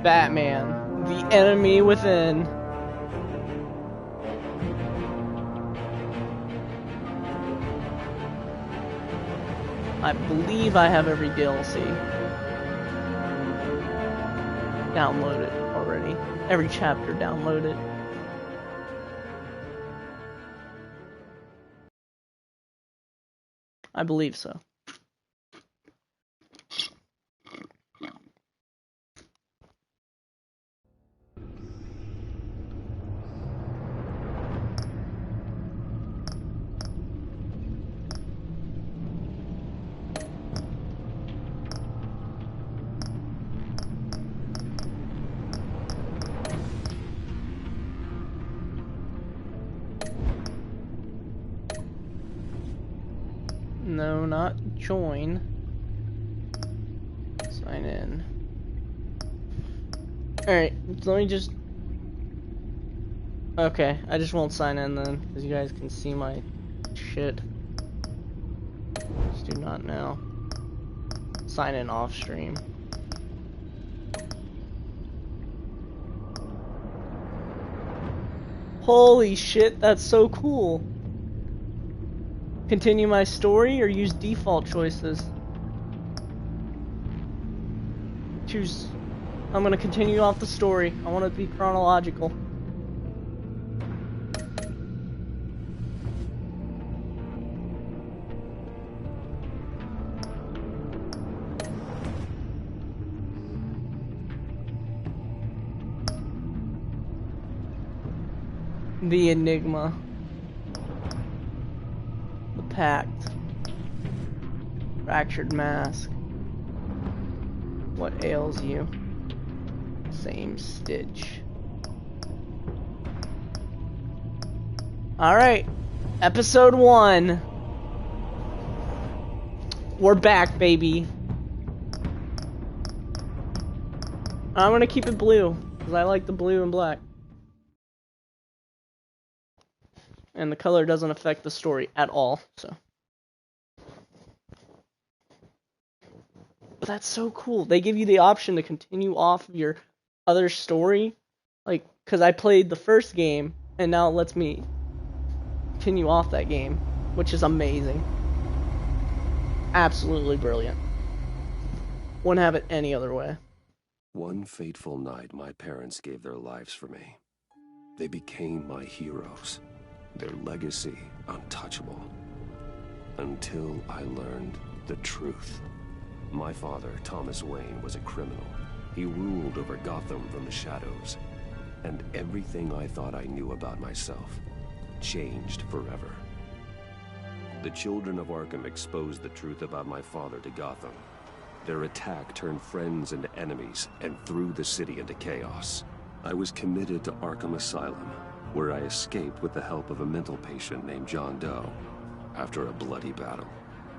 Batman, the enemy within. I believe I have every DLC downloaded already. Every chapter downloaded. I believe so. No, not join. Sign in. Alright, let me just... Okay, I just won't sign in then, because you guys can see my shit. Just do not now. Sign in off stream. Holy shit, that's so cool. Continue my story or use default choices? Choose. I'm gonna continue off the story. I want it to be chronological. The Enigma. The Pact. Fractured Mask. What ails you? Same Stitch. Alright. Episode 1. We're back, baby. I'm gonna keep it blue, because I like the blue and black. And the color doesn't affect the story at all, so. But that's so cool. They give you the option to continue off of your other story. Like, because I played the first game, and now it lets me continue off that game, which is amazing. Absolutely brilliant. Wouldn't have it any other way. One fateful night, my parents gave their lives for me. They became my heroes. Their legacy untouchable. Until I learned the truth. My father, Thomas Wayne, was a criminal. He ruled over Gotham from the shadows. And everything I thought I knew about myself changed forever. The children of Arkham exposed the truth about my father to Gotham. Their attack turned friends into enemies and threw the city into chaos. I was committed to Arkham Asylum, where I escaped with the help of a mental patient named John Doe. After a bloody battle,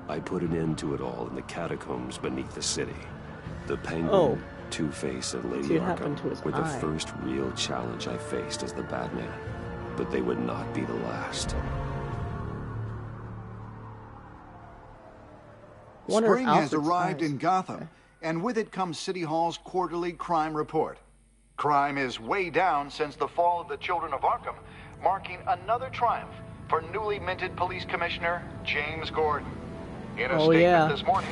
I put an end to it all in the catacombs beneath the city. The Penguin, Two-Face, and Lady Arkham were the first real challenge I faced as the Batman. But they would not be the last. Spring has arrived in Gotham, and with it comes City Hall's quarterly crime report. Crime is way down since the fall of the Children of Arkham, marking another triumph for newly minted Police Commissioner James Gordon. In a statement this morning,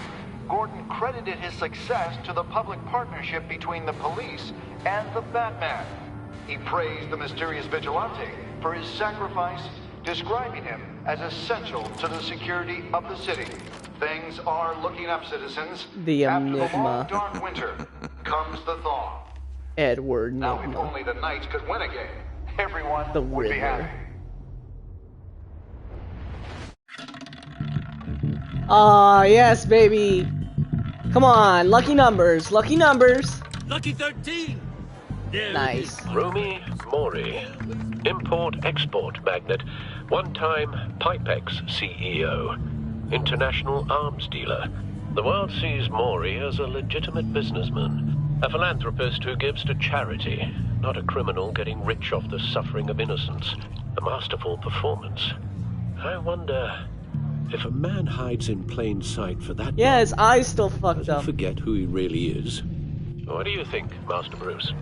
Gordon credited his success to the public partnership between the police and the Batman. He praised the mysterious vigilante for his sacrifice, describing him as essential to the security of the city. Things are looking up, citizens. The Enigma. After the long, dark winter comes the thaw. Edward Now, Nigma. if only the Knights could win a game, everyone The would be Riddler. happy. Ah, yes, baby. Come on, lucky numbers, lucky numbers. Lucky 13. There Nice. Rumi Mori, import-export magnate, one-time Pipex CEO, international arms dealer. The world sees Mori as a legitimate businessman, a philanthropist who gives to charity, not a criminal getting rich off the suffering of innocence. A masterful performance. I wonder if a man hides in plain sight for that Yeah, long, his eyes still fucked does he up. forget who he really is? What do you think, Master Bruce?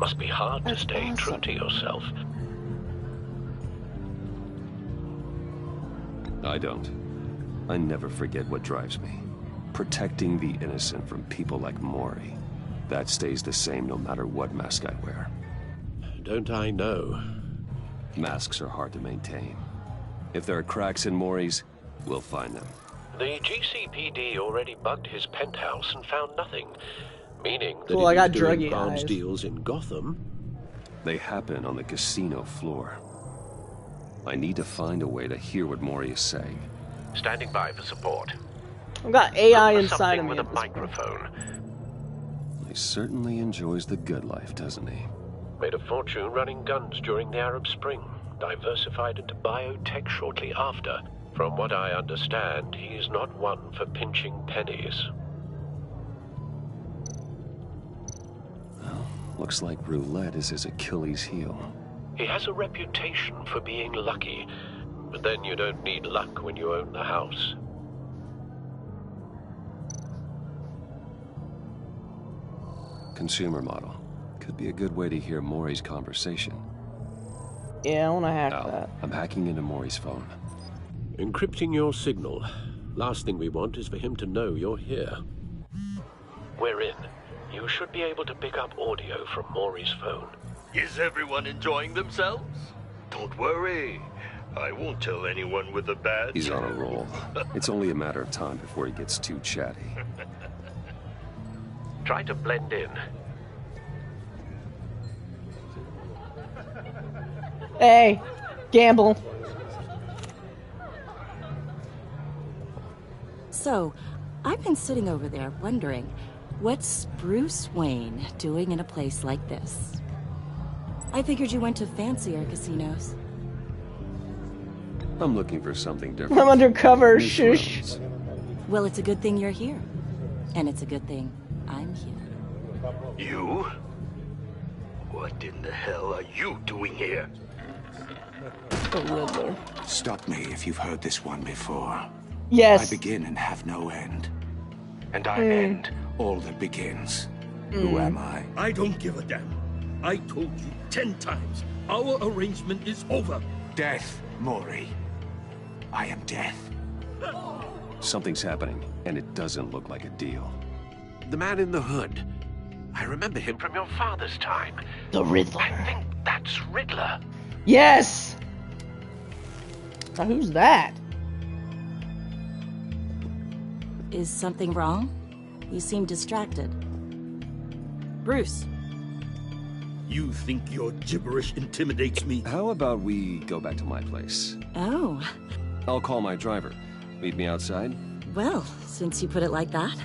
Must be hard to stay true to yourself. I don't. I never forget what drives me. Protecting the innocent from people like Mori. That stays the same no matter what mask I wear. Don't I know? Masks are hard to maintain. If there are cracks in Mori's, we'll find them. The GCPD already bugged his penthouse and found nothing. Meaning that Cool, I got he was doing druggy arms eyes. deals in Gotham. They happen on the casino floor. I need to find a way to hear what Mori is saying. Standing by for support. I've got AI Look for inside of something me. with a at this point. microphone. He certainly enjoys the good life, doesn't he? Made a fortune running guns during the Arab Spring. Diversified into biotech shortly after. From what I understand, he's not one for pinching pennies. Well, looks like roulette is his Achilles heel. He has a reputation for being lucky. But then you don't need luck when you own the house. Consumer model. Could be a good way to hear Mori's conversation. Yeah, I want to hack Al, that. I'm hacking into Mori's phone. Encrypting your signal. Last thing we want is for him to know you're here. We're in. You should be able to pick up audio from Mori's phone. Is everyone enjoying themselves? Don't worry. I won't tell anyone with a badge. He's on a roll. It's only a matter of time before he gets too chatty. Try to blend in. Hey, gamble. So, I've been sitting over there wondering, what's Bruce Wayne doing in a place like this? I figured you went to fancier casinos. I'm looking for something different. I'm undercover. New Shush. thrills. Well, it's a good thing you're here. And it's a good thing I'm here. You? What in the hell are you doing here? The Riddler. Stop me if you've heard this one before. Yes. I begin and have no end. And I end all that begins. Who am I? I don't give a damn. I told you 10 times. Our arrangement is over. Death, Mori. I am death. Something's happening, and it doesn't look like a deal. The man in the hood. I remember him from your father's time. The Riddler. I think that's Riddler. Yes. Now who's that? Is something wrong? You seem distracted. Bruce. You think your gibberish intimidates me? How about we go back to my place? Oh, I'll call my driver. Meet me outside? well, since you put it like that.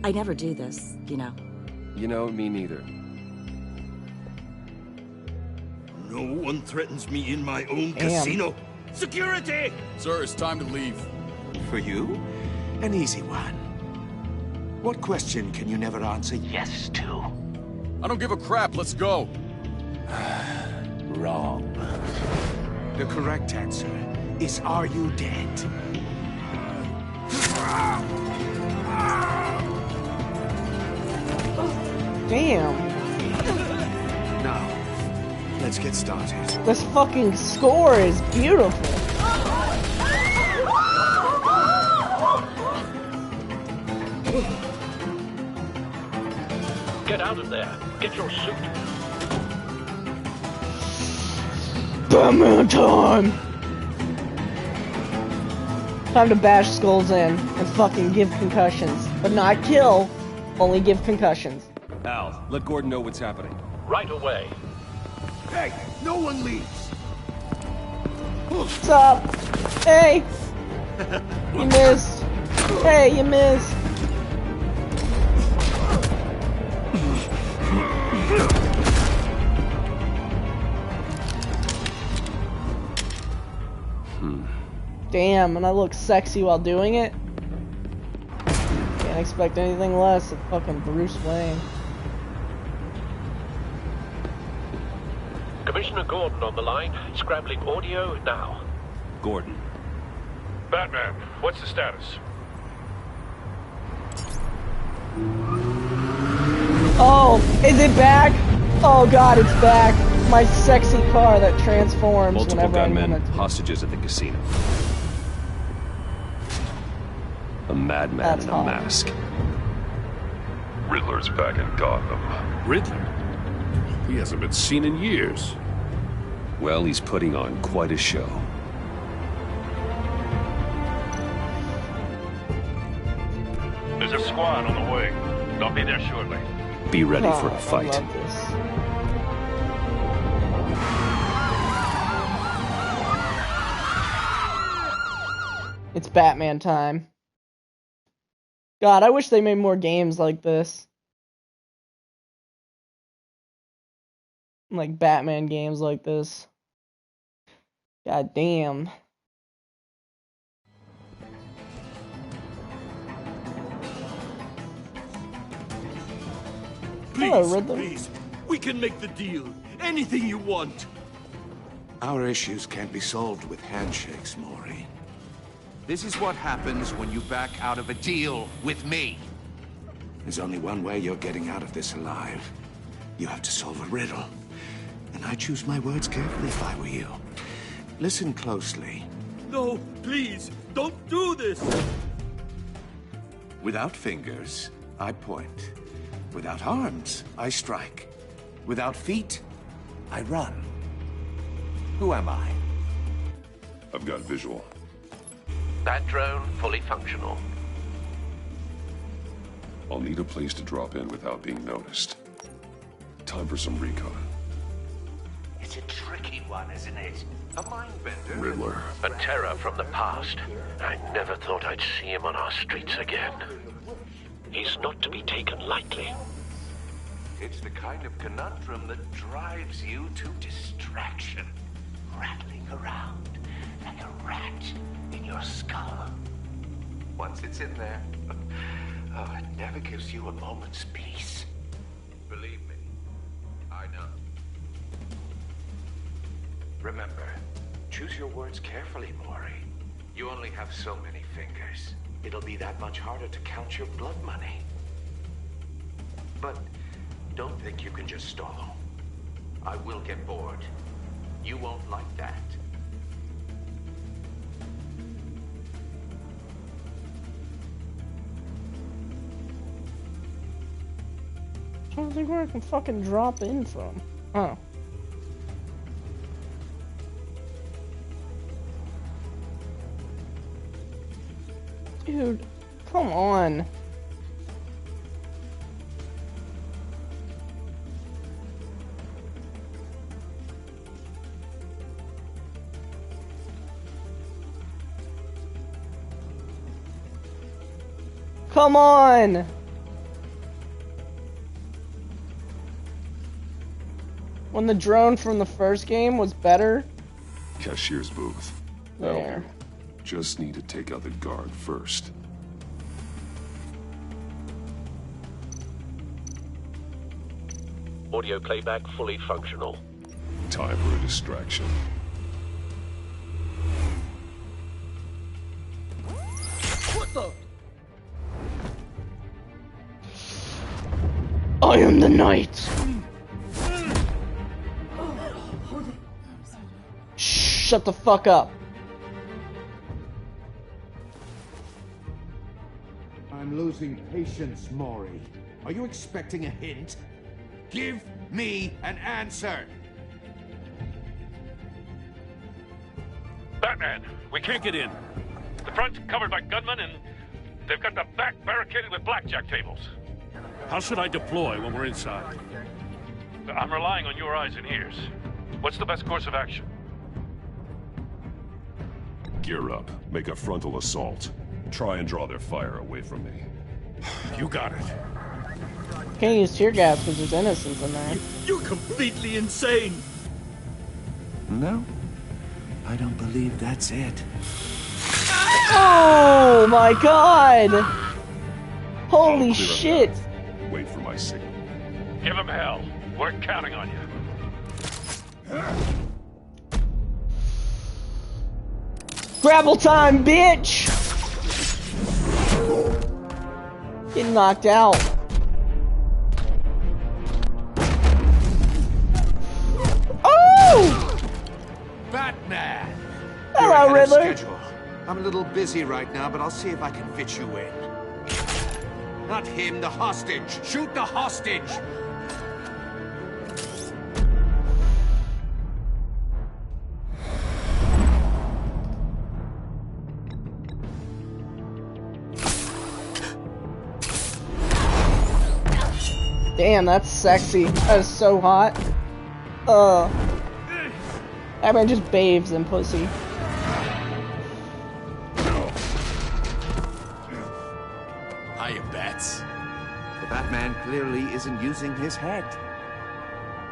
I never do this, you know. You know, me neither. No one threatens me in my own Damn. casino. Security! Sir, it's time to leave. For you, an easy one. What question can you never answer yes to? I don't give a crap, let's go. Wrong. The correct answer is, are you dead? Damn. Now, let's get started. This fucking score is beautiful. Get out of there. Get your suit. Batman time! Time to bash skulls in and fucking give concussions. But not kill, only give concussions. Al, let Gordon know what's happening. Right away. Hey, no one leaves. What's up? Hey! You missed. Hey, you missed. Damn, and I look sexy while doing it? Can't expect anything less of fucking Bruce Wayne. Commissioner Gordon on the line. Scrambling audio now. Gordon. no! Is it back? Oh god, it's back. My sexy car that transforms Multiple whenever I gunmen, want it. hostages at the casino. A madman That's in a hot. mask. Riddler's back in Gotham. Riddler? He hasn't been seen in years. Well, he's putting on quite a show. There's a squad on the way. They'll be there shortly. Be ready Oh, for a fight. I love this. It's Batman time. God, I wish they made more games like this. Like Batman games like this. God damn. Hello, Riddler. Please, we can make the deal. Anything you want. Our issues can't be solved with handshakes, Maury. This is what happens when you back out of a deal with me. There's only one way you're getting out of this alive. You have to solve a riddle. And I choose my words carefully if I were you. Listen closely. No, please, don't do this. Without fingers, I point. Without arms, I strike. Without feet, I run. Who am I? I've got visual. That drone fully functional. I'll need a place to drop in without being noticed. Time for some recon. It's a tricky one, isn't it? A mind bender. Riddler. A terror from the past. I never thought I'd see him on our streets again. He's not to be taken lightly. It's the kind of conundrum that drives you to distraction. Rattling around like a rat in your skull. Once it's in there, oh, it never gives you a moment's peace. Believe me, I know. Remember, choose your words carefully, Maury. You only have so many fingers. It'll be that much harder to count your blood money. But don't think you can just stall. I will get bored. You won't like that. I don't think where I can fucking drop in from. Oh. Dude, come on. Come on! When the drone from the first game was better. Cashier's booth. There. Just need to take out the guard first. Audio playback fully functional. Time for a distraction. What the? I am the knight. Shut the fuck up. I'm losing patience, Maury. Are you expecting a hint? Give me an answer! Batman, we can't get in. The front's covered by gunmen, and they've got the back barricaded with blackjack tables. How should I deploy when we're inside? I'm relying on your eyes and ears. What's the best course of action? Gear up. Make a frontal assault. Try and draw their fire away from me. You got it. Can't use tear gas because there's innocents in there. You're completely insane. No, I don't believe that's it. Oh my god! Holy Clear up shit! now. Wait for my signal. Give them hell. We're counting on you. Grapple time, bitch! Getting knocked out. I'm a little busy right now, but I'll see if I can fit you in. Not him, the hostage! Shoot the hostage! Damn, that's sexy. That is so hot. That man just bathes in pussy. Hiya, Bats. The Batman clearly isn't using his head.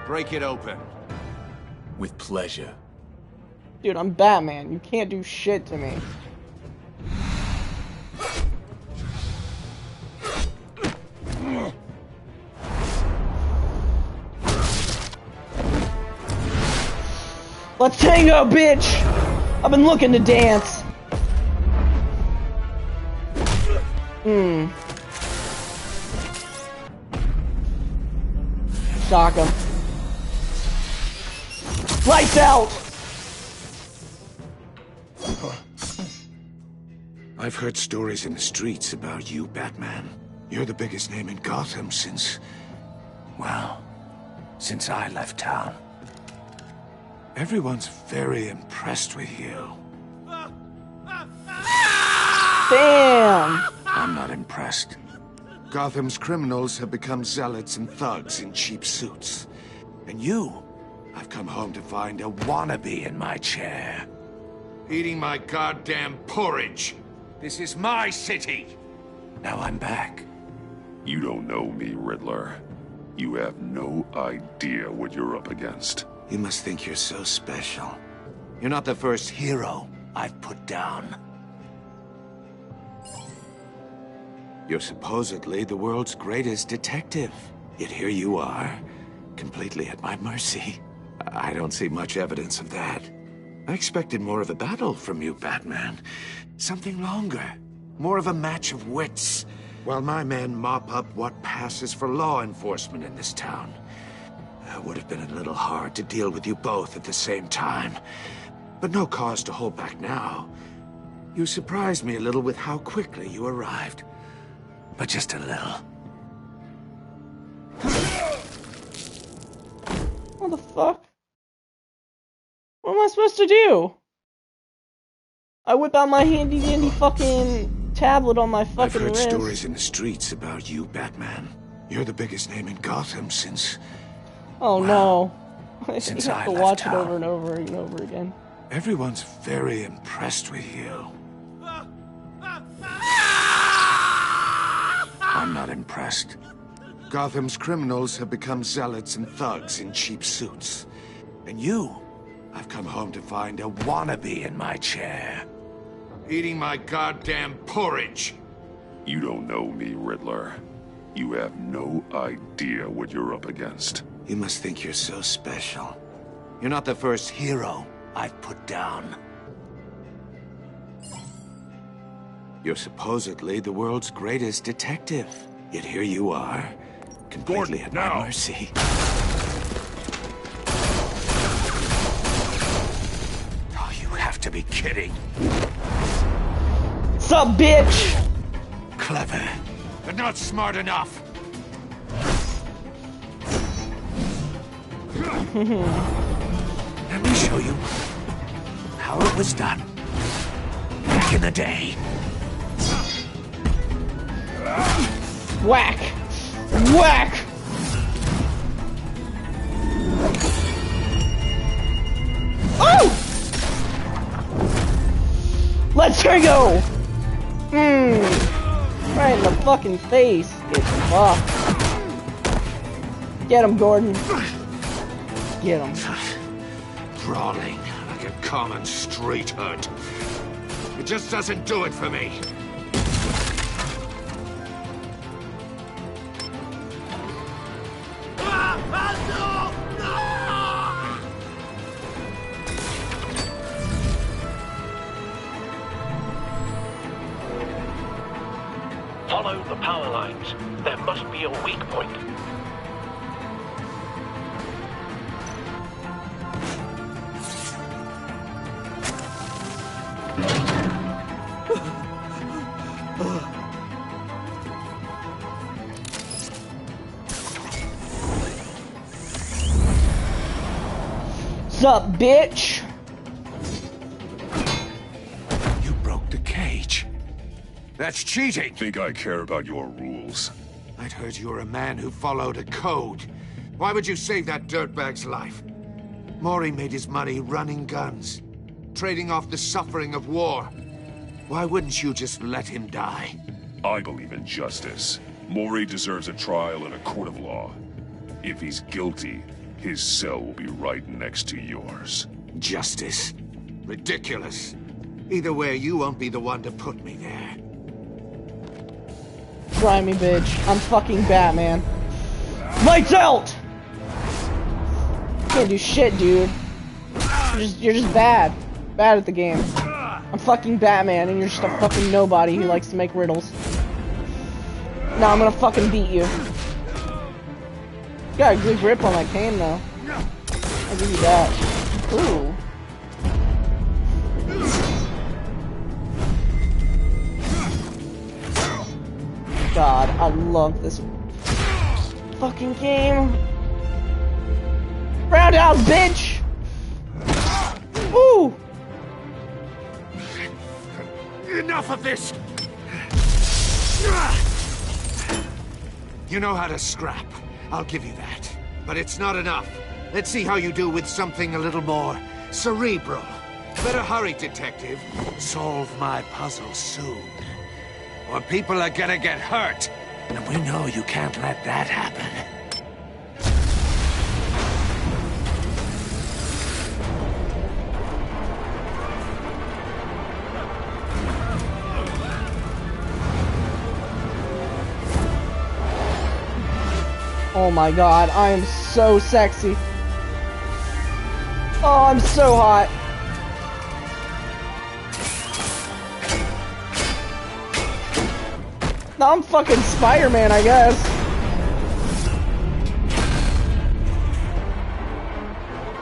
Break it open. With pleasure. Dude, I'm Batman. You can't do shit to me. Let's tango, bitch! I've been looking to dance. Shock him. Lights out! I've heard stories in the streets about you, Batman. You're the biggest name in Gotham since... well, since I left town. Everyone's very impressed with you. Damn! I'm not impressed. Gotham's criminals have become zealots and thugs in cheap suits. And you, I've come home to find a wannabe in my chair. Eating my goddamn porridge. This is my city. Now I'm back. You don't know me, Riddler. You have no idea what you're up against. You must think you're so special. You're not the first hero I've put down. You're supposedly the world's greatest detective. Yet here you are, completely at my mercy. I don't see much evidence of that. I expected more of a battle from you, Batman. Something longer. More of a match of wits. While my men mop up what passes for law enforcement in this town. It would have been a little hard to deal with you both at the same time. But no cause to hold back now. You surprised me a little with how quickly you arrived. But just a little. What the fuck? What am I supposed to do? I whip out my handy dandy fucking tablet on my fucking I've heard wrist. stories in the streets about you, Batman. You're the biggest name in Gotham since... oh no. I since have I to left watch town. it over and over and over again. Everyone's very impressed with you. I'm not impressed. Gotham's criminals have become zealots and thugs in cheap suits. And you, I've come home to find a wannabe in my chair. Eating my goddamn porridge. You don't know me, Riddler. You have no idea what you're up against. You must think you're so special. You're not the first hero I've put down. You're supposedly the world's greatest detective. Yet here you are, completely at my mercy. Oh, you have to be kidding. Sup, bitch? Clever, but not smart enough. Let me show you how it was done back in the day. Whack! Whack! Oh! Let's go! Right in the fucking face. Get fucked. Get him, Gordon. Get him. Brawling like a common street hood. It just doesn't do it for me. Follow the power lines. There must be a weak point. What's up, bitch? You broke the cage. That's cheating. Think I care about your rules? I'd heard you were a man who followed a code. Why would you save that dirtbag's life? Mori made his money running guns, trading off the suffering of war. Why wouldn't you just let him die? I believe in justice. Mori deserves a trial in a court of law. If he's guilty, his cell will be right next to yours. Justice? Ridiculous. Either way, you won't be the one to put me there. Try me, bitch. I'm fucking Batman. Lights out! Can't do shit, dude. You're just bad. Bad at the game. I'm fucking Batman, and you're just a fucking nobody who likes to make riddles. Now I'm gonna fucking beat you. You got a good grip on that cane, though. I'll give you that. Ooh. God, I love this fucking game. Roundhouse, bitch! Woo! Enough of this! You know how to scrap. I'll give you that. But it's not enough. Let's see how you do with something a little more cerebral. Better hurry, detective. Solve my puzzle soon. Or people are gonna get hurt. And we know you can't let that happen. Oh my god, I am so sexy. Oh, I'm so hot. Now I'm fucking Spider-Man, I guess.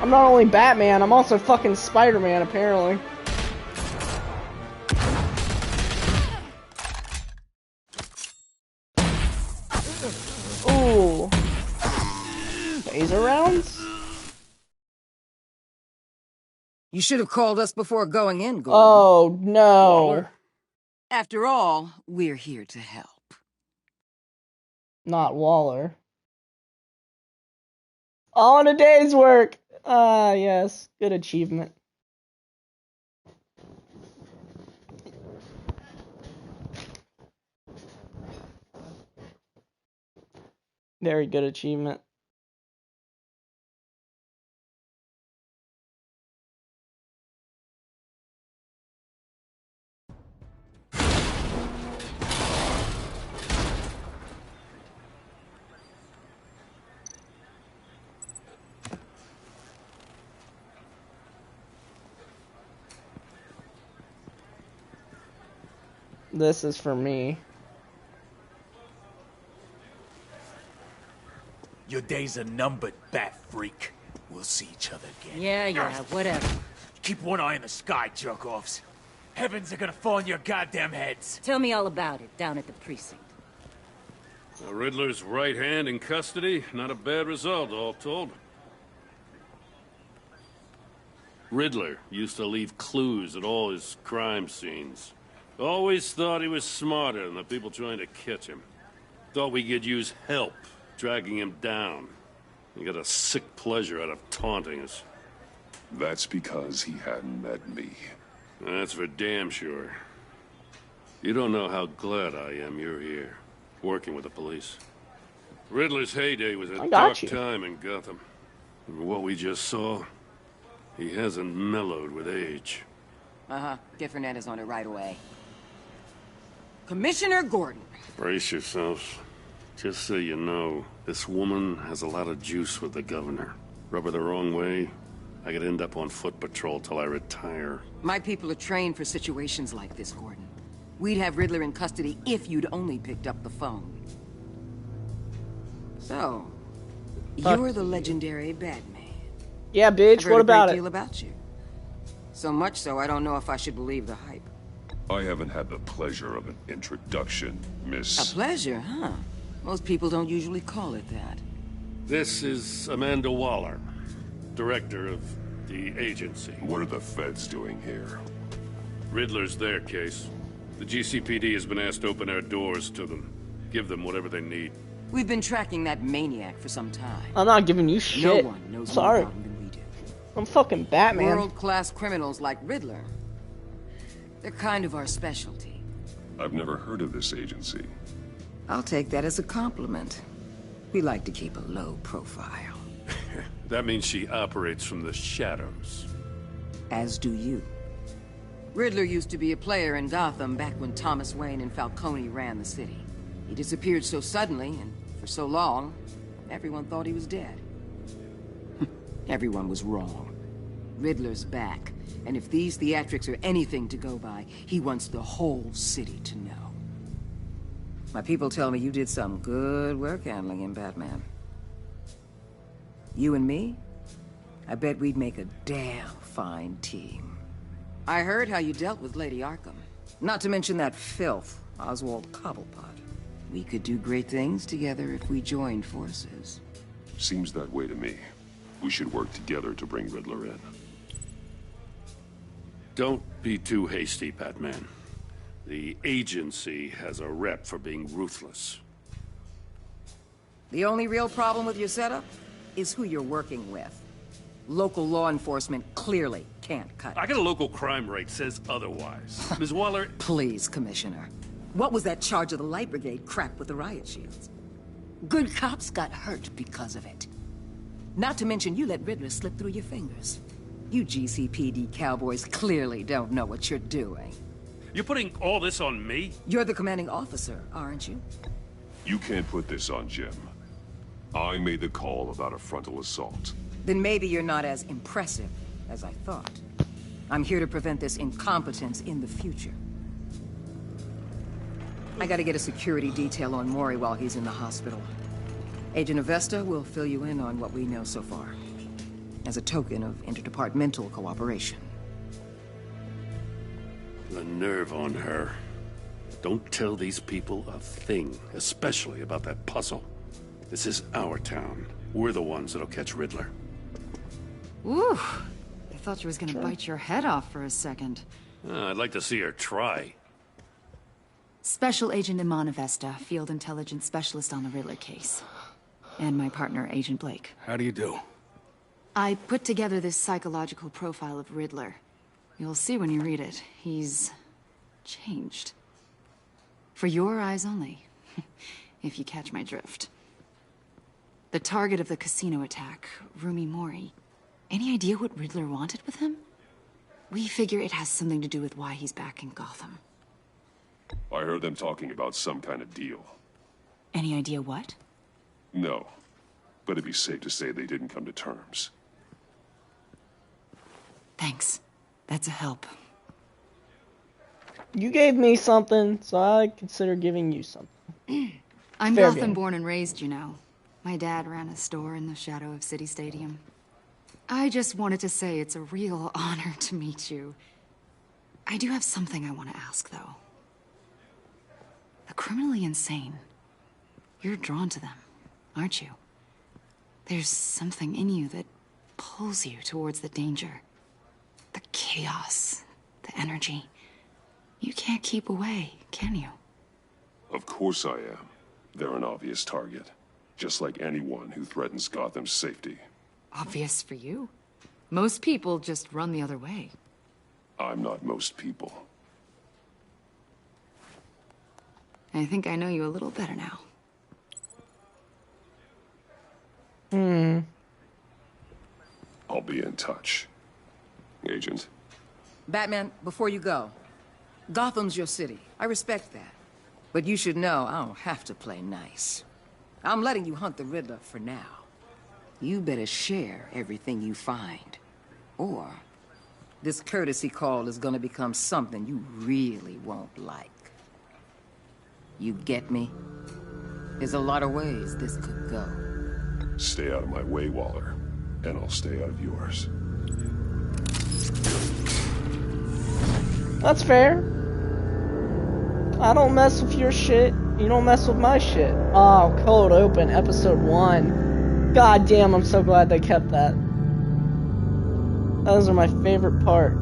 I'm not only Batman, I'm also fucking Spider-Man, apparently. Ooh. Phaser rounds? You should have called us before going in, Gordon. Oh, no. Waller. After all, we're here to help. Not Waller. All in a day's work. Ah, yes. Good achievement. Very good achievement. This is for me. Your days are numbered, bat freak. We'll see each other again. Yeah, whatever. Keep one eye in the sky, jerk-offs. Heavens are gonna fall on your goddamn heads. Tell me all about it, down at the precinct. Riddler's right hand in custody. Not a bad result, all told. Riddler used to leave clues at all his crime scenes. Always thought he was smarter than the people trying to catch him. Thought we could use help dragging him down. He got a sick pleasure out of taunting us. That's because he hadn't met me. That's for damn sure. You don't know how glad I am you're here, working with the police. Riddler's heyday was a dark time in Gotham. And what we just saw, he hasn't mellowed with age. Uh-huh. Get Fernandez on it right away. Commissioner Gordon. Brace yourselves. Just so you know, this woman has a lot of juice with the governor. Rub her the wrong way, I could end up on foot patrol till I retire. My people are trained for situations like this, Gordon. We'd have Riddler in custody if you'd only picked up the phone. So, you're the legendary Batman. Yeah, bitch, what about it? I've heard a great deal about you. So much so, I don't know if I should believe the hype. I haven't had the pleasure of an introduction, Miss... A pleasure, huh? Most people don't usually call it that. This is Amanda Waller, director of The agency. What are the feds doing here? Riddler's their case. The GCPD has been asked to open our doors to them. Give them whatever they need. We've been tracking that maniac for some time. I'm not giving you shit. No one knows Sorry. more about him than we do. I'm fucking Batman. World-class criminals like Riddler. They're kind of our specialty. I've never heard of this agency. I'll take that as a compliment. We like to keep a low profile. That means she operates from the shadows. As do you. Riddler used to be a player in Gotham back when Thomas Wayne and Falcone ran the city. He disappeared so suddenly and for so long, everyone thought he was dead. Everyone was wrong. Riddler's back, and if these theatrics are anything to go by, he wants the whole city to know. My people tell me you did some good work handling him, Batman. You and me? I bet we'd make a damn fine team. I heard how you dealt with Lady Arkham. Not to mention that filth, Oswald Cobblepot. We could do great things together if we joined forces. Seems that way to me. We should work together to bring Riddler in. Don't be too hasty, Batman. The agency has a rep for being ruthless. The only real problem with your setup is who you're working with. Local law enforcement clearly can't cut it. I got a local crime rate says otherwise. Ms. Waller... Please, Commissioner. What was that charge of the Light Brigade crap with the riot shields? Good cops got hurt because of it. Not to mention you let Riddler slip through your fingers. You GCPD cowboys clearly don't know what you're doing. You're putting all this on me? You're the commanding officer, aren't you? You can't put this on Jim. I made the call about a frontal assault. Then maybe you're not as impressive as I thought. I'm here to prevent this incompetence in the future. I gotta get a security detail on Mori while he's in the hospital. Agent Avesta will fill you in on what we know so far, as a token of interdepartmental cooperation. The nerve on her. Don't tell these people a thing, especially about that puzzle. This is our town. We're the ones that'll catch Riddler. Ooh, I thought she was gonna bite your head off for a second. I'd like to see her try. Special Agent Iman Avesta, Field Intelligence Specialist on the Riddler case. And my partner, Agent Blake. How do you do? I put together this psychological profile of Riddler. You'll see when you read it. He's changed. For your eyes only, if you catch my drift. The target of the casino attack, Rumi Mori. Any idea what Riddler wanted with him? We figure it has something to do with why he's back in Gotham. I heard them talking about some kind of deal. Any idea what? No, but it'd be safe to say they didn't come to terms. Thanks. That's a help. You gave me something, so I consider giving you something. I'm Fair Gotham game. born and raised, you know. My dad ran a store in the shadow of City Stadium. I just wanted to say it's a real honor to meet you. I do have something I want to ask, though. The criminally insane. You're drawn to them, aren't you? There's something in you that pulls you towards the danger. The chaos, the energy. You can't keep away, can you? Of course I am. They're an obvious target. Just like anyone who threatens Gotham's safety. Obvious for you. Most people just run the other way. I'm not most people. I think I know you a little better now. I'll be in touch. Agent. Batman, before you go, Gotham's your city. I respect that. But you should know I don't have to play nice. I'm letting you hunt the Riddler for now. You better share everything you find. Or this courtesy call is gonna become something you really won't like. You get me? There's a lot of ways this could go. Stay out of my way, Waller. And I'll stay out of yours. That's fair. I don't mess with your shit. You don't mess with my shit. Oh, Cold Open, episode 1. God damn, I'm so glad they kept that. Those are my favorite part.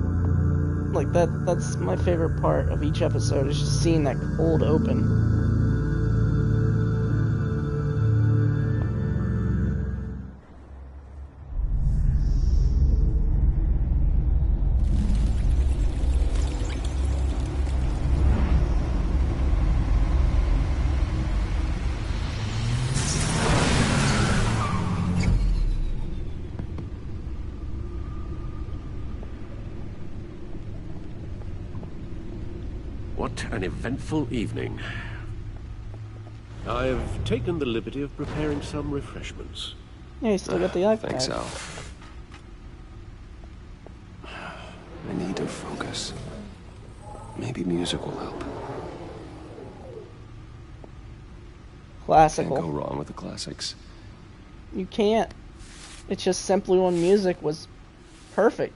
Like, that's my favorite part of each episode, is just seeing that cold open. What an eventful evening. I've taken the liberty of preparing some refreshments. Yeah, you still got the iPad. Thanks, Al. I need to focus. Maybe music will help. Classical. Can't go wrong with the classics. You can't. It's just Simply One music was perfect.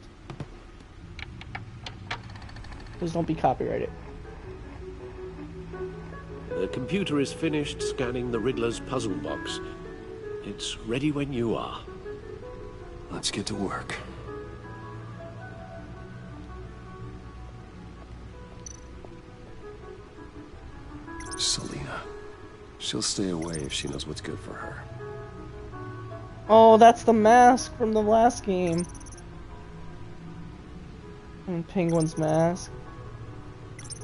Please don't be copyrighted. The computer is finished scanning the Riddler's puzzle box. It's ready when you are. Let's get to work. Selina. She'll stay away if she knows what's good for her. Oh, that's the mask from the last game. And Penguin's mask.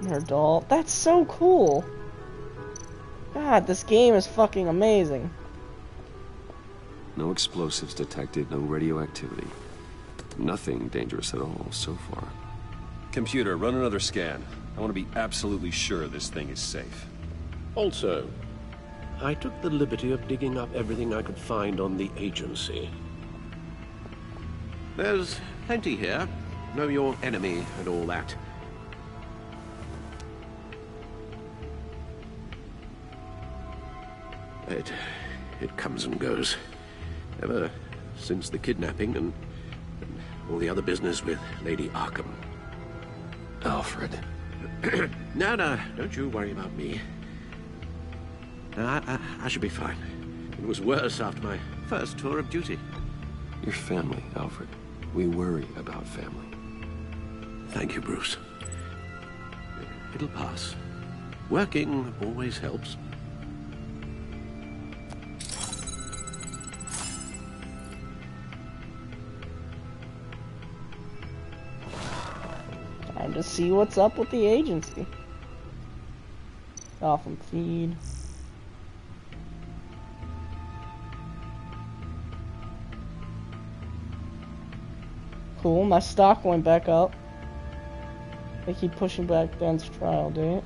And her doll. That's so cool. God, this game is fucking amazing. No explosives detected, no radioactivity. Nothing dangerous at all so far. Computer, run another scan. I want to be absolutely sure this thing is safe. Also, I took the liberty of digging up everything I could find on the agency. There's plenty here. Know your enemy and all that. It comes and goes. Ever since the kidnapping and all the other business with Lady Arkham. Alfred. No, don't you worry about me. I should be fine. It was worse after my first tour of duty. Your family, Alfred. We worry about family. Thank you, Bruce. It'll pass. Working always helps. Time to see what's up with the agency. Gotham feed. Cool, my stock went back up. They keep pushing back Ben's trial date.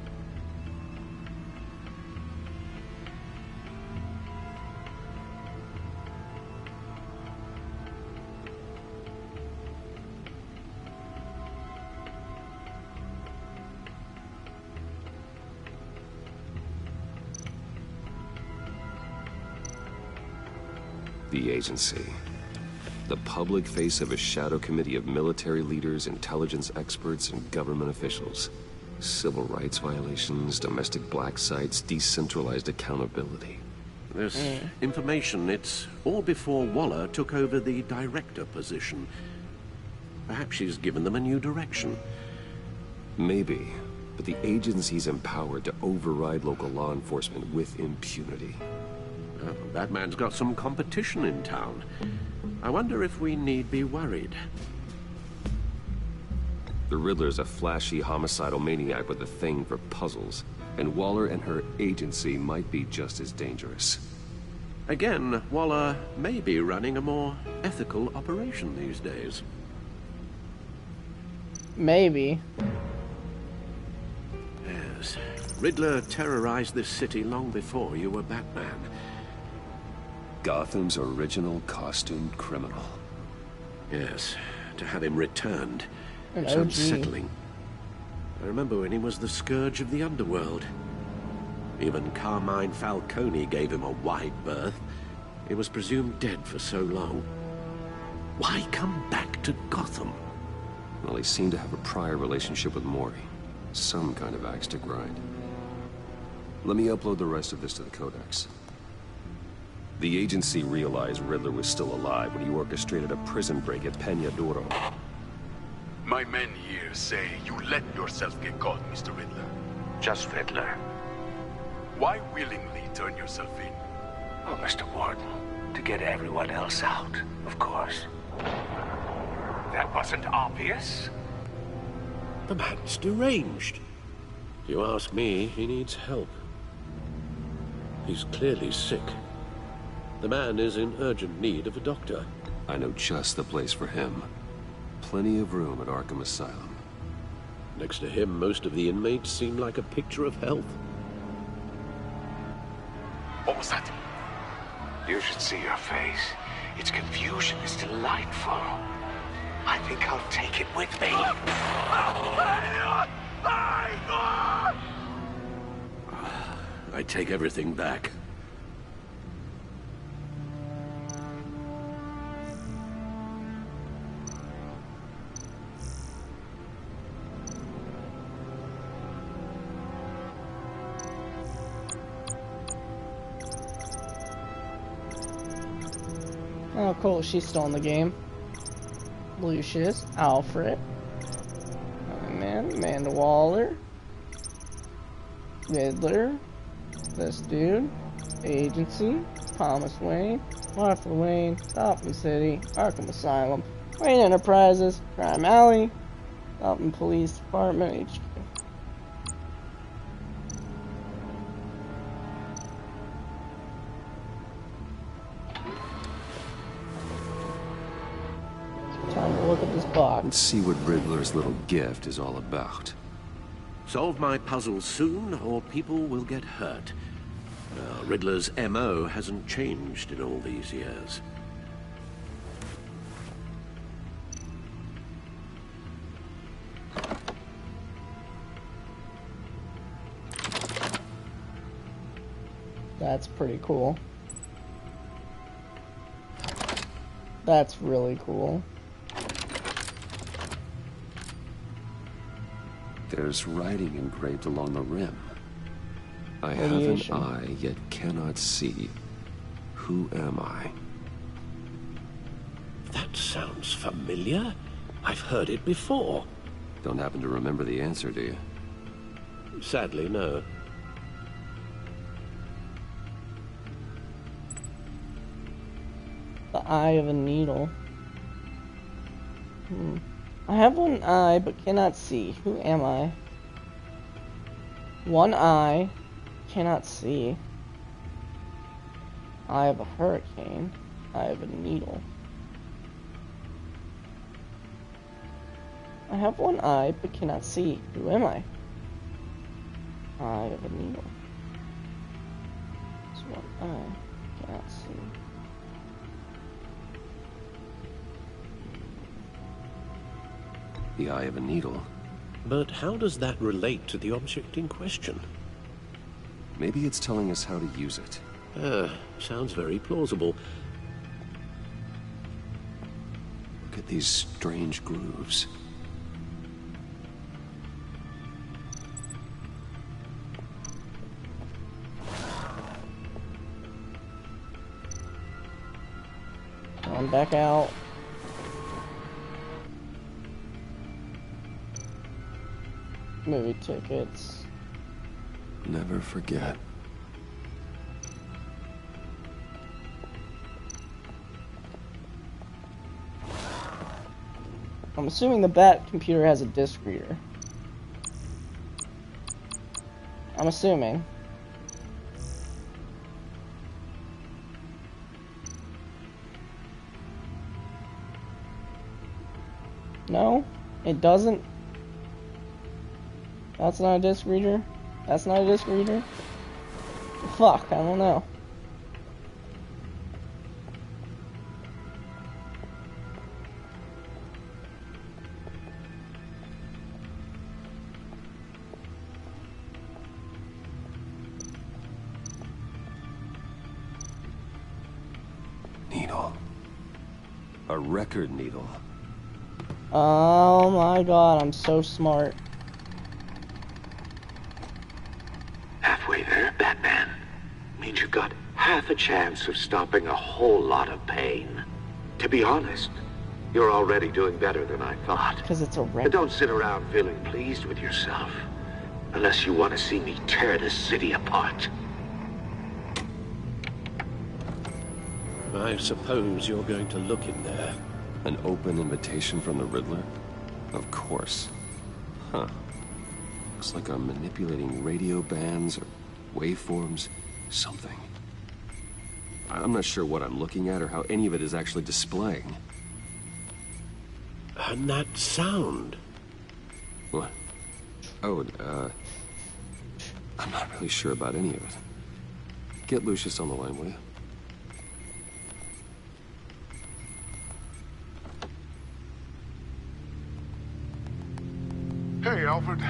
The agency. The public face of a shadow committee of military leaders, intelligence experts, and government officials. Civil rights violations, domestic black sites, decentralized accountability. This information, it's all before Waller took over the director position. Perhaps she's given them a new direction. Maybe, but the agency's empowered to override local law enforcement with impunity. Oh, that man's got some competition in town. I wonder if we need be worried. The Riddler's a flashy, homicidal maniac with a thing for puzzles, and Waller and her agency might be just as dangerous. Again, Waller may be running a more ethical operation these days. Maybe. Yes. Riddler terrorized this city long before you were Batman. Gotham's original costumed criminal. Yes, to have him returned. It's OG. unsettling. I remember when he was the scourge of the underworld. Even Carmine Falcone gave him a wide berth. He was presumed dead for so long. Why come back to Gotham? Well, he seemed to have a prior relationship with Mori. Some kind of axe to grind. Let me upload the rest of this to the Codex. The agency realized Riddler was still alive when he orchestrated a prison break at Peña Duro. My men here say you let yourself get caught, Mr. Riddler. Just Riddler. Why willingly turn yourself in? Oh, Mr. Warden, to get everyone else out, of course. That wasn't obvious. The man's deranged. If you ask me, he needs help. He's clearly sick. The man is in urgent need of a doctor. I know just the place for him. Plenty of room at Arkham Asylum. Next to him, most of the inmates seem like a picture of health. What was that? You should see your face. Its confusion is delightful. I think I'll take it with me. I take everything back. Oh, cool. She's still in the game. Lucius, Alfred, man, Amanda Waller, Riddler, this dude, Agency, Thomas Wayne, Martha Wayne, Gotham City, Arkham Asylum, Wayne Enterprises, Crime Alley, Gotham Police Department, HQ. Time to look at this box. Let's see what Riddler's little gift is all about. Solve my puzzle soon, or people will get hurt. Riddler's MO hasn't changed in all these years. That's pretty cool. That's really cool. There's writing engraved along the rim. I have an eye, yet cannot see. Who am I? That sounds familiar. I've heard it before. Don't happen to remember the answer, do you? Sadly, no. The eye of a needle. I have one eye, but cannot see. Who am I? One eye, cannot see. Eye of a hurricane. Eye of a needle. I have one eye, but cannot see. Who am I? Eye of a needle. It's one eye, cannot see. The eye of a needle. But how does that relate to the object in question? Maybe it's telling us how to use it. Sounds very plausible. Look at these strange grooves. Going back out. Movie tickets. Never forget. I'm assuming the Bat computer has a disc reader. I'm assuming. No? It doesn't? That's not a disc reader? That's not a disc reader? Fuck, I don't know. Needle. A record needle. Oh my god, I'm so smart. Halfway there, Batman. Means you've got half a chance of stopping a whole lot of pain. To be honest, You're already doing better than I thought. Because it's a But record. don't sit around feeling pleased with yourself. Unless you want to see me tear this city apart. I suppose you're going to look in there. An open invitation from the Riddler? Of course. Huh. Looks like I'm manipulating radio bands or waveforms. Something. I'm not sure what I'm looking at or how any of it is actually displaying. And that sound. What? Oh, I'm not really sure about any of it. Get Lucius on the line, will you? Hey, Alfred.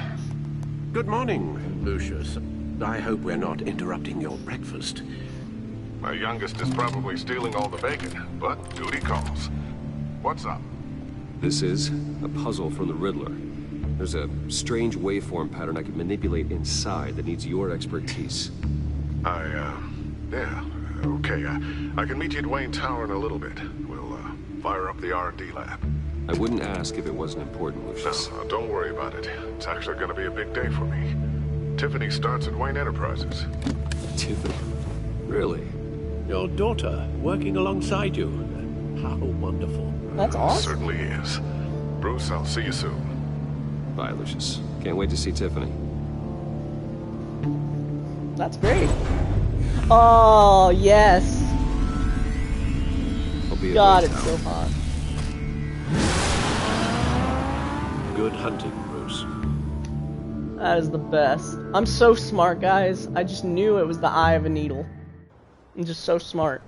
Good morning, Lucius. I hope we're not interrupting your breakfast. My youngest is probably stealing all the bacon, but duty calls. What's up? This is a puzzle from the Riddler. There's a strange waveform pattern I can manipulate inside that needs your expertise. Yeah, okay. I can meet you at Wayne Tower in a little bit. We'll, fire up the R&D lab. I wouldn't ask if it wasn't important, Lucius. No, don't worry about it. It's actually gonna be a big day for me. Tiffany starts at Wayne Enterprises. Tiffany? Really? Your daughter, working alongside you. How wonderful. That's awesome. Certainly is. Bruce, I'll see you soon. Bye, Lucius. Can't wait to see Tiffany. That's great. Oh, yes. God, it's so hot. Good hunting, Bruce. That is the best. I'm so smart, guys. I just knew it was the eye of a needle. I'm just so smart.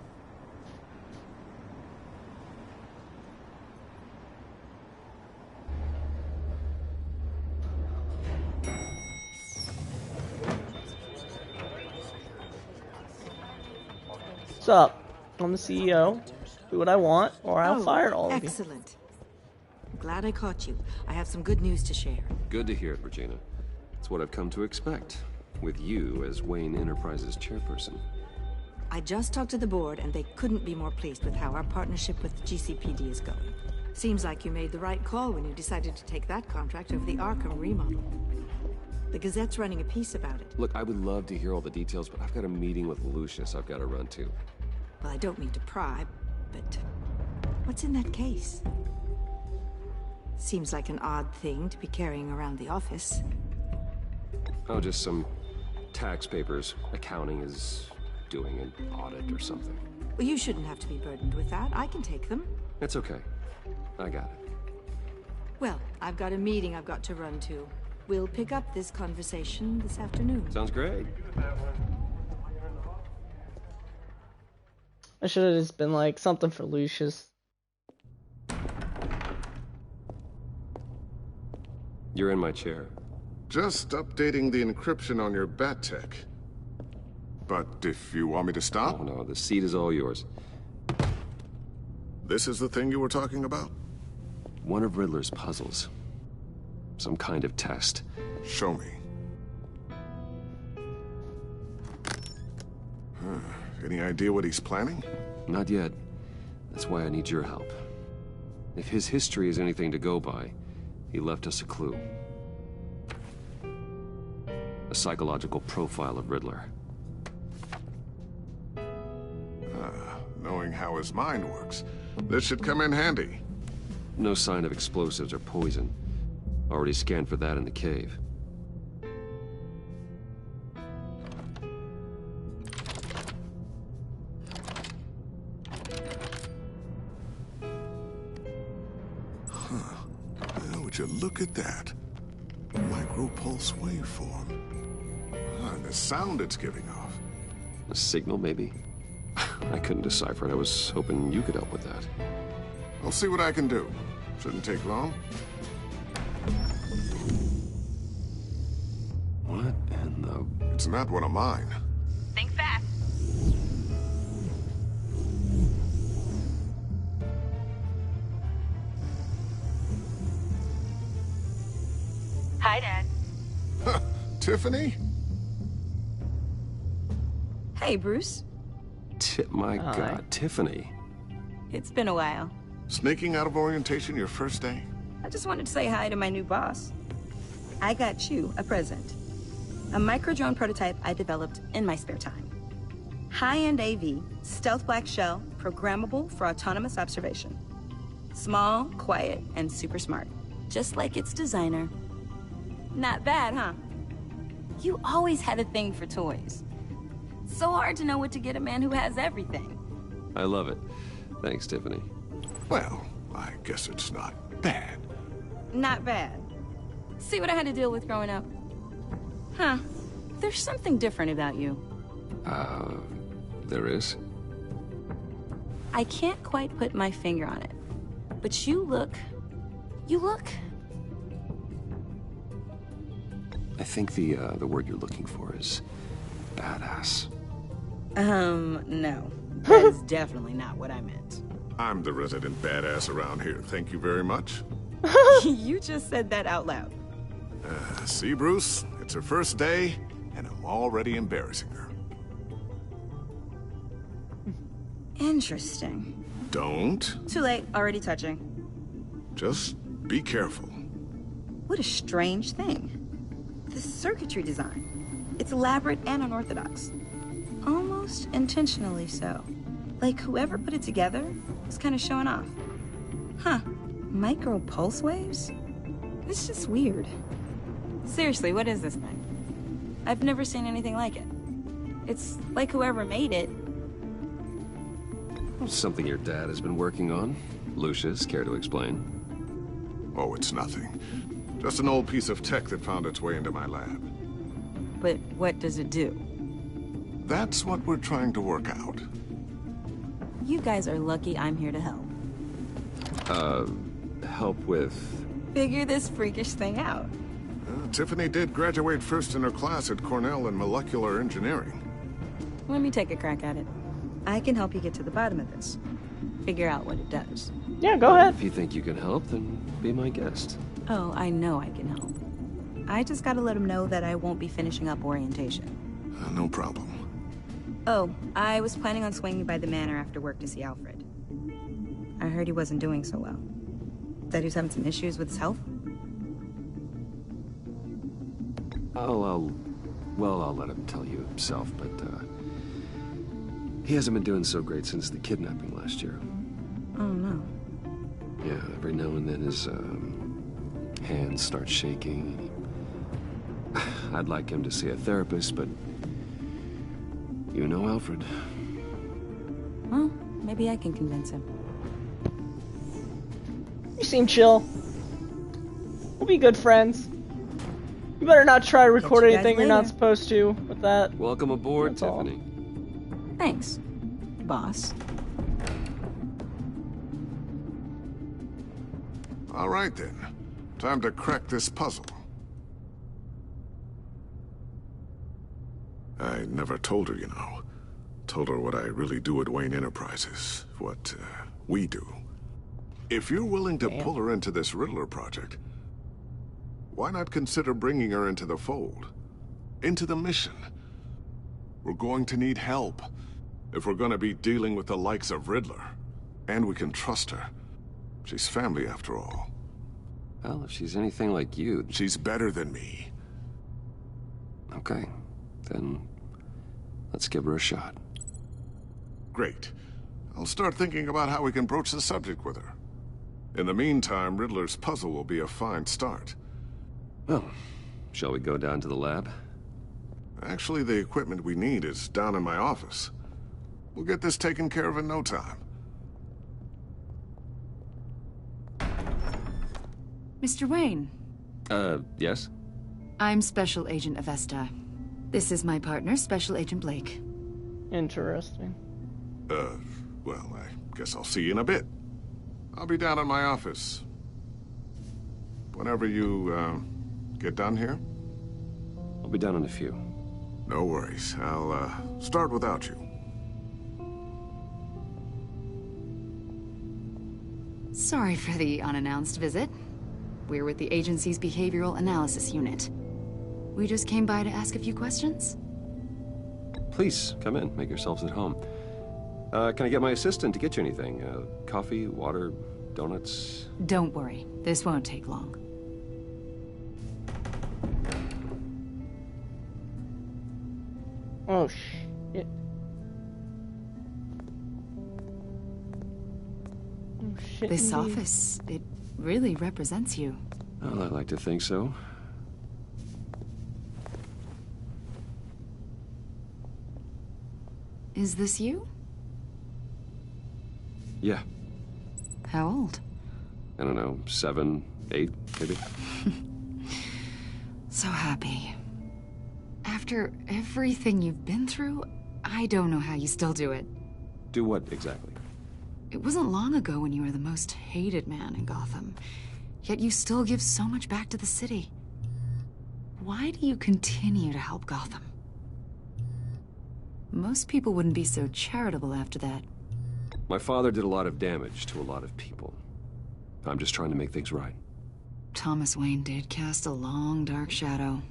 What's up? I'm the CEO. Do what I want, or I'll fire all of you. Excellent. Glad I caught you. I have some good news to share. Good to hear it, Regina. It's what I've come to expect, with you as Wayne Enterprises chairperson. I just talked to the board, and they couldn't be more pleased with how our partnership with the GCPD is going. Seems like you made the right call when you decided to take that contract over the Arkham remodel. The Gazette's running a piece about it. Look, I would love to hear all the details, but I've got a meeting with Lucius I've got to run to. Well, I don't mean to pry, but what's in that case? Seems like an odd thing to be carrying around the office. Oh, just some tax papers. Accounting is doing an audit or something. Well, you shouldn't have to be burdened with that. I can take them. It's okay. I got it. Well, I've got a meeting I've got to run to. We'll pick up this conversation this afternoon. Sounds great. I should have just been like something for Lucius. You're in my chair. Just updating the encryption on your bat tech. But if you want me to stop? Oh no, the seat is all yours. This is the thing you were talking about? One of Riddler's puzzles. Some kind of test. Show me. Any idea what he's planning? Not yet. That's why I need your help. If his history is anything to go by, he left us a clue. A psychological profile of Riddler. Knowing how his mind works, this should come in handy. No sign of explosives or poison. Already scanned for that in the cave. Would you look at that? Micropulse waveform. And the sound it's giving off. A signal, maybe? I couldn't decipher it. I was hoping you could help with that. I'll see what I can do. Shouldn't take long. What in the... It's not one of mine. Think fast. Hi, Dad. Tiffany? Hey, Bruce. My God, Tiffany. It's been a while. Sneaking out of orientation your first day? I just wanted to say hi to my new boss. I got you a present. A micro-drone prototype I developed in my spare time. High-end AV, stealth black shell, programmable for autonomous observation. Small, quiet, and super smart. Just like its designer. Not bad, huh? You always had a thing for toys. So hard to know what to get a man who has everything. I love it. Thanks, Tiffany. Well, I guess it's not bad. Not bad. See what I had to deal with growing up? Huh. There's something different about you. There is? I can't quite put my finger on it. But you look... I think the word you're looking for is badass. No. That is definitely not what I meant. I'm the resident badass around here. Thank you very much. You just said that out loud. See, Bruce? It's her first day, and I'm already embarrassing her. Interesting. Don't. Too late. Already touching. Just be careful. What a strange thing. The circuitry design. It's elaborate and unorthodox. Almost intentionally so. Like whoever put it together was kind of showing off. Huh. Micro pulse waves? It's just weird. Seriously, what is this thing? I've never seen anything like it. It's like whoever made it. Something your dad has been working on. Lucius, care to explain? Oh, it's nothing. Just an old piece of tech that found its way into my lab. But what does it do? That's what we're trying to work out. You guys are lucky I'm here to help. Help with... Figure this freakish thing out. Tiffany did graduate first in her class at Cornell in molecular engineering. Let me take a crack at it. I can help you get to the bottom of this. Figure out what it does. Yeah, go ahead. If you think you can help, then be my guest. Oh, I know I can help. I just gotta let him know that I won't be finishing up orientation. No problem. Oh, I was planning on swinging by the manor after work to see Alfred. I heard he wasn't doing so well. That he was having some issues with his health? I'll let him tell you himself, but, he hasn't been doing so great since the kidnapping last year. Oh, no. Yeah, every now and then his, hands start shaking. I'd like him to see a therapist, but... You know Alfred. Well, maybe I can convince him. You seem chill. We'll be good friends. You better not try to record anything you're not supposed to with that. Welcome aboard, Tiffany. Thanks, boss. All right, then. Time to crack this puzzle. I never told her, you know. Told her what I really do at Wayne Enterprises. What, we do. If you're willing to pull her into this Riddler project, why not consider bringing her into the fold? Into the mission? We're going to need help if we're going to be dealing with the likes of Riddler. And we can trust her. She's family, after all. Well, if she's anything like you... She's better than me. Okay. Then... let's give her a shot. Great. I'll start thinking about how we can broach the subject with her. In the meantime, Riddler's puzzle will be a fine start. Well, shall we go down to the lab? Actually, the equipment we need is down in my office. We'll get this taken care of in no time. Mr. Wayne. Yes? I'm Special Agent Avesta. This is my partner, Special Agent Blake. Interesting. Well, I guess I'll see you in a bit. I'll be down in my office. Whenever you, get done here? I'll be down in a few. No worries. I'll, start without you. Sorry for the unannounced visit. We're with the agency's Behavioral Analysis Unit. We just came by to ask a few questions. Please, come in. Make yourselves at home. Can I get my assistant to get you anything? Coffee, water, donuts. Don't worry. This won't take long. Oh, shit. Oh, shit. This indeed. office, it really represents you. Well, I like to think so. Is this you? Yeah. How old? I don't know, 7, 8, maybe? So happy. After everything you've been through, I don't know how you still do it. Do what, exactly? It wasn't long ago when you were the most hated man in Gotham. Yet you still give so much back to the city. Why do you continue to help Gotham? Most people wouldn't be so charitable after that. My father did a lot of damage to a lot of people. I'm just trying to make things right. Thomas Wayne did cast a long, dark shadow.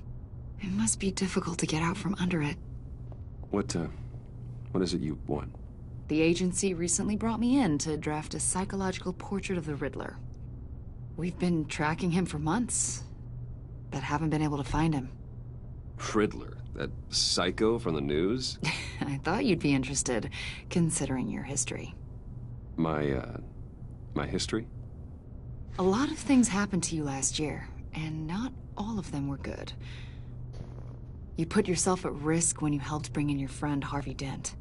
It must be difficult to get out from under it. What is it you want? The agency recently brought me in to draft a psychological portrait of the Riddler. We've been tracking him for months, but haven't been able to find him. Riddler? That psycho from the news? I thought you'd be interested, considering your history. My history? A lot of things happened to you last year, and not all of them were good. You put yourself at risk when you helped bring in your friend Harvey Dent.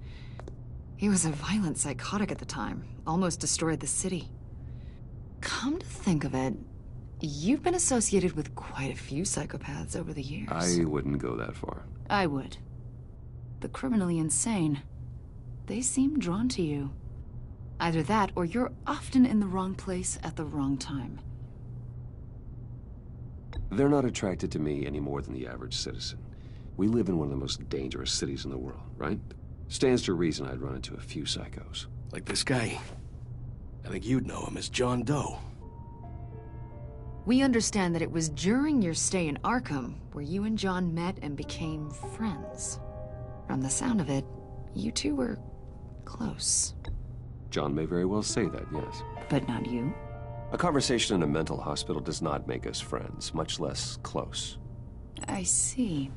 He was a violent psychotic at the time, almost destroyed the city. Come to think of it, you've been associated with quite a few psychopaths over the years. I wouldn't go that far. I would. The criminally insane. They seem drawn to you. Either that, or you're often in the wrong place at the wrong time. They're not attracted to me any more than the average citizen. We live in one of the most dangerous cities in the world, right? Stands to reason I'd run into a few psychos. Like this guy. I think you'd know him as John Doe. We understand that it was during your stay in Arkham where you and John met and became friends. From the sound of it, you two were close. John may very well say that, yes. But not you? A conversation in a mental hospital does not make us friends, much less close. I see.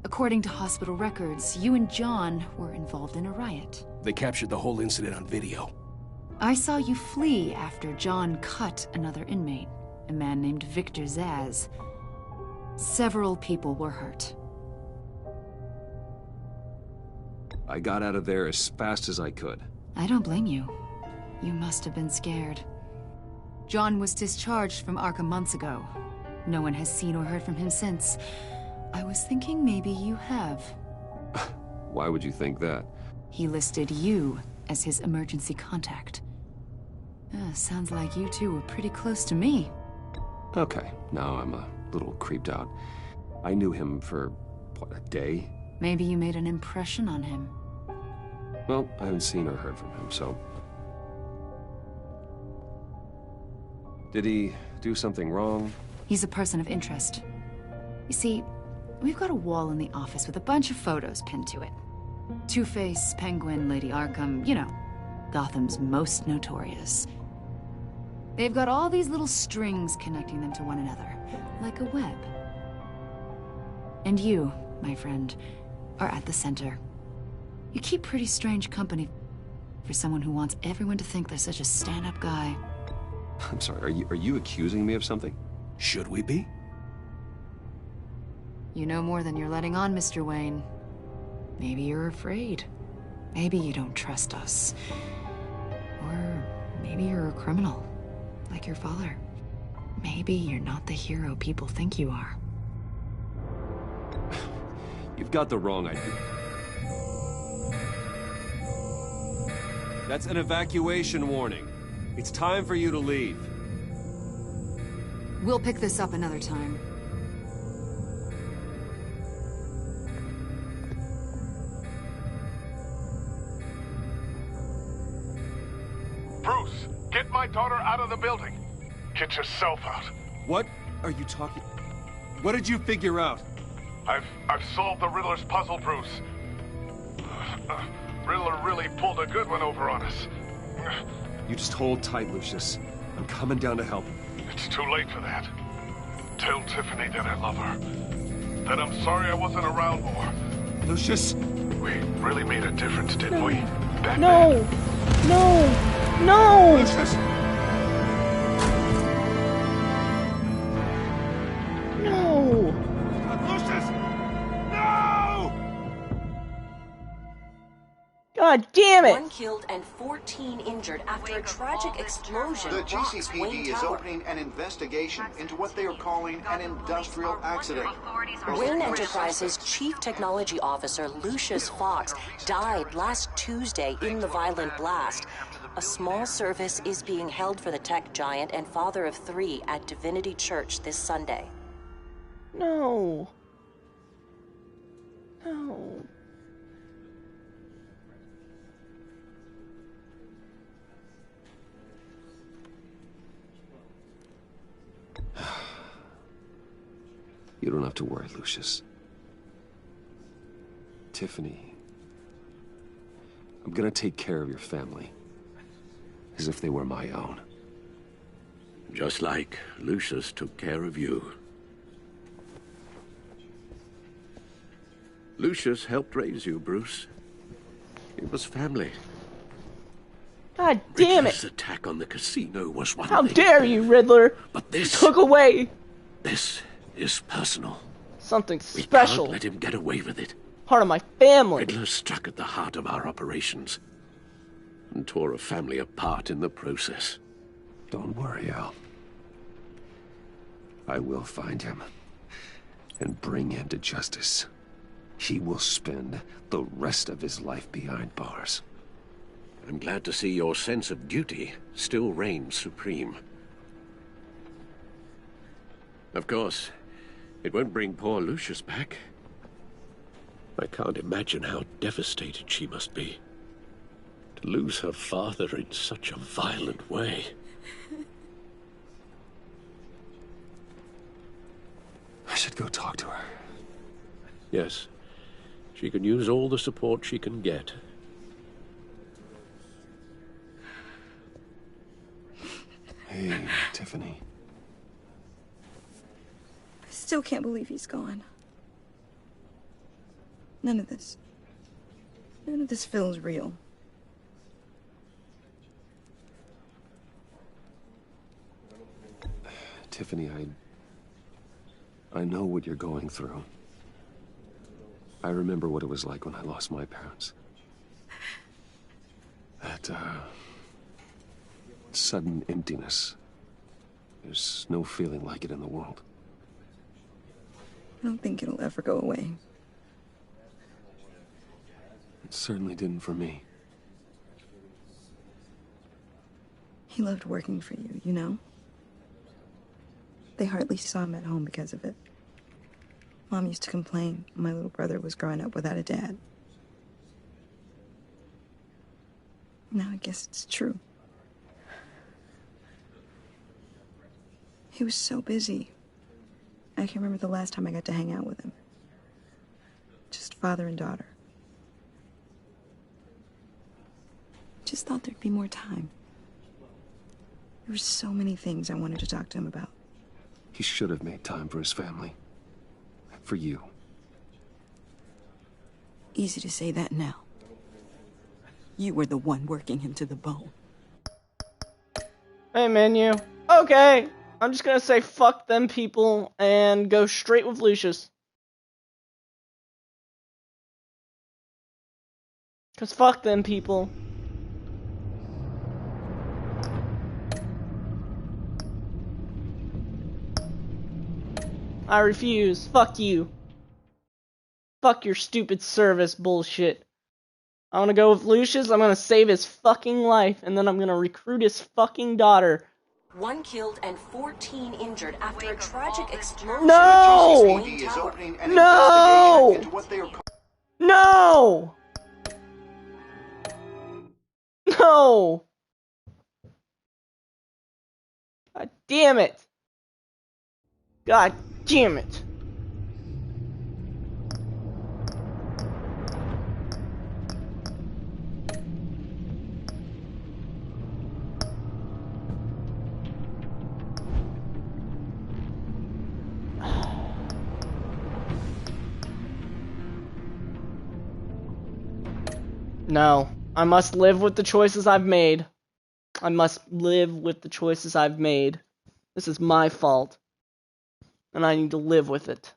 According to hospital records, you and John were involved in a riot. They captured the whole incident on video. I saw you flee after John cut another inmate, a man named Victor Zsasz. Several people were hurt. I got out of there as fast as I could. I don't blame you. You must have been scared. John was discharged from Arkham months ago. No one has seen or heard from him since. I was thinking maybe you have. Why would you think that? He listed you as his emergency contact. Sounds like you two were pretty close to me. Okay, now I'm a little creeped out. I knew him for, what, a day? Maybe you made an impression on him. Well, I haven't seen or heard from him, so... Did he do something wrong? He's a person of interest. You see, we've got a wall in the office with a bunch of photos pinned to it. Two-Face, Penguin, Lady Arkham, you know, Gotham's most notorious. They've got all these little strings connecting them to one another, like a web. And you, my friend, are at the center. You keep pretty strange company for someone who wants everyone to think they're such a stand-up guy. I'm sorry, are you accusing me of something? Should we be? You know more than you're letting on, Mr. Wayne. Maybe you're afraid. Maybe you don't trust us. Or maybe you're a criminal, like your father. Maybe you're not the hero people think you are. You've got the wrong idea. That's an evacuation warning. It's time for you to leave. We'll pick this up another time. Bruce, get my daughter out of the building. Get yourself out. What are you talking? What did you figure out? I've solved the Riddler's puzzle, Bruce. Riddler really pulled a good one over on us. You just hold tight, Lucius. I'm coming down to help. It's too late for that. Tell Tiffany that I love her. That I'm sorry I wasn't around more. Lucius! We really made a difference, didn't we? Back No! then. No! No! Lucius! No! Lucius! No! God damn it! 1 killed and 14 injured after a tragic explosion. The rocks Wayne GCPD is Tower. opening an investigation into what they are calling an industrial accident. Wayne Enterprises Chief Technology Officer Lucius Fox died last Tuesday in the violent blast. A small service is being held for the tech giant and father of 3 at Divinity Church this Sunday. No. No. You don't have to worry, Lucius. Tiffany, I'm gonna take care of your family. As if they were my own. Just like Lucius took care of you. Lucius helped raise you, Bruce. It was family. God damn it! Riddler's attack on the casino was one How thing. dare you, Riddler! But this took away This is personal. something We special. can't let him get away with it. Part of my family. Riddler struck at the heart of our operations and tore a family apart in the process. Don't worry, Al. I will find him and bring him to justice. He will spend the rest of his life behind bars. I'm glad to see your sense of duty still reigns supreme. Of course, it won't bring poor Lucius back. I can't imagine how devastated she must be. To lose her father in such a violent way. I should go talk to her. Yes, she can use all the support she can get. Hey, Tiffany. I still can't believe he's gone. None of this feels real. Tiffany, I know what you're going through. I remember what it was like when I lost my parents. That, sudden emptiness. There's no feeling like it in the world. I don't think it'll ever go away. It certainly didn't for me. He loved working for you, you know? They hardly saw him at home because of it. Mom used to complain my little brother was growing up without a dad. Now I guess it's true. He was so busy. I can't remember the last time I got to hang out with him. Just father and daughter. Just thought there'd be more time. There were so many things I wanted to talk to him about. He should have made time for his family. For you. Easy to say that now. You were the one working him to the bone. Hey, menu. Okay, I'm just gonna say fuck them people and go straight with Lucius. Cause fuck them people. I refuse. Fuck you. Fuck your stupid service bullshit. I wanna go with Lucius, I'm gonna save his fucking life, and then I'm gonna recruit his fucking daughter. 1 killed and 14 injured after a tragic explosion. No! No! No! No! God damn it! God damn it! No. I must live with the choices I've made. I must live with the choices I've made. This is my fault. And I need to live with it.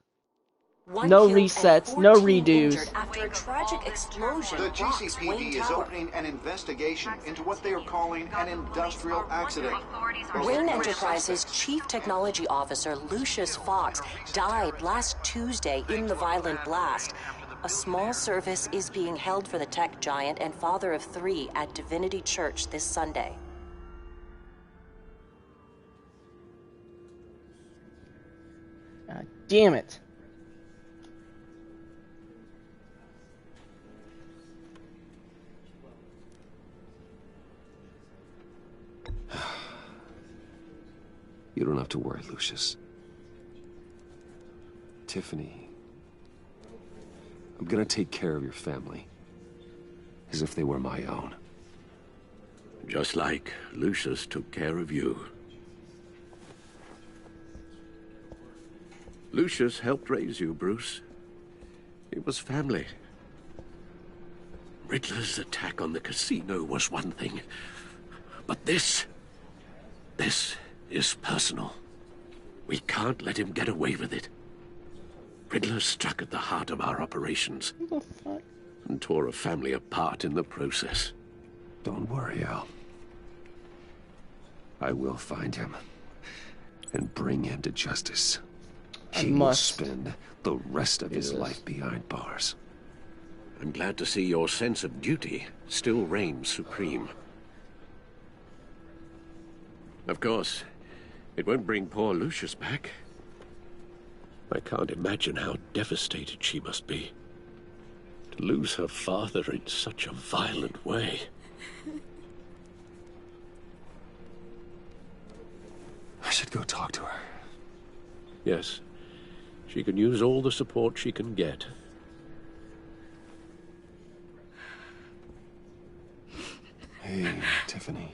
No resets, no redos. After a tragic explosion, the GCPD is opening an investigation into what they are calling an industrial accident. Wayne Enterprises Chief Technology Officer Lucius Fox died last Tuesday in the violent blast. A small service is being held for the tech giant and father of 3 at Divinity Church this Sunday. God damn it. You don't have to worry, Lucius. Tiffany, I'm gonna take care of your family. As if they were my own. Just like Lucius took care of you. Lucius helped raise you, Bruce. It was family. Riddler's attack on the casino was one thing. But this is personal. We can't let him get away with it. Riddler struck at the heart of our operations. What the fuck? And tore a family apart in the process. Don't worry, Al. I will find him. And bring him to justice. He will spend the rest of his life behind bars. I'm glad to see your sense of duty still reigns supreme. Of course, it won't bring poor Lucius back. I can't imagine how devastated she must be. To lose her father in such a violent way. I should go talk to her. Yes. She can use all the support she can get. Hey, Tiffany.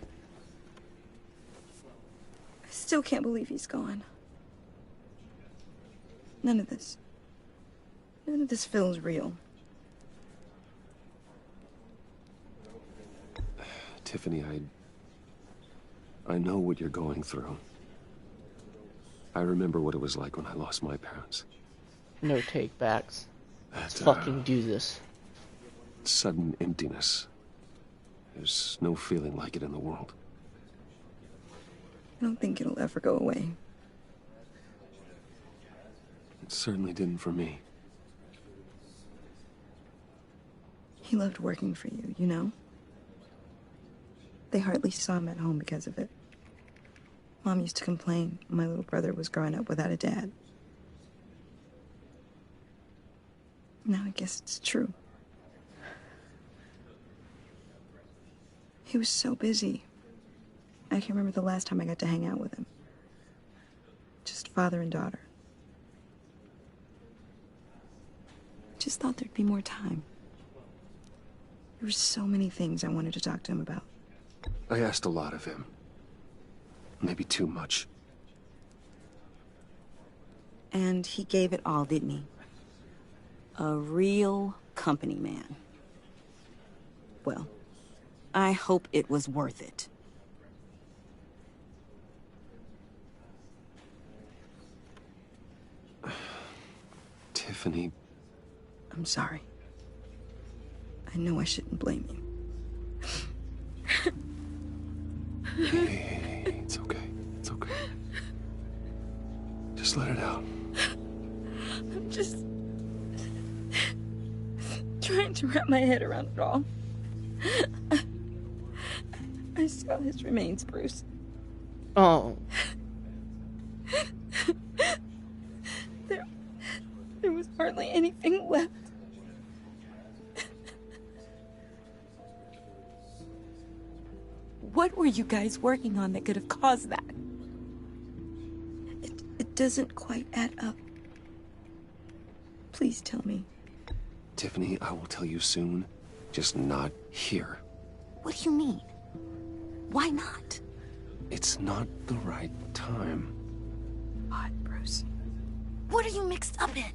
I still can't believe he's gone. None of this feels real. Tiffany, I know what you're going through. I remember what it was like when I lost my parents. No take-backs. Let's fucking do this. Sudden emptiness. There's no feeling like it in the world. I don't think it'll ever go away. It certainly didn't for me. He loved working for you, you know? They hardly saw him at home because of it. Mom used to complain my little brother was growing up without a dad. Now I guess it's true. He was so busy. I can't remember the last time I got to hang out with him. Just father and daughter. Just thought there'd be more time. There were so many things I wanted to talk to him about. I asked a lot of him. Maybe too much. And he gave it all, didn't he? A real company man. Well, I hope it was worth it. Tiffany. I'm sorry. I know I shouldn't blame you. Hey, it's okay. It's okay. Just let it out. I'm just trying to wrap my head around it all. I saw his remains, Bruce. Oh. There was hardly anything left. What were you guys working on that could have caused that? It doesn't quite add up. Please tell me. Tiffany, I will tell you soon. Just not here. What do you mean? Why not? It's not the right time. What, Bruce? What are you mixed up in?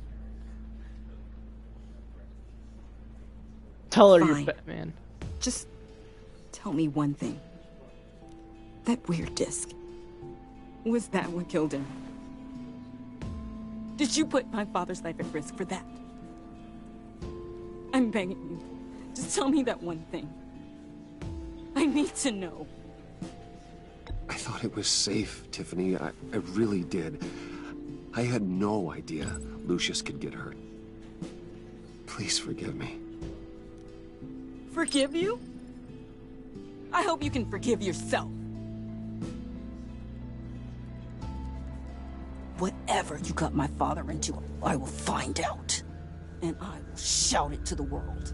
Tell her you're Batman. Just tell me one thing. That weird disc. Was that what killed him? Did you put my father's life at risk for that? I'm begging you. Just tell me that one thing. I need to know. I thought it was safe, Tiffany. I really did. I had no idea Lucius could get hurt. Please forgive me. Forgive you? I hope you can forgive yourself. Whatever you got my father into, I will find out. And I will shout it to the world.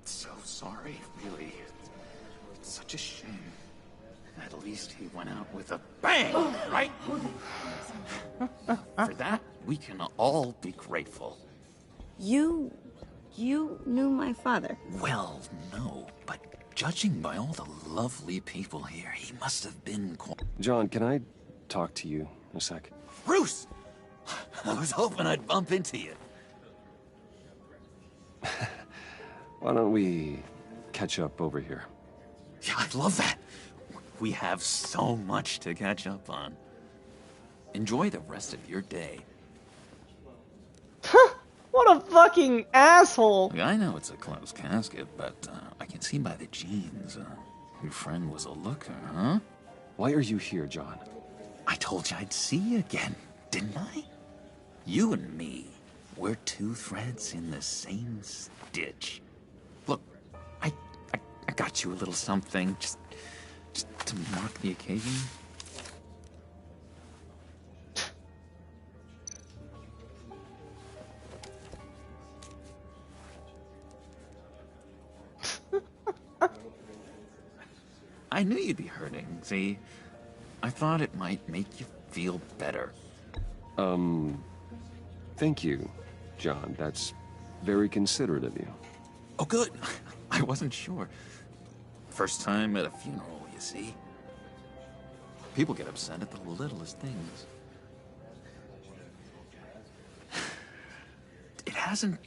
So sorry, really. It's such a shame. At least he went out with a bang, right? For that, we can all be grateful. You knew my father? Well, no, but judging by all the lovely people here, he must have been John, can I talk to you a sec? Bruce! I was hoping I'd bump into you. Why don't we catch up over here? Yeah, I'd love that. We have so much to catch up on. Enjoy the rest of your day. What a fucking asshole! I know it's a closed casket, but I can see by the jeans. Your friend was a looker, huh? Why are you here, John? I told you I'd see you again, didn't I? You and me, we're two threads in the same stitch. Look, I got you a little something, just to mark the occasion. I knew you'd be hurting, see? I thought it might make you feel better. Thank you, John. That's very considerate of you. Oh, good. I wasn't sure. First time at a funeral, you see? People get upset at the littlest things. It hasn't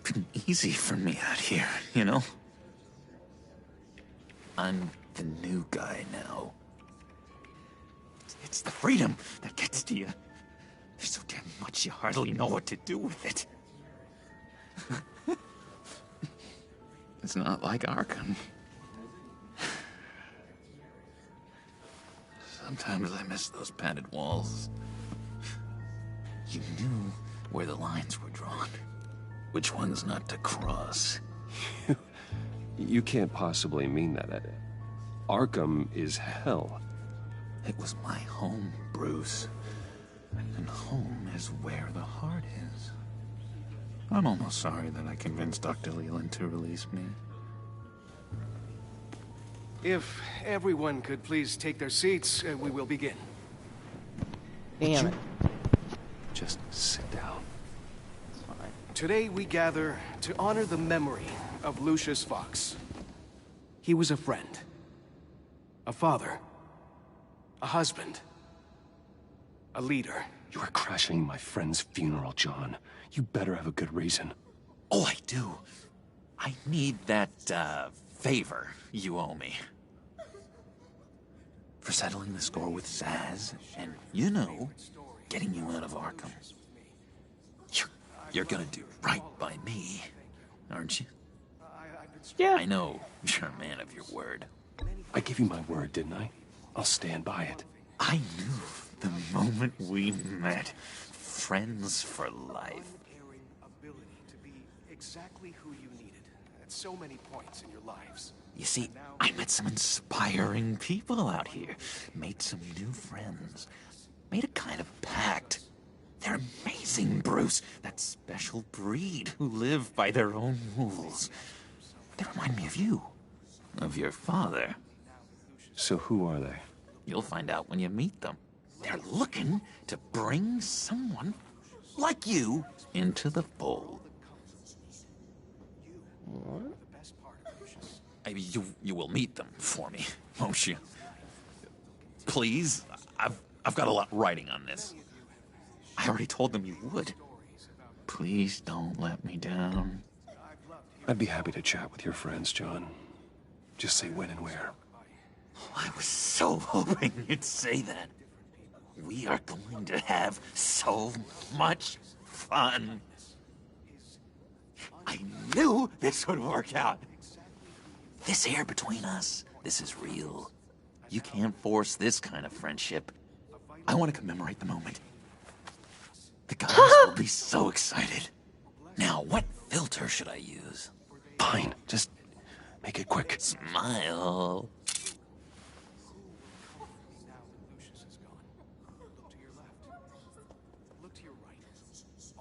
been easy for me out here, you know? I'm the new guy now. It's the freedom that gets to you. There's so damn much you hardly know what to do with it. It's not like Arkham. Sometimes I miss those padded walls. You knew where the lines were drawn. Which ones not to cross. You can't possibly mean that. Arkham is hell. It was my home, Bruce. And home is where the heart is. I'm almost sorry that I convinced Dr. Leland to release me. If everyone could please take their seats, we will begin. Damn it. Just sit down. Today we gather to honor the memory of Lucius Fox. He was a friend, a father, a husband, a leader. You are crashing my friend's funeral, John. You better have a good reason. Oh, I do. I need that, favor you owe me. For settling the score with Zsasz, and, you know, getting you out of Arkham. You're gonna do right by me, aren't you? Yeah. I know you're a man of your word. I gave you my word, didn't I? I'll stand by it. I knew the moment we met. Friends for life. Ability to be exactly who you needed at so many points in your lives. You see, I met some inspiring people out here. Made some new friends. Made a kind of pact. They're amazing, Bruce. That special breed who live by their own rules. They remind me of you. Of your father. So who are they? You'll find out when you meet them. They're looking to bring someone like you into the fold. What? You will meet them for me, won't you? Please? I've got a lot riding on this. I already told them you would. Please don't let me down. I'd be happy to chat with your friends, John. Just say when and where. I was so hoping you'd say that. We are going to have so much fun. I knew this would work out. This air between us, this is real. You can't force this kind of friendship. I want to commemorate the moment. The guys will be so excited. Now, what filter should I use? Fine, just make it quick. Smile.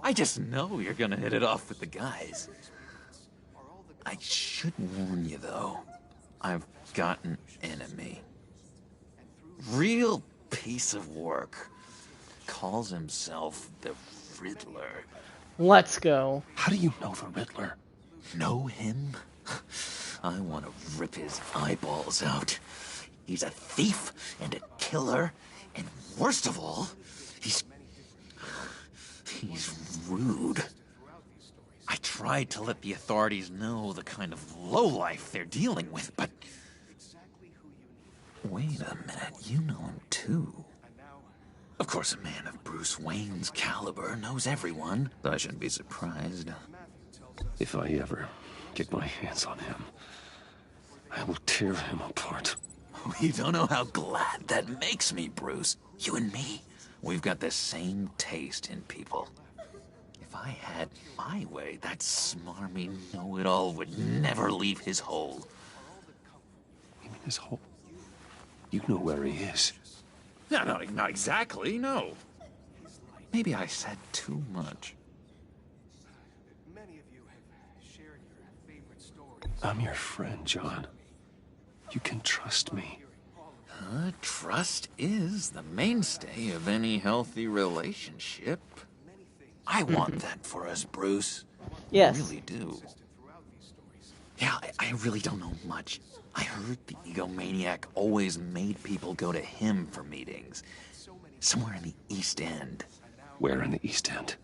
I just know you're gonna hit it off with the guys. I should warn you, though. I've got an enemy. Real piece of work. Calls himself the Riddler. Let's go. How do you know the Riddler? Know him? I want to rip his eyeballs out. He's a thief and a killer, and worst of all, he's rude. I tried to let the authorities know the kind of lowlife they're dealing with, but... Wait a minute, you know him too. Of course, a man of Bruce Wayne's caliber knows everyone, so I shouldn't be surprised. If I ever get my hands on him, I will tear him apart. You don't know how glad that makes me, Bruce. You and me, we've got the same taste in people. If I had my way, that smarmy know-it-all would never leave his hole. You mean his hole? You know where he is. No, not exactly, no. Maybe I said too much. I'm your friend, John. You can trust me. Trust is the mainstay of any healthy relationship. I want that for us, Bruce. Yes. I really do. Yeah, I really don't know much. I heard the egomaniac always made people go to him for meetings. Somewhere in the East End. Where in the East End?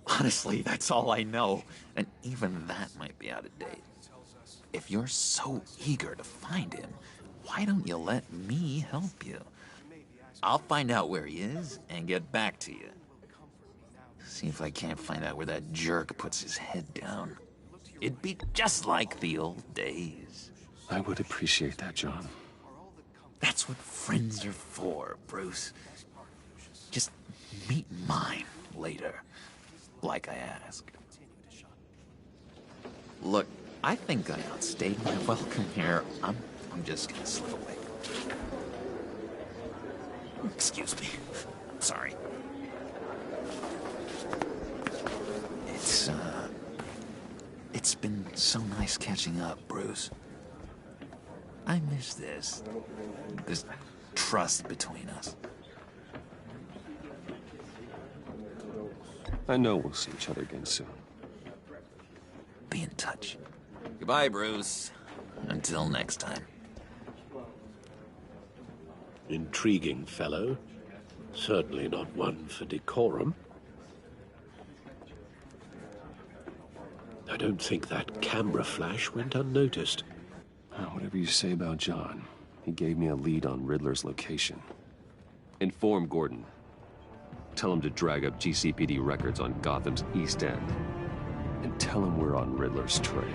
Honestly, that's all I know. And even that might be out of date. If you're so eager to find him, why don't you let me help you? I'll find out where he is and get back to you. See if I can't find out where that jerk puts his head down. It'd be just like the old days. I would appreciate that, John. That's what friends are for, Bruce. Just meet mine later, like I asked. Look, I think I outstayed my welcome here. I'm just gonna slip away. Excuse me. I'm sorry. It's been so nice catching up, Bruce. I miss this trust between us. I know we'll see each other again soon. Be in touch. Goodbye, Bruce. Until next time. Intriguing fellow. Certainly not one for decorum. I don't think that camera flash went unnoticed. Whatever you say about John, he gave me a lead on Riddler's location. Inform Gordon. Tell him to drag up GCPD records on Gotham's East End. And tell him we're on Riddler's trail.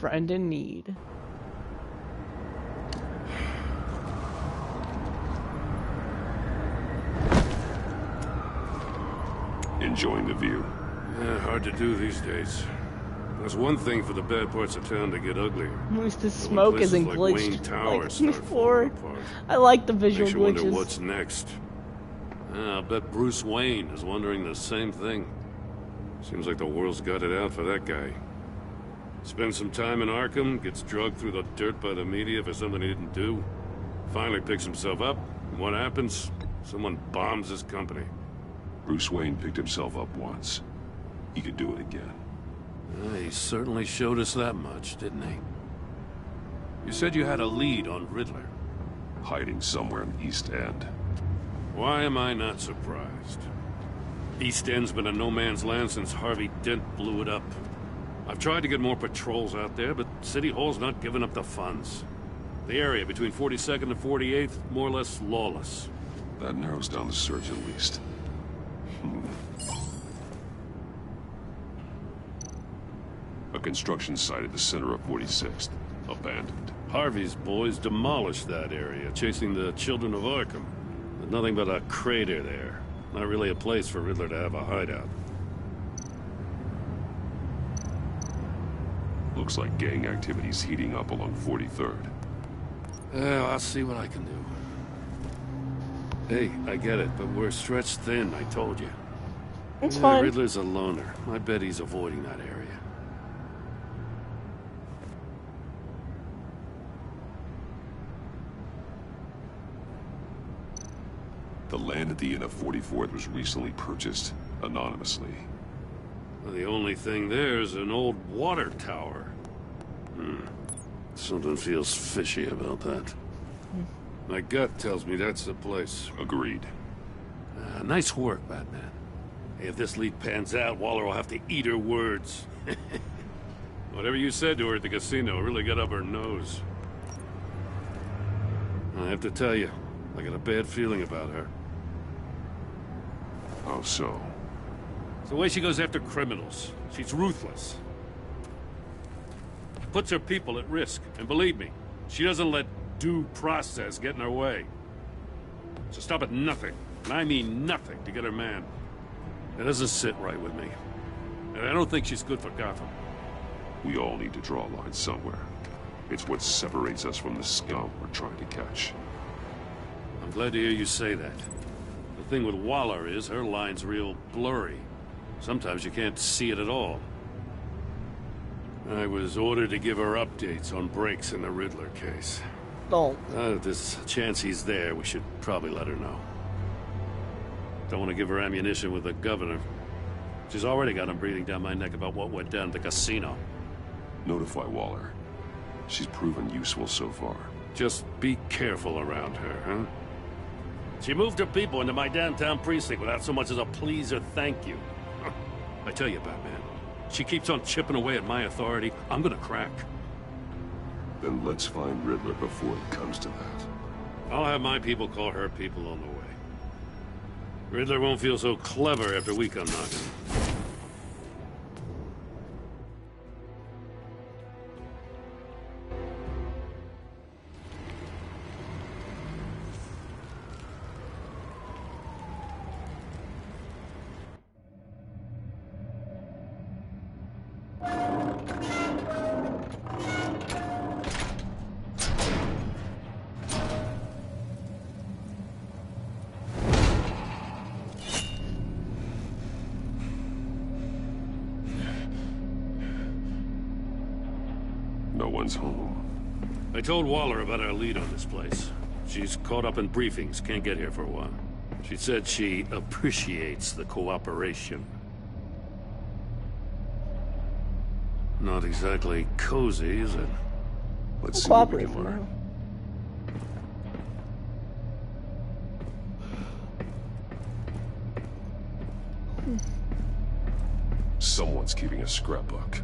Friend in need. Enjoying the view. Yeah, hard to do these days. There's one thing for the bad parts of town to get uglier. At least the smoke isn't like glitched Wayne Towers like before. I like the visual Makes you wonder glitches. what's next. I'll bet Bruce Wayne is wondering the same thing. Seems like the world's got it out for that guy. Spends some time in Arkham, gets drugged through the dirt by the media for something he didn't do. Finally picks himself up, and what happens? Someone bombs his company. Bruce Wayne picked himself up once. He could do it again. He certainly showed us that much, didn't he? You said you had a lead on Riddler. Hiding somewhere in East End. Why am I not surprised? East End's been a no-man's land since Harvey Dent blew it up. I've tried to get more patrols out there, but City Hall's not giving up the funds. The area between 42nd and 48th, more or less lawless. That narrows down the search at least. A construction site at the center of 46th. Abandoned. Harvey's boys demolished that area, chasing the children of Arkham. There's nothing but a crater there. Not really a place for Riddler to have a hideout. Looks like gang activity's heating up along 43rd. Well, I'll see what I can do. Hey, I get it, but we're stretched thin, I told you. It's fine. Riddler's a loner. I bet he's avoiding that area. The land at the end of 44th was recently purchased, anonymously. Well, the only thing there is an old water tower. Something feels fishy about that. My gut tells me that's the place. Agreed. Nice work, Batman. Hey, if this lead pans out, Waller will have to eat her words. Whatever you said to her at the casino really got up her nose. I have to tell you, I got a bad feeling about her. How so? It's the way she goes after criminals. She's ruthless. Puts her people at risk, and believe me, she doesn't let due process get in her way. So stop at nothing, and I mean nothing, to get her man. It doesn't sit right with me. And I don't think she's good for Gotham. We all need to draw a line somewhere. It's what separates us from the scum we're trying to catch. I'm glad to hear you say that. The thing with Waller is her line's real blurry. Sometimes you can't see it at all. I was ordered to give her updates on breaks in the Riddler case. Don't. If there's a chance he's there, we should probably let her know. Don't want to give her ammunition with the governor. She's already got him breathing down my neck about what went down at the casino. Notify Waller. She's proven useful so far. Just be careful around her, huh? She moved her people into my downtown precinct without so much as a please or thank you. I tell you, Batman, she keeps on chipping away at my authority, I'm gonna crack. Then let's find Riddler before it comes to that. I'll have my people call her people on the way. Riddler won't feel so clever after we come knocking. No one's home. I told Waller about our lead on this place. She's caught up in briefings, can't get here for a while. She said she appreciates the cooperation. Not exactly cozy, is it? Let's see what we can learn. Someone's keeping a scrapbook.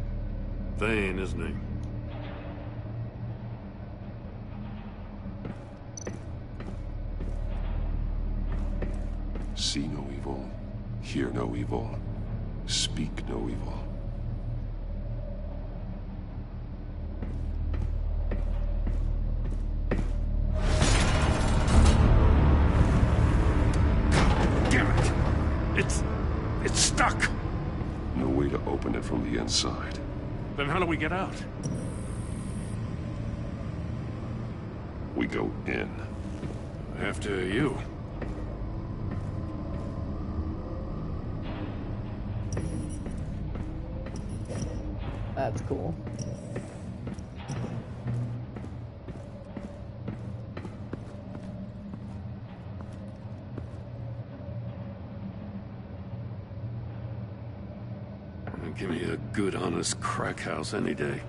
Thane, isn't he? See no evil, hear no evil, speak no evil. Damn it! It's stuck! No way to open it from the inside. Then how do we get out? We go in. After you. That's cool. Give me a good, honest crack house any day.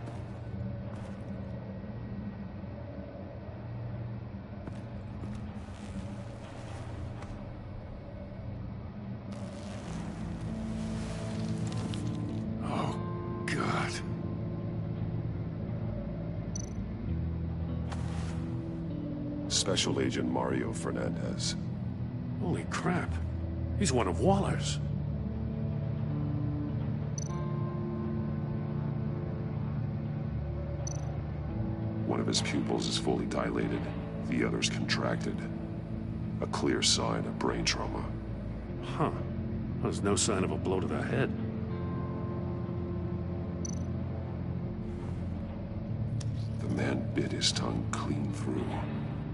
Oh, God. Special Agent Mario Fernandez. Holy crap. He's one of Waller's. One of his pupils is fully dilated, the other's contracted. A clear sign of brain trauma. Huh. There's no sign of a blow to the head. The man bit his tongue clean through.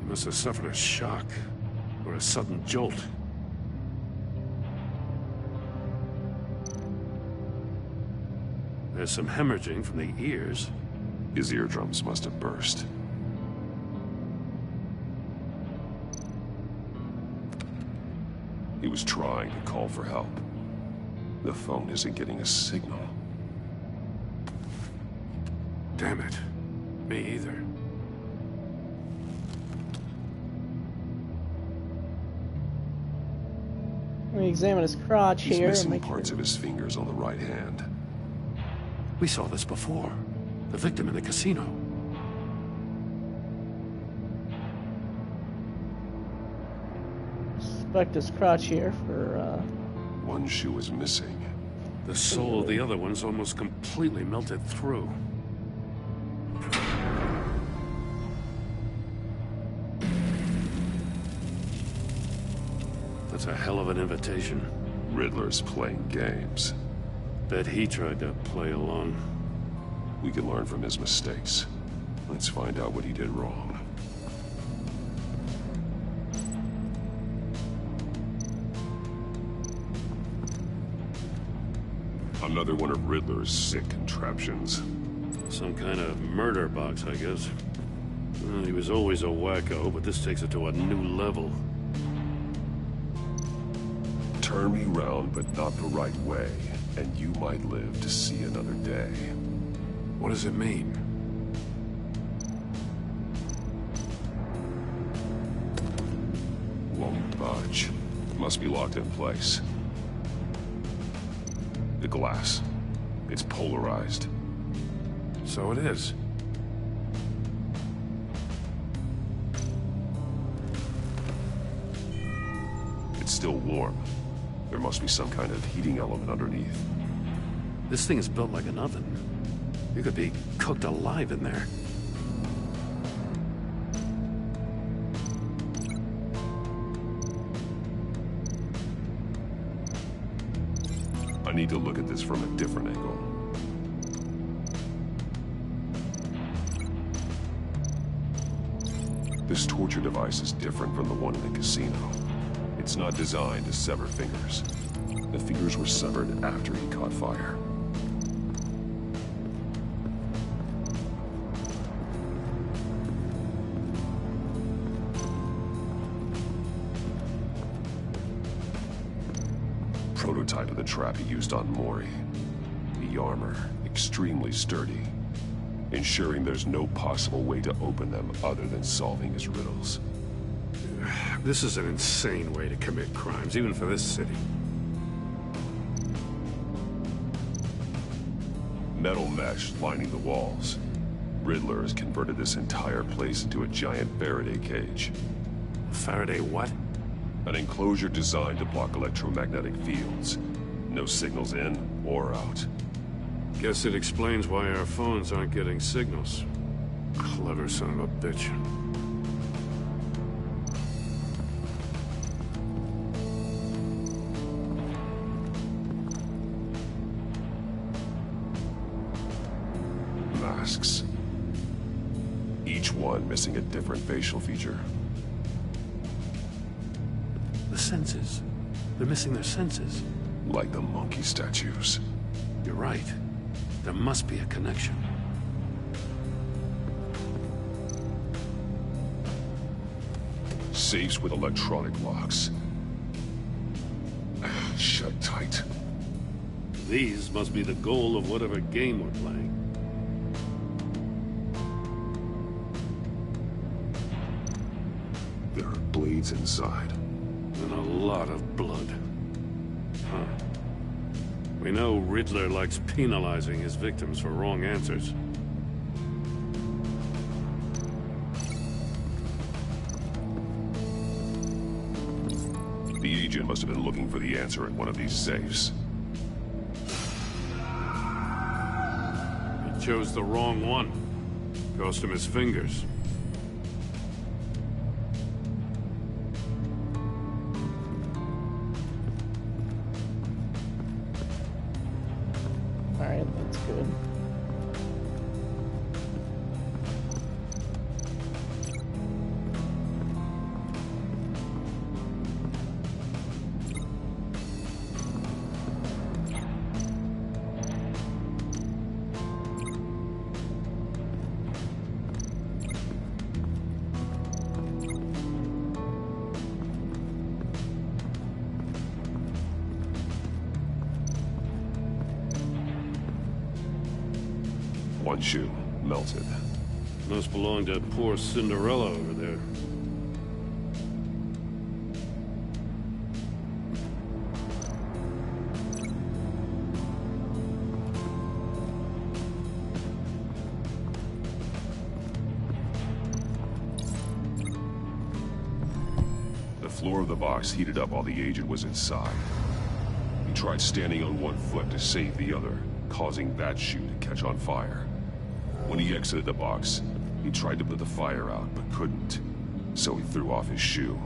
He must have suffered a shock, or a sudden jolt. There's some hemorrhaging from the ears. His eardrums must have burst. He was trying to call for help. The phone isn't getting a signal. Damn it. Me either. Let me examine his crotch He's here. missing parts of his fingers on the right hand. We saw this before. The victim in the casino. Inspect his crotch here for, One shoe is missing. The sole of the other one's almost completely melted through. That's a hell of an invitation. Riddler's playing games. Bet he tried to play along. We can learn from his mistakes. Let's find out what he did wrong. Another one of Riddler's sick contraptions. Some kind of murder box, I guess. Well, he was always a wacko, but this takes it to a new level. Turn me round, but not the right way, and you might live to see another day. What does it mean? Won't budge. Must be locked in place. The glass. It's polarized. So it is. It's still warm. There must be some kind of heating element underneath. This thing is built like an oven. You could be cooked alive in there. I need to look at this from a different angle. This torture device is different from the one in the casino. It's not designed to sever fingers. The fingers were severed after he caught fire. Prototype of the trap he used on Mori. The armor, extremely sturdy, ensuring there's no possible way to open them other than solving his riddles. This is an insane way to commit crimes, even for this city. Metal mesh lining the walls. Riddler has converted this entire place into a giant Faraday cage. Faraday what? An enclosure designed to block electromagnetic fields. No signals in or out. Guess it explains why our phones aren't getting signals. Clever son of a bitch. Masks. Each one missing a different facial feature. The senses. They're missing their senses. Like the monkey statues. You're right. There must be a connection. Safes with electronic locks. Shut tight. These must be the goal of whatever game we're playing. There are blades inside. And a lot of blood. Huh. We know Riddler likes penalizing his victims for wrong answers. The agent must have been looking for the answer in one of these safes. He chose the wrong one. Cost him his fingers. Alright, that's good. One shoe, melted. Must belong to poor Cinderella over there. The floor of the box heated up while the agent was inside. He tried standing on one foot to save the other, causing that shoe to catch on fire. When he exited the box, he tried to put the fire out, but couldn't. So he threw off his shoe.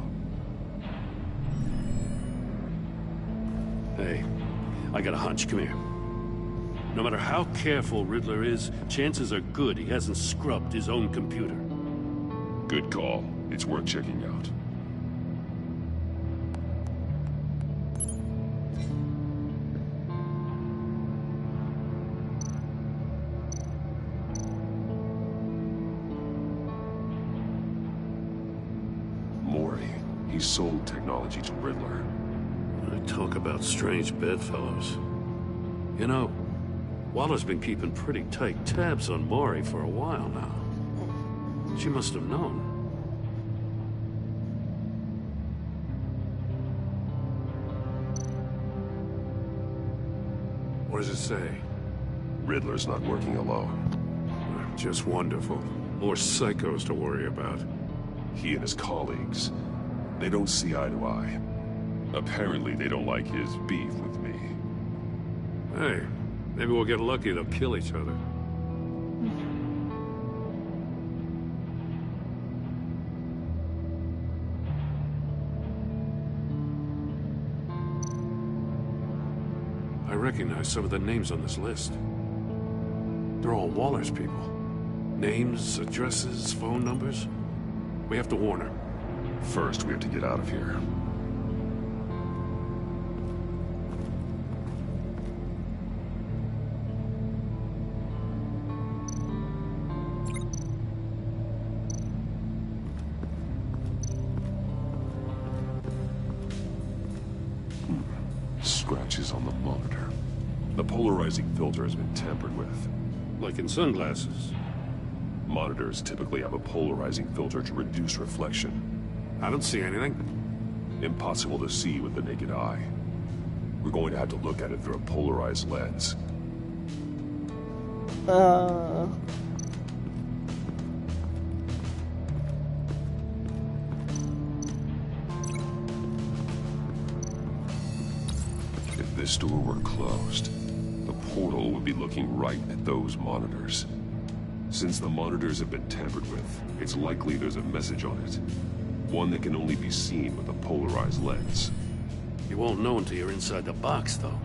Hey, I got a hunch. Come here. No matter how careful Riddler is, chances are good he hasn't scrubbed his own computer. Good call. It's worth checking out. He sold technology to Riddler. I talk about strange bedfellows. You know, Waller's been keeping pretty tight tabs on Maury for a while now. She must have known. What does it say? Riddler's not working alone. Just wonderful. More psychos to worry about. He and his colleagues, they don't see eye to eye. Apparently, they don't like his beef with me. Hey, maybe we'll get lucky they'll kill each other. I recognize some of the names on this list. They're all Waller's people. Names, addresses, phone numbers. We have to warn her. First, we have to get out of here. Scratches on the monitor. The polarizing filter has been tampered with. Like in sunglasses. Monitors typically have a polarizing filter to reduce reflection. I don't see anything. Impossible to see with the naked eye. We're going to have to look at it through a polarized lens. If this door were closed, the portal would be looking right at those monitors. Since the monitors have been tampered with, it's likely there's a message on it. One that can only be seen with a polarized lens. You won't know until you're inside the box, though.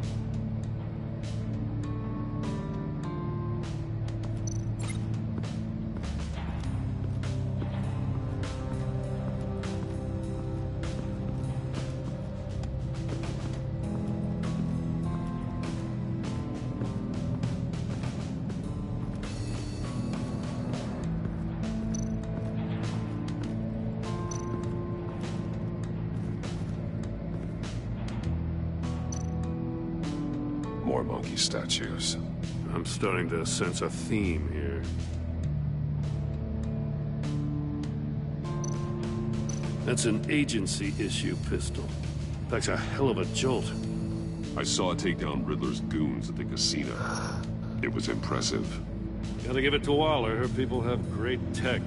monkey statues. I'm starting to sense a theme here. That's an agency issue pistol. That's a hell of a jolt. I saw it take down Riddler's goons at the casino. It was impressive. Gotta give it to Waller. Her people have great tech.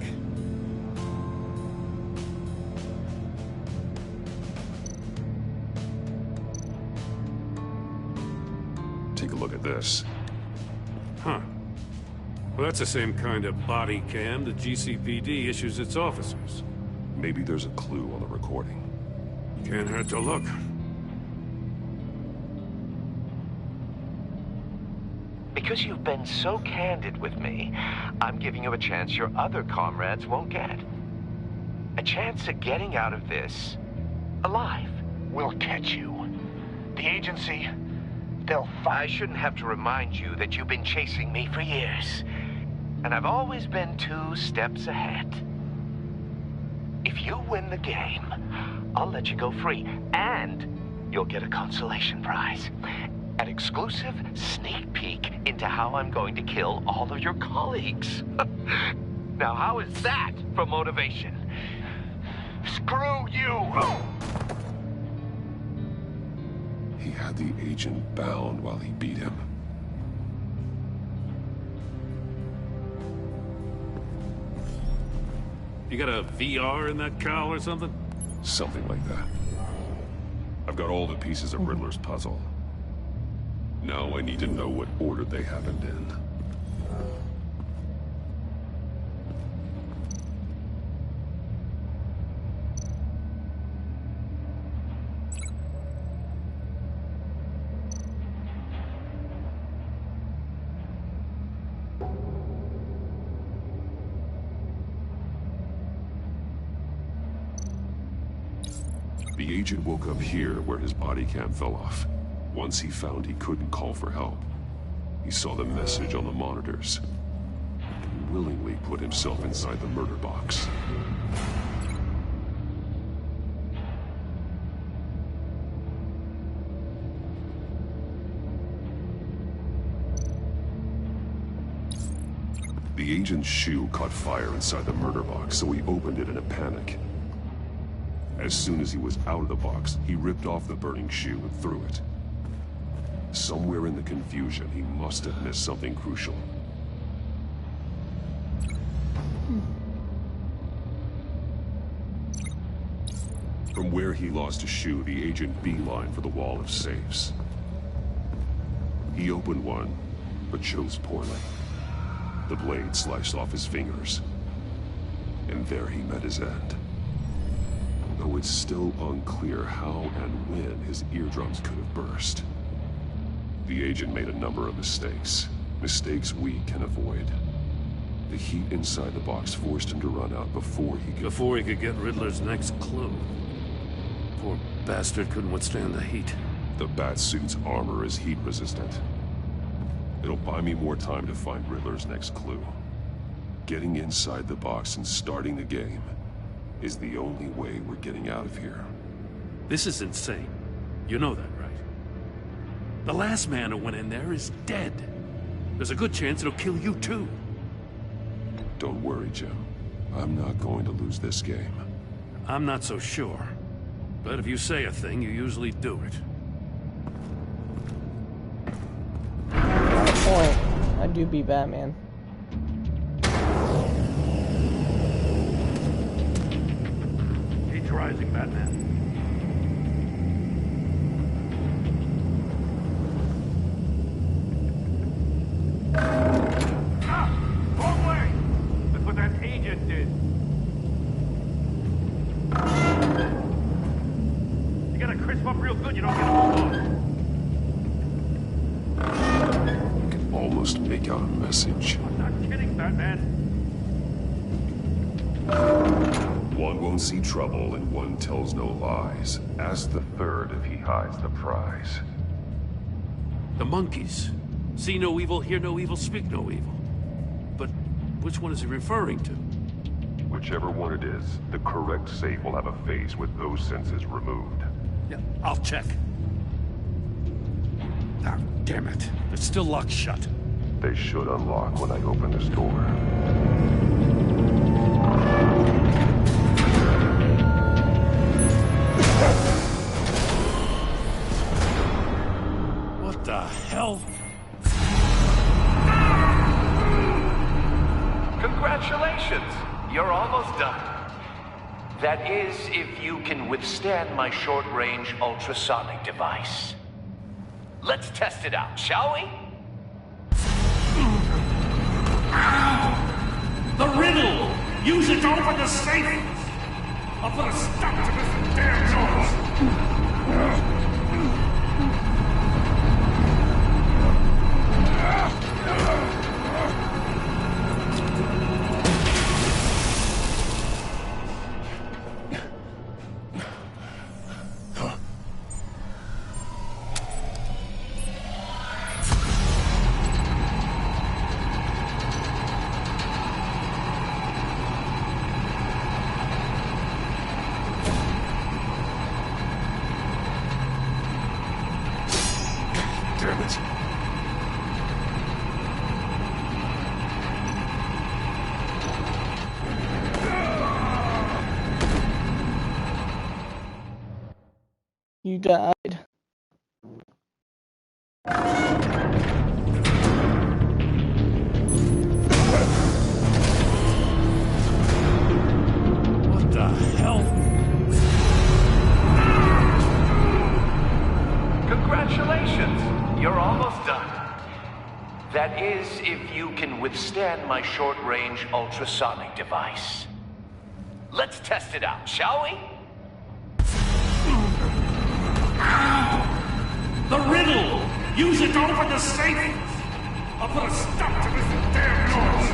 Take a look at this. Huh. Well, that's the same kind of body cam the GCPD issues its officers. Maybe there's a clue on the recording. Can't hurt to look. Because you've been so candid with me, I'm giving you a chance your other comrades won't get. A chance at getting out of this alive. We'll catch you. The agency, they'll find... I shouldn't have to remind you that you've been chasing me for years. And I've always been 2 steps ahead. If you win the game, I'll let you go free. And you'll get a consolation prize. An exclusive sneak peek into how I'm going to kill all of your colleagues. Now, how is that for motivation? Screw you! He had the agent bound while he beat him. You got a VR in that cowl or something? Something like that. I've got all the pieces of Riddler's puzzle. Now I need to know what order they happened in. The agent woke up here where his body cam fell off. Once he found he couldn't call for help, he saw the message on the monitors and willingly put himself inside the murder box. The agent's shoe caught fire inside the murder box, so he opened it in a panic. As soon as he was out of the box, he ripped off the burning shoe and threw it. Somewhere in the confusion, he must have missed something crucial. From where he lost a shoe, the agent beelined for the wall of safes. He opened one, but chose poorly. The blade sliced off his fingers, and there he met his end. Though it's still unclear how and when his eardrums could have burst. The agent made a number of mistakes. Mistakes we can avoid. The heat inside the box forced him to run out before he could get Riddler's next clue. Poor bastard couldn't withstand the heat. The Batsuit's armor is heat resistant. It'll buy me more time to find Riddler's next clue. Getting inside the box and starting the game is the only way we're getting out of here. This is insane. You know that, right? The last man who went in there is dead. There's a good chance it'll kill you too. Don't worry, Jim. I'm not going to lose this game. I'm not so sure. But if you say a thing, you usually do it. Got a point. I do beat Batman. He's rising, Batman. Wrong way! That's what that agent did. You gotta crisp up real good, you don't get a hold on. You can almost make out a message. I'm not kidding, Batman. One won't see trouble and one tells no lies. Ask the third if he hides the prize. The monkeys. See no evil, hear no evil, speak no evil. But which one is he referring to? Whichever one it is, the correct safe will have a face with those senses removed. Yeah, I'll check. Ah, damn it. It's still locked shut. They should unlock when I open this door. What the hell? Congratulations! You're almost done. That is, if you can withstand my short-range ultrasonic device. Let's test it out, shall we? The riddle! Use it to open the safe! I'll put a stop to this damn noise! You died. What the hell? Congratulations! You're almost done. That is, if you can withstand my short-range ultrasonic device. Let's test it out, shall we? The riddle! Use it to open the safe! I'll put a stop to this damn noise!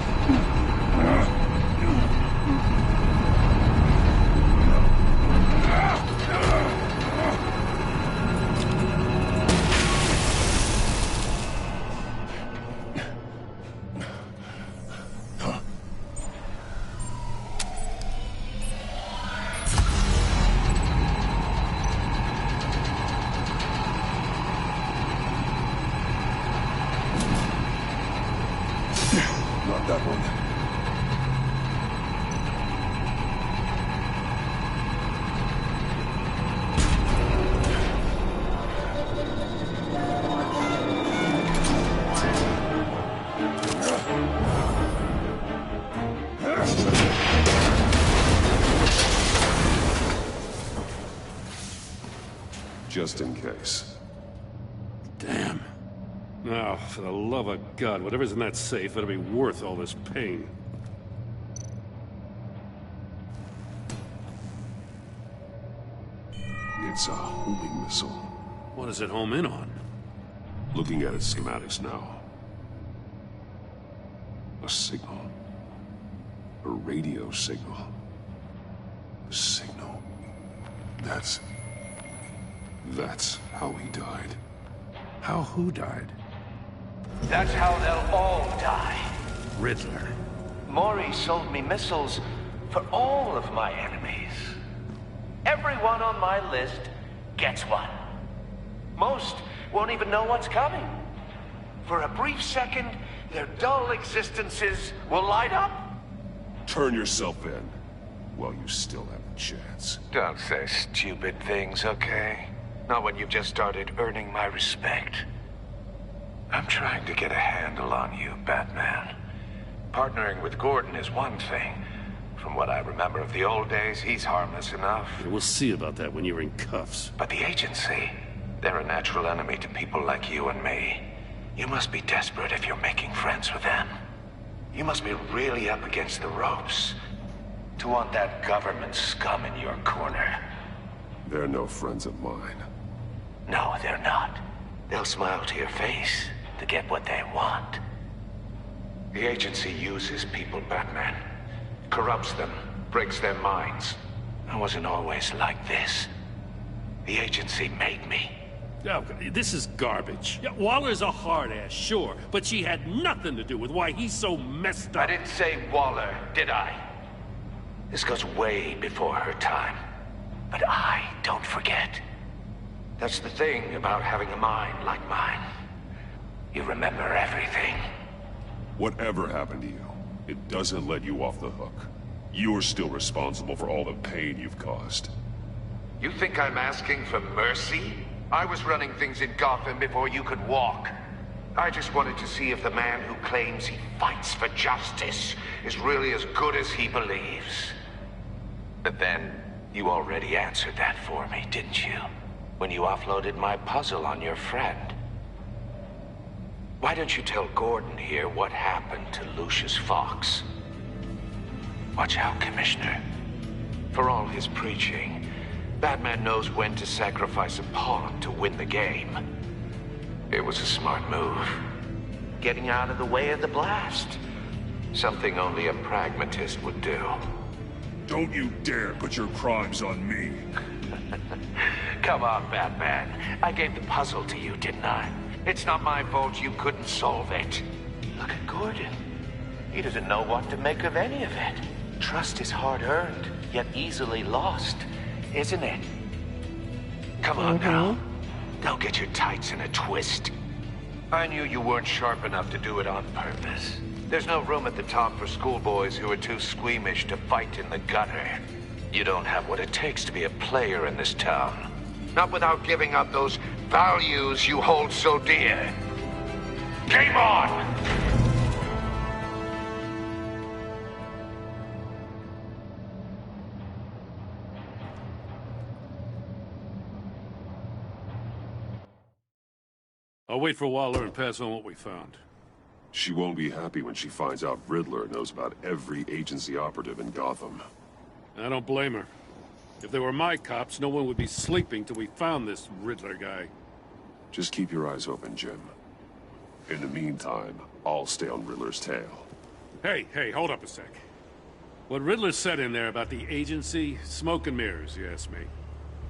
Not that one. Just in case. Damn. Now, for the love of God, whatever's in that safe better be worth all this pain. It's a homing missile. What does it home in on? Looking at its schematics now. A signal. A radio signal. A signal. That's how he died. How who died? That's how they'll all die. Riddler. Maury sold me missiles for all of my enemies. Everyone on my list gets one. Most won't even know what's coming. For a brief second, their dull existences will light up. Turn yourself in while you still have a chance. Don't say stupid things, okay? Not when you've just started earning my respect. I'm trying to get a handle on you, Batman. Partnering with Gordon is one thing. From what I remember of the old days, he's harmless enough. We'll see about that when you're in cuffs. But the agency, they're a natural enemy to people like you and me. You must be desperate if you're making friends with them. You must be really up against the ropes to want that government scum in your corner. They're no friends of mine. No, they're not. They'll smile to your face to get what they want. The agency uses people, Batman. Corrupts them, breaks their minds. I wasn't always like this. The agency made me. Oh, this is garbage. Yeah, Waller's a hard ass, sure, but she had nothing to do with why he's so messed up. I didn't say Waller, did I? This goes way before her time. But I don't forget. That's the thing about having a mind like mine. You remember everything. Whatever happened to you, it doesn't let you off the hook. You're still responsible for all the pain you've caused. You think I'm asking for mercy? I was running things in Gotham before you could walk. I just wanted to see if the man who claims he fights for justice is really as good as he believes. But then, you already answered that for me, didn't you? When you offloaded my puzzle on your friend. Why don't you tell Gordon here what happened to Lucius Fox? Watch out, Commissioner. For all his preaching, Batman knows when to sacrifice a pawn to win the game. It was a smart move. Getting out of the way of the blast. Something only a pragmatist would do. Don't you dare put your crimes on me. Come on, Batman. I gave the puzzle to you, didn't I? It's not my fault you couldn't solve it. Look at Gordon. He doesn't know what to make of any of it. Trust is hard-earned, yet easily lost, isn't it? Come on now. Don't get your tights in a twist. I knew you weren't sharp enough to do it on purpose. There's no room at the top for schoolboys who are too squeamish to fight in the gutter. You don't have what it takes to be a player in this town. Not without giving up those values you hold so dear. Game on! I'll wait for Waller and pass on what we found. She won't be happy when she finds out Riddler knows about every agency operative in Gotham. I don't blame her. If they were my cops, no one would be sleeping till we found this Riddler guy. Just keep your eyes open, Jim. In the meantime, I'll stay on Riddler's tail. Hey, hold up a sec. What Riddler said in there about the agency, smoke and mirrors, you ask me.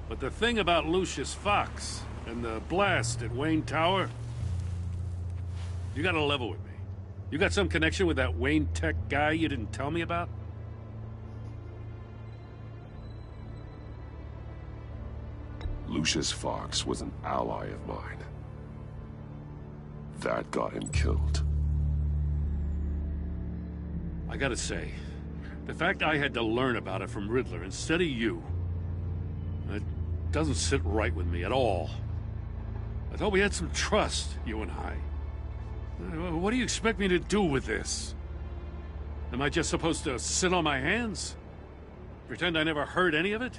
But the thing about Lucius Fox and the blast at Wayne Tower, you gotta level with me. You got some connection with that Wayne Tech guy you didn't tell me about? Lucius Fox was an ally of mine. That got him killed. I gotta say, the fact I had to learn about it from Riddler instead of you, it doesn't sit right with me at all. I thought we had some trust, you and I. What do you expect me to do with this? Am I just supposed to sit on my hands? Pretend I never heard any of it?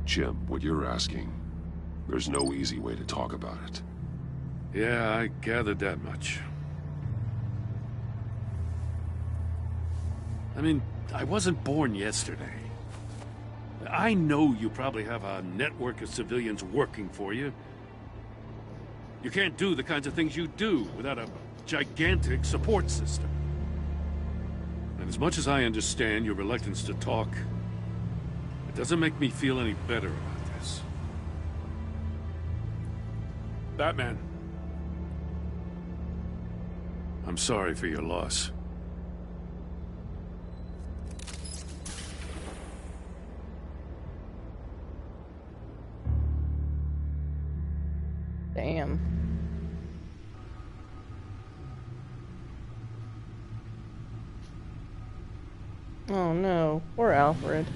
Jim, what you're asking, there's no easy way to talk about it. Yeah, I gathered that much. I mean, I wasn't born yesterday. I know you probably have a network of civilians working for you. You can't do the kinds of things you do without a gigantic support system. And as much as I understand your reluctance to talk, it doesn't make me feel any better about this. Batman. I'm sorry for your loss. Damn. Oh no, poor Alfred.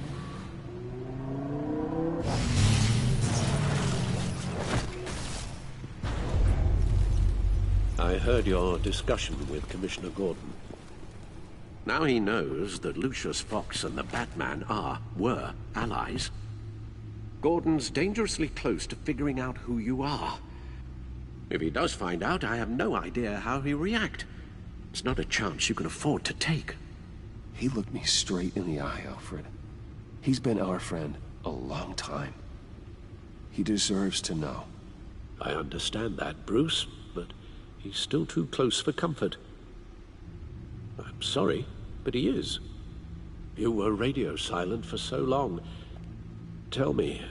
I heard your discussion with Commissioner Gordon. Now he knows that Lucius Fox and the Batman were allies. Gordon's dangerously close to figuring out who you are. If he does find out, I have no idea how he'll react. It's not a chance you can afford to take. He looked me straight in the eye, Alfred. He's been our friend a long time. He deserves to know. I understand that, Bruce, but he's still too close for comfort. I'm sorry, but he is. You were radio silent for so long. Tell me,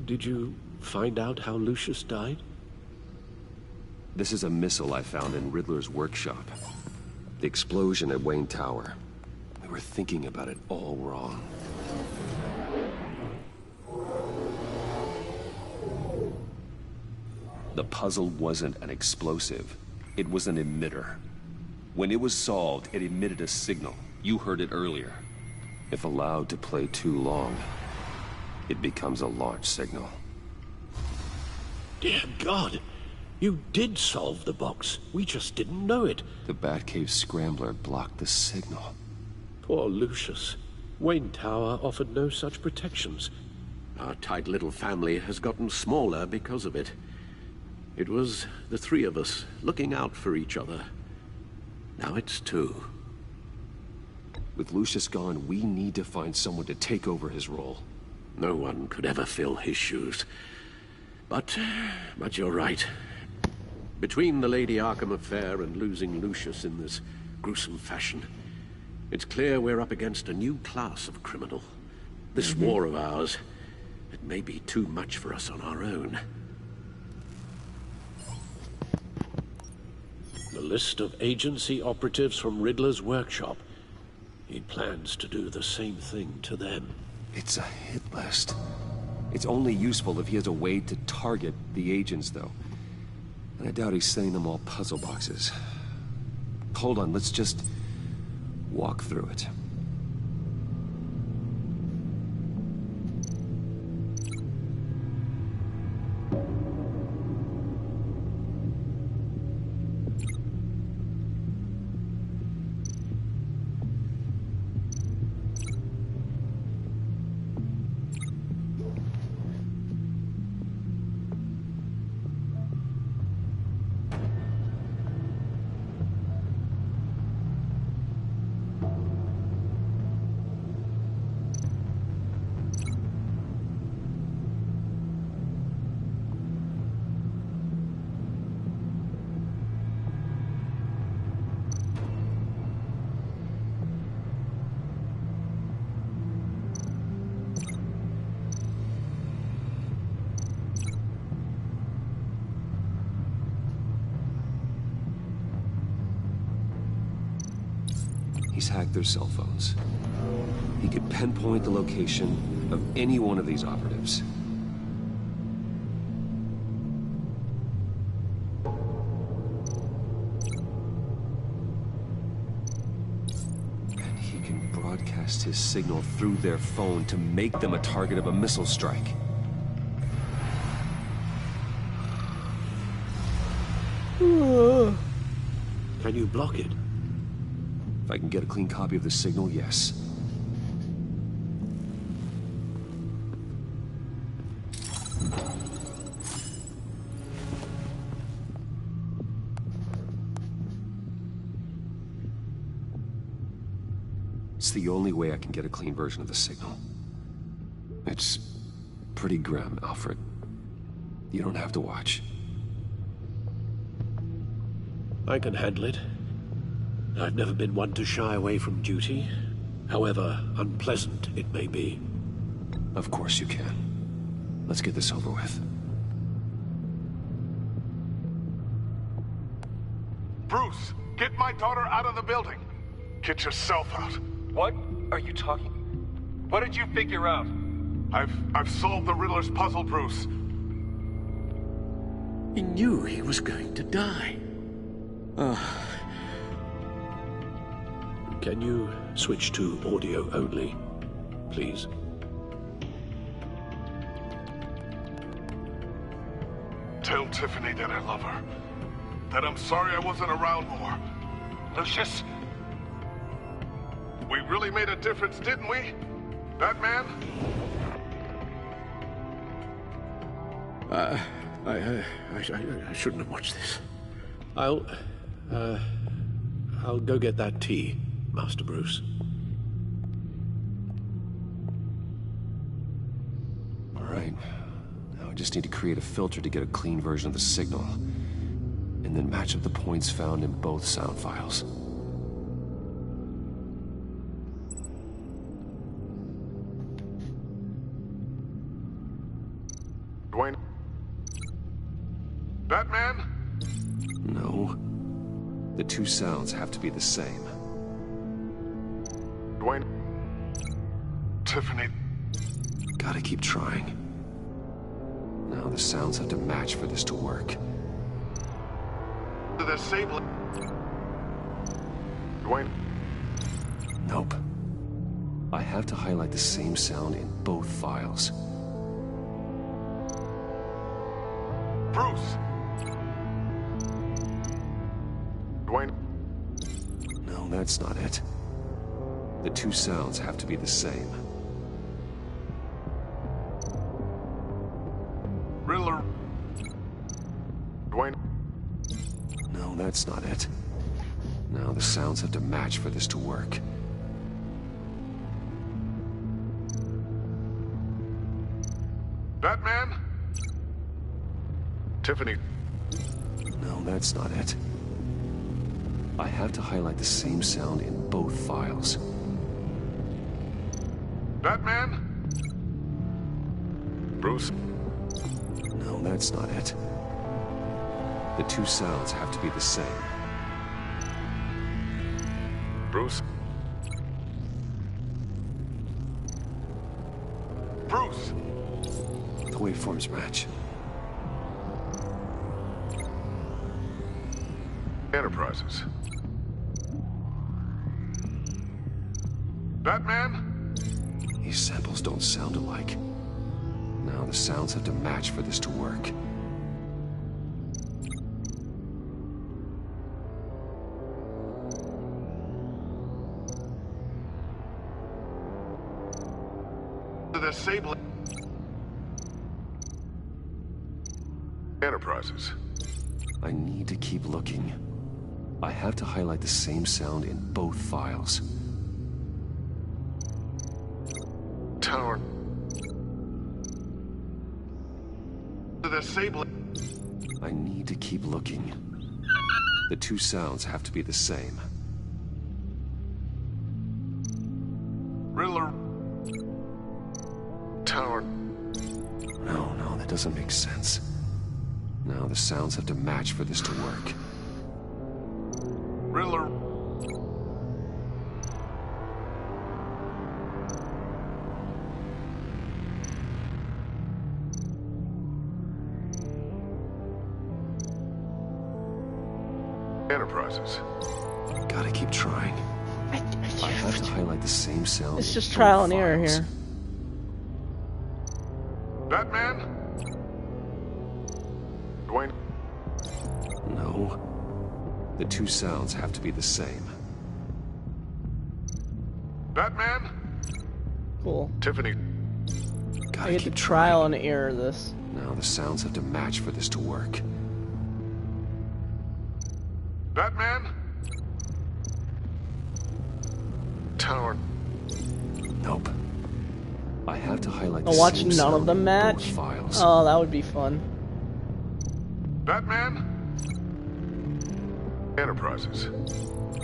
did you find out how Lucius died? This is a missile I found in Riddler's workshop. The explosion at Wayne Tower. We were thinking about it all wrong. The puzzle wasn't an explosive. It was an emitter. When it was solved, it emitted a signal. You heard it earlier. If allowed to play too long, it becomes a launch signal. Dear God! You did solve the box. We just didn't know it. The Batcave Scrambler blocked the signal. Poor Lucius. Wayne Tower offered no such protections. Our tight little family has gotten smaller because of it. It was the three of us looking out for each other. Now it's two. With Lucius gone, we need to find someone to take over his role. No one could ever fill his shoes. But you're right. Between the Lady Arkham affair and losing Lucius in this gruesome fashion, it's clear we're up against a new class of criminal. This war of ours, it may be too much for us on our own. The list of agency operatives from Riddler's workshop. He plans to do the same thing to them. It's a hit list. It's only useful if he has a way to target the agents, though. And I doubt he's sending them all puzzle boxes. Hold on, let's just walk through it. He's hacked their cell phones. He could pinpoint the location of any one of these operatives. And he can broadcast his signal through their phone to make them a target of a missile strike. Can you block it? If I can get a clean copy of the signal, yes. It's the only way I can get a clean version of the signal. It's pretty grim, Alfred. You don't have to watch. I can handle it. I've never been one to shy away from duty, however unpleasant it may be. Of course you can. Let's get this over with. Bruce, get my daughter out of the building. Get yourself out. What are you talking? What did you figure out? I've solved the Riddler's puzzle, Bruce. He knew he was going to die. Can you switch to audio only, please? Tell Tiffany that I love her. That I'm sorry I wasn't around more. Lucius? We really made a difference, didn't we? Batman? I shouldn't have watched this. I'll go get that tea, Master Bruce. All right. Now I just need to create a filter to get a clean version of the signal, and then match up the points found in both sound files. Dwayne? Batman? No. The two sounds have to be the same. Dwayne? Tiffany? Gotta keep trying. Now the sounds have to match for this to work. The same... Dwayne? Nope. I have to highlight the same sound in both files. Bruce! Dwayne? No, that's not it. The two sounds have to be the same. Riddler? Dwayne? No, that's not it. Now the sounds have to match for this to work. Batman? Tiffany? No, that's not it. I have to highlight the same sound in both files. Batman? Bruce? No, that's not it. The two sounds have to be the same. Bruce? Bruce! The waveforms match. Enterprises. Batman? These samples don't sound alike. Now the sounds have to match for this to work. The Sable... Enterprises. I need to keep looking. I have to highlight the same sound in both files. Tower. The Sable... I need to keep looking. The two sounds have to be the same. Riddler. Tower. No, that doesn't make sense. Now the sounds have to match for this to work. Riddler. Enterprises. Gotta keep trying. I have to highlight the same sound. It's just trial and error here. Batman? Dwayne? No. The two sounds have to be the same. Batman? Cool. Tiffany. Gotta I get keep to trial and error this. Now the sounds have to match for this to work. Batman? Tower. Nope. I have to highlight the I'll watch same none sound of them in match. both files. Oh, that would be fun. Batman? Enterprises.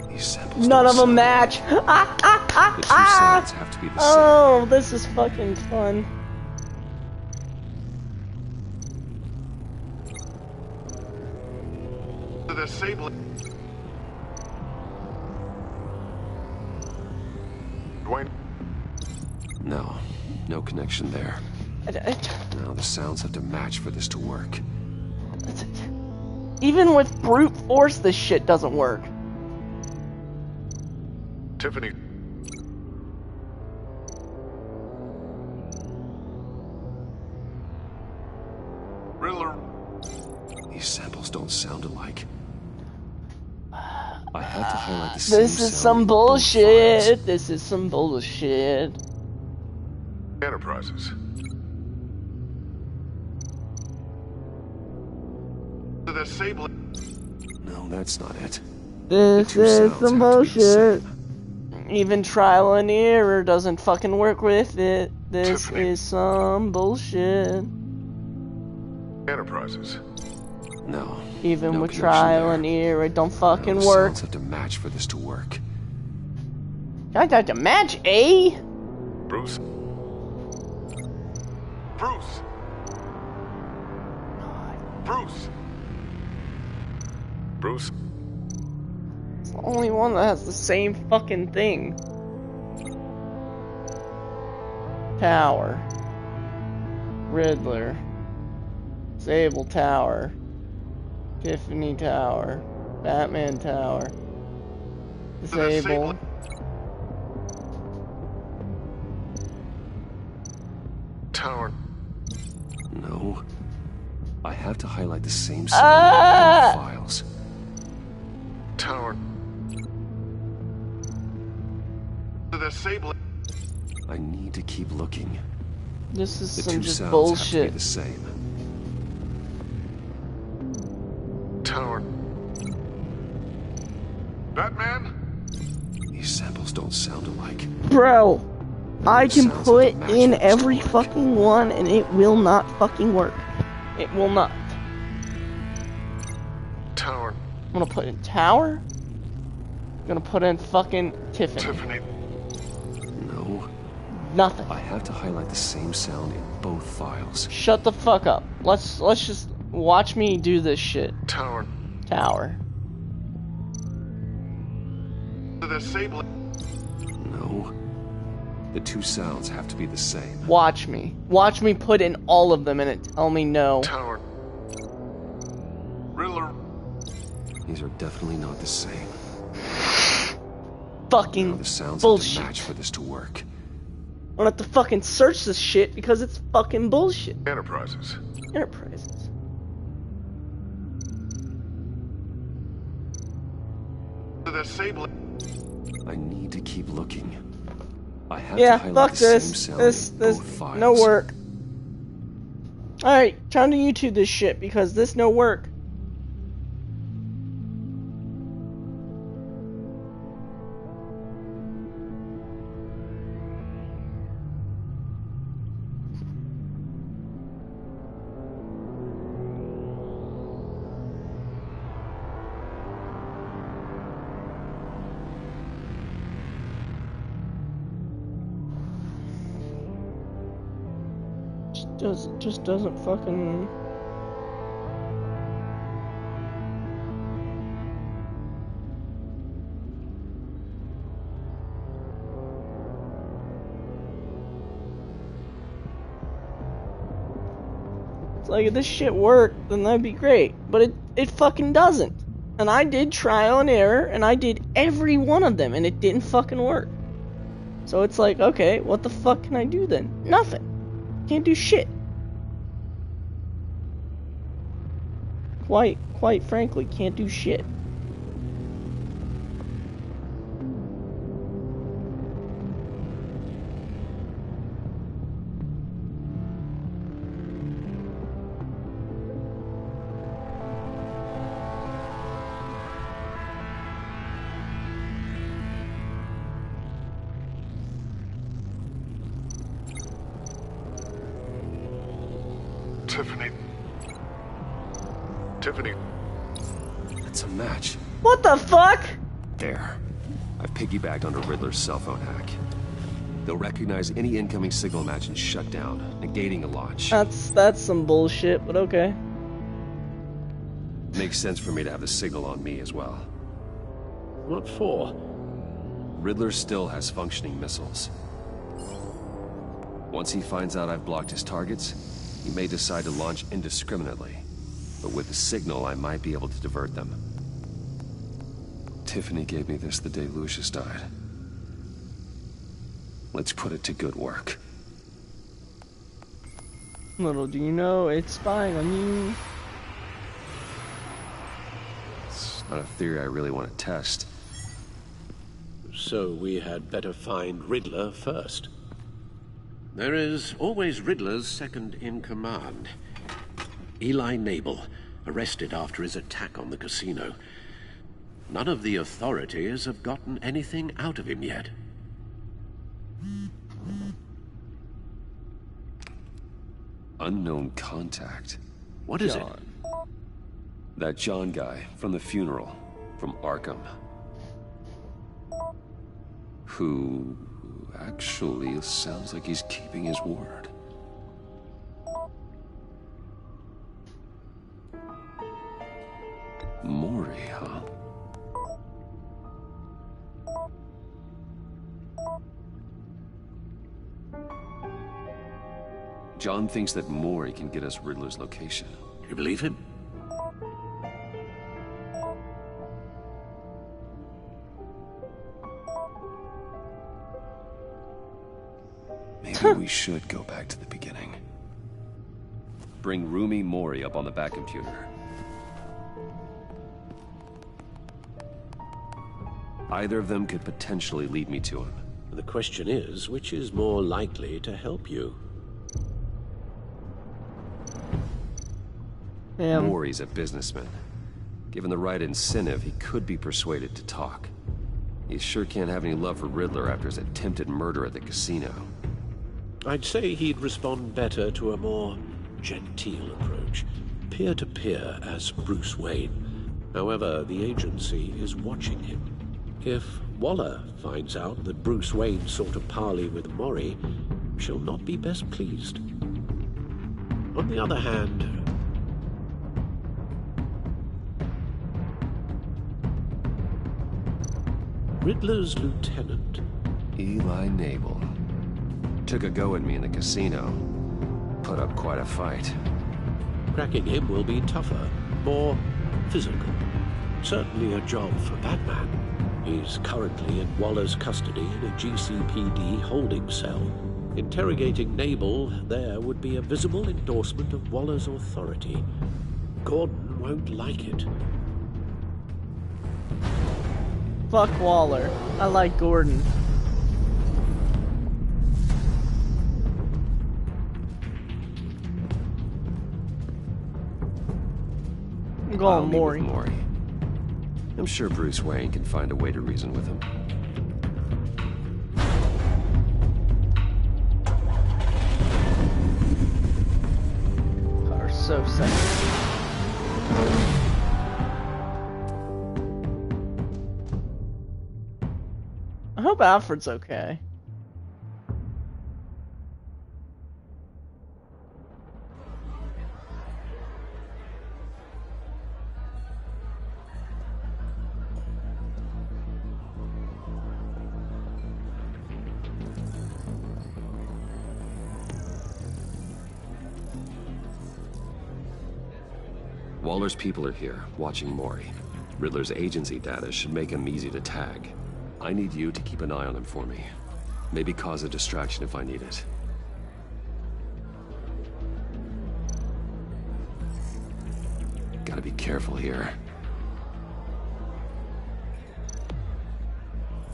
These samples None of them sound match. The two sounds have to be the same. Oh, this is fucking fun. The Sable. Dwayne. No connection there. Now the sounds have to match for this to work. Even with brute force, this shit doesn't work. Tiffany. Riddler. These samples don't sound alike. I have to highlight the same This is some bullshit. This is some bullshit. Enterprises. The Sable. No, that's not it. This is some bullshit. Even trial and error doesn't fucking work with it. This is some bullshit. Enterprises. No. Even with trial and error, it don't fucking the work. Sounds have to match for this to work. I have to match, eh? Bruce. Bruce. Bruce. Bruce. It's the only one that has the same fucking thing. Tower. Riddler. Disable Tower. Tiffany Tower. Batman Tower. Disable. Tower. No. I have to highlight the same cell in both files. Tower. Disable. I need to keep looking. This is the some two just sounds bullshit. Have to be the same. Tower. Batman? These samples don't sound alike. Bro, I can put in every fucking one and it will not fucking work. It will not. Tower. I'm gonna put in Tower. I'm gonna put in fucking Tiffany. No. Nothing. I have to highlight the same sound in both files. Shut the fuck up. Let's just watch me do this shit. Tower. Disable. No. The two sounds have to be the same. Watch me. Watch me put in all of them and it tell me no. Tower. Riddler. These are definitely not the same. Fucking no, the sounds bullshit. Have to match for this to work. I'm gonna have to fucking search this shit because it's fucking bullshit. Enterprises. Disable. I need to keep looking. I have yeah, to highlight fuck the this. Same This both files. no work. Alright, time to YouTube this shit because this no work. Just doesn't fucking. It's like if this shit worked, then that'd be great. But it fucking doesn't. And I did trial and error, and I did every one of them, and it didn't fucking work. So it's like, okay, what the fuck can I do then? Nothing. Can't do shit. Quite frankly, can't do shit. Tiffany. That's a match. What the fuck? There. I've piggybacked onto Riddler's cell phone hack. They'll recognize any incoming signal match and shut down, negating a launch. That's some bullshit, but okay. Makes sense for me to have the signal on me as well. What for? Riddler still has functioning missiles. Once he finds out I've blocked his targets, he may decide to launch indiscriminately. But with the signal, I might be able to divert them. Tiffany gave me this the day Lucius died. Let's put it to good work. Little do you know, it's spying on you. It's not a theory I really want to test. So we had better find Riddler first. There is always Riddler's second in command. Eli Nabel, arrested after his attack on the casino. None of the authorities have gotten anything out of him yet. Unknown contact. What is it? That John guy from the funeral, from Arkham. Who actually sounds like he's keeping his word. Mori, huh? John thinks that Mori can get us Riddler's location. You believe him? Maybe we should go back to the beginning. Bring Rumi Mori up on the back computer. Either of them could potentially lead me to him. The question is, which is more likely to help you? Mori's a businessman. Given the right incentive, he could be persuaded to talk. He sure can't have any love for Riddler after his attempted murder at the casino. I'd say he'd respond better to a more genteel approach, peer-to-peer as Bruce Wayne. However, the agency is watching him. If Waller finds out that Bruce Wayne sought a parley with Mori, she'll not be best pleased. On the other hand, Riddler's lieutenant, Eli Nabel, took a go at me in the casino. Put up quite a fight. Cracking him will be tougher, more physical. Certainly a job for Batman. He's currently in Waller's custody in a GCPD holding cell. Interrogating Nabel there would be a visible endorsement of Waller's authority. Gordon won't like it. Fuck Waller. I like Gordon. I'm going Mori. I'm sure Bruce Wayne can find a way to reason with him. Are so sexy. I hope Alfred's okay. Waller's people are here, watching Mori. Riddler's agency data should make him easy to tag. I need you to keep an eye on him for me. Maybe cause a distraction if I need it. Gotta be careful here.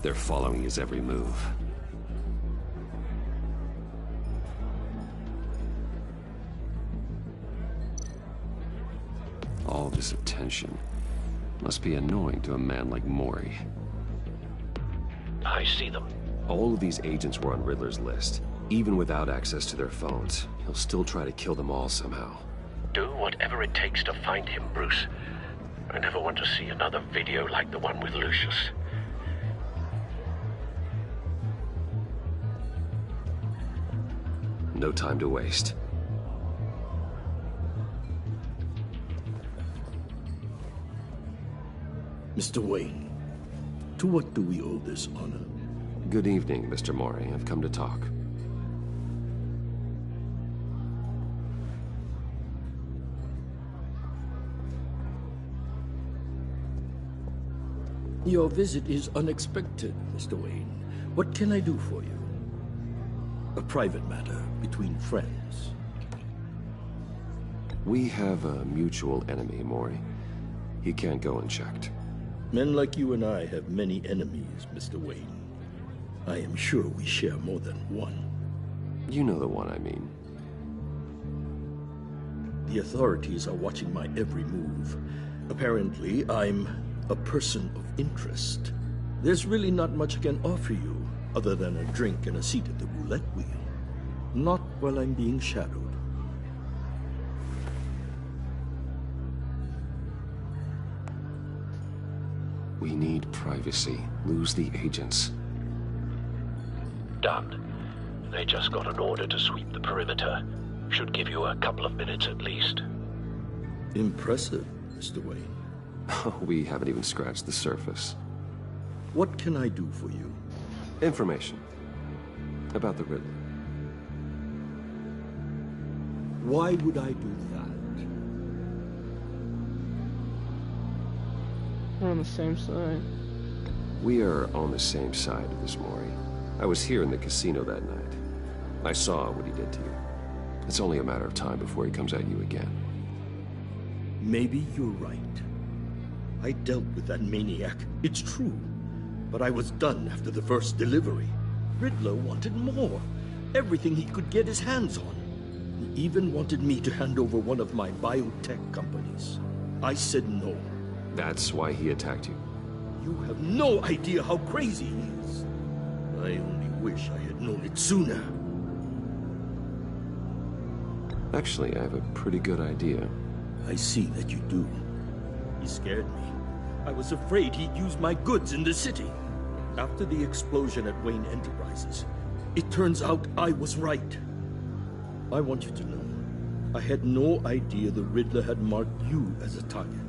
They're following his every move. All this attention must be annoying to a man like Mori. I see them. All of these agents were on Riddler's list. Even without access to their phones, he'll still try to kill them all somehow. Do whatever it takes to find him, Bruce. I never want to see another video like the one with Lucius. No time to waste. Mr. Wayne, to what do we owe this honor? Good evening, Mr. Mori. I've come to talk. Your visit is unexpected, Mr. Wayne. What can I do for you? A private matter between friends. We have a mutual enemy, Mori. He can't go unchecked. Men like you and I have many enemies, Mr. Wayne. I am sure we share more than one. You know the one I mean. The authorities are watching my every move. Apparently, I'm a person of interest. There's really not much I can offer you, other than a drink and a seat at the roulette wheel. Not while I'm being shadowed. We need privacy. Lose the agents. Done. They just got an order to sweep the perimeter. Should give you a couple of minutes at least. Impressive, Mr. Wayne. We haven't even scratched the surface. What can I do for you? Information. About the Riddler. Why would I do that? We're on the same side. We are on the same side of this, Maury. I was here in the casino that night. I saw what he did to you. It's only a matter of time before he comes at you again. Maybe you're right. I dealt with that maniac, it's true. But I was done after the first delivery. Riddler wanted more. Everything he could get his hands on. He even wanted me to hand over one of my biotech companies. I said no. That's why he attacked you? You have no idea how crazy he is. I only wish I had known it sooner. Actually, I have a pretty good idea. I see that you do. He scared me. I was afraid he'd use my goods in the city. After the explosion at Wayne Enterprises, it turns out I was right. I want you to know, I had no idea the Riddler had marked you as a target.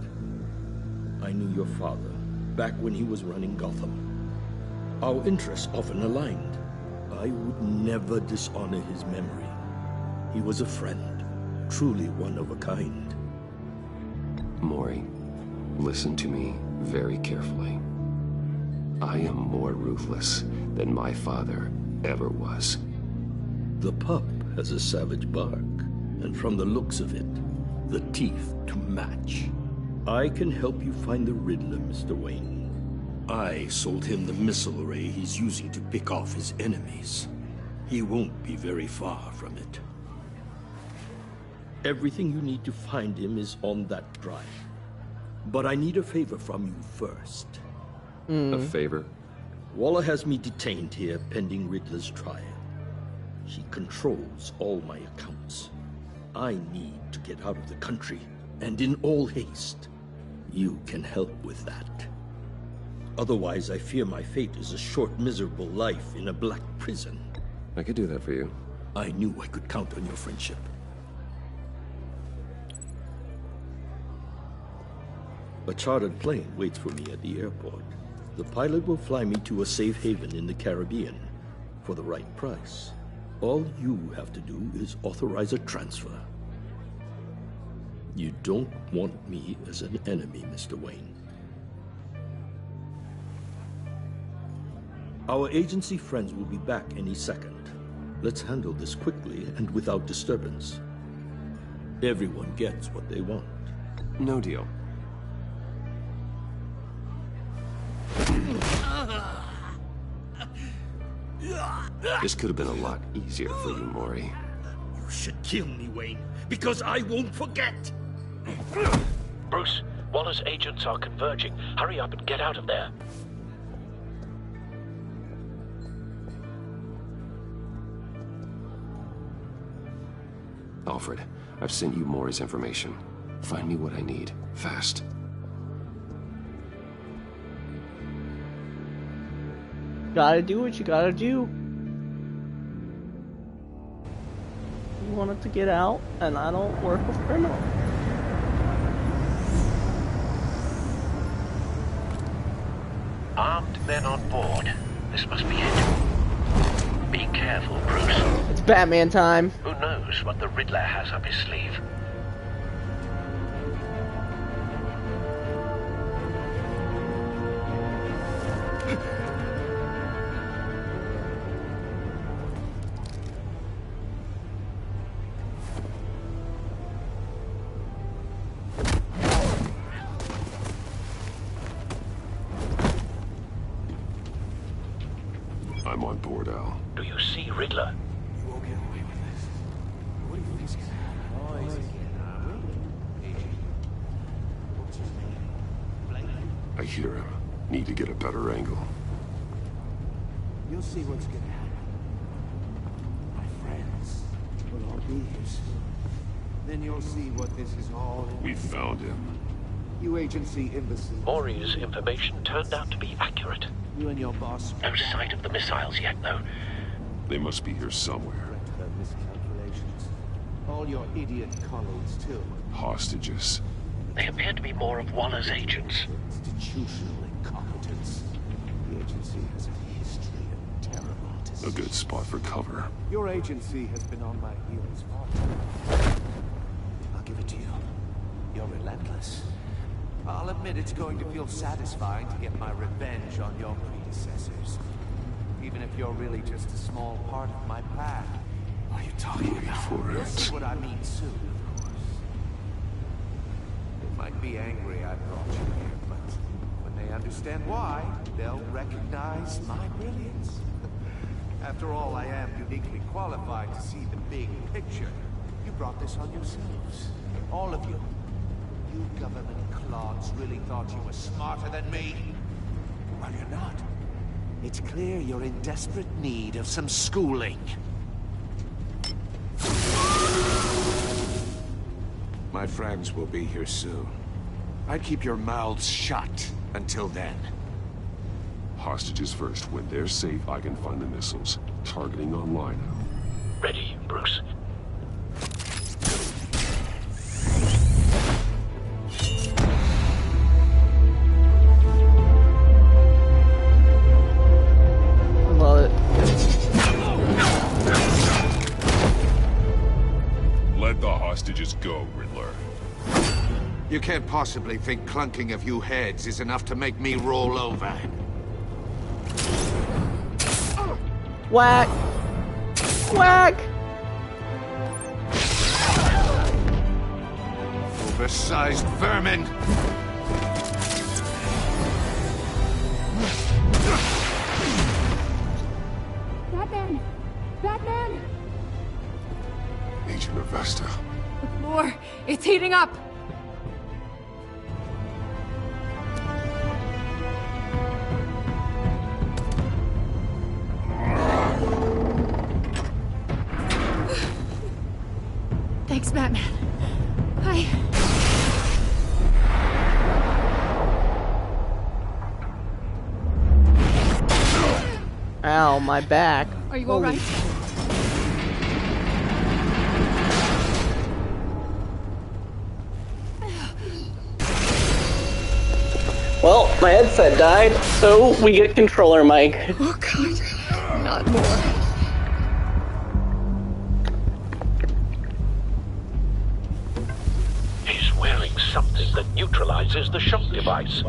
I knew your father back when he was running Gotham. Our interests often aligned. I would never dishonor his memory. He was a friend, truly one of a kind. Maury, listen to me very carefully. I am more ruthless than my father ever was. The pup has a savage bark, and from the looks of it, the teeth to match. I can help you find the Riddler, Mr. Wayne. I sold him the missile array he's using to pick off his enemies. He won't be very far from it. Everything you need to find him is on that drive. But I need a favor from you first. A favor? Waller has me detained here pending Riddler's trial. He controls all my accounts. I need to get out of the country, and in all haste. You can help with that. Otherwise, I fear my fate is a short, miserable life in a black prison. I could do that for you. I knew I could count on your friendship. A chartered plane waits for me at the airport. The pilot will fly me to a safe haven in the Caribbean for the right price. All you have to do is authorize a transfer. You don't want me as an enemy, Mr. Wayne. Our agency friends will be back any second. Let's handle this quickly and without disturbance. Everyone gets what they want. No deal. This could have been a lot easier for you, Maury. You should kill me, Wayne, because I won't forget! Bruce, Waller's agents are converging. Hurry up and get out of there. Alfred, I've sent you Maury's information. Find me what I need, fast. Gotta do what you gotta do. You wanted to get out, and I don't work with criminals. Armed men on board. This must be it. Be careful, Bruce. It's Batman time. Who knows what the Riddler has up his sleeve? I'm on board, Al. Do you see Riddler? You won't get away with this. What do you think's gonna happen? I hear him. Need to get a better angle. You'll see what's gonna happen. My friends will all be here soon. Then you'll see what this is all. We found him. You agency imbeciles. Maury's information turned out to be accurate. You and your boss. No sight of the missiles yet, though. They must be here somewhere. Her miscalculations. All your idiot colleagues, too. Hostages. They appear to be more of Waller's agents. Institutional incompetence. The agency has a history of terrible decisions. A good spot for cover. Your agency has been on my heels far too long. I'll give it to you. You're relentless. I'll admit it's going to feel satisfying to get my revenge on your predecessors. Even if you're really just a small part of my plan. What are you talking about? You'll see what I mean soon, of course. They might be angry I brought you here, but when they understand why, they'll recognize my brilliance. After all, I am uniquely qualified to see the big picture. You brought this on yourselves. All of you. You government clods really thought you were smarter than me? Well, you're not. It's clear you're in desperate need of some schooling. My friends will be here soon. I'd keep your mouths shut until then. Hostages first. When they're safe, I can find the missiles. Targeting online. Ready, Bruce. Love it. Let the hostages go, Riddler. You can't possibly think clunking a few heads is enough to make me roll over. Whack! Whack! Oversized vermin! Batman! Batman! Agent Avesta. The floor, it's heating up! Thanks, Batman. Ow, my back. Are you alright? Well, my headset died, so we get controller mic. Oh god, not more. He's wearing something that neutralizes the shock device.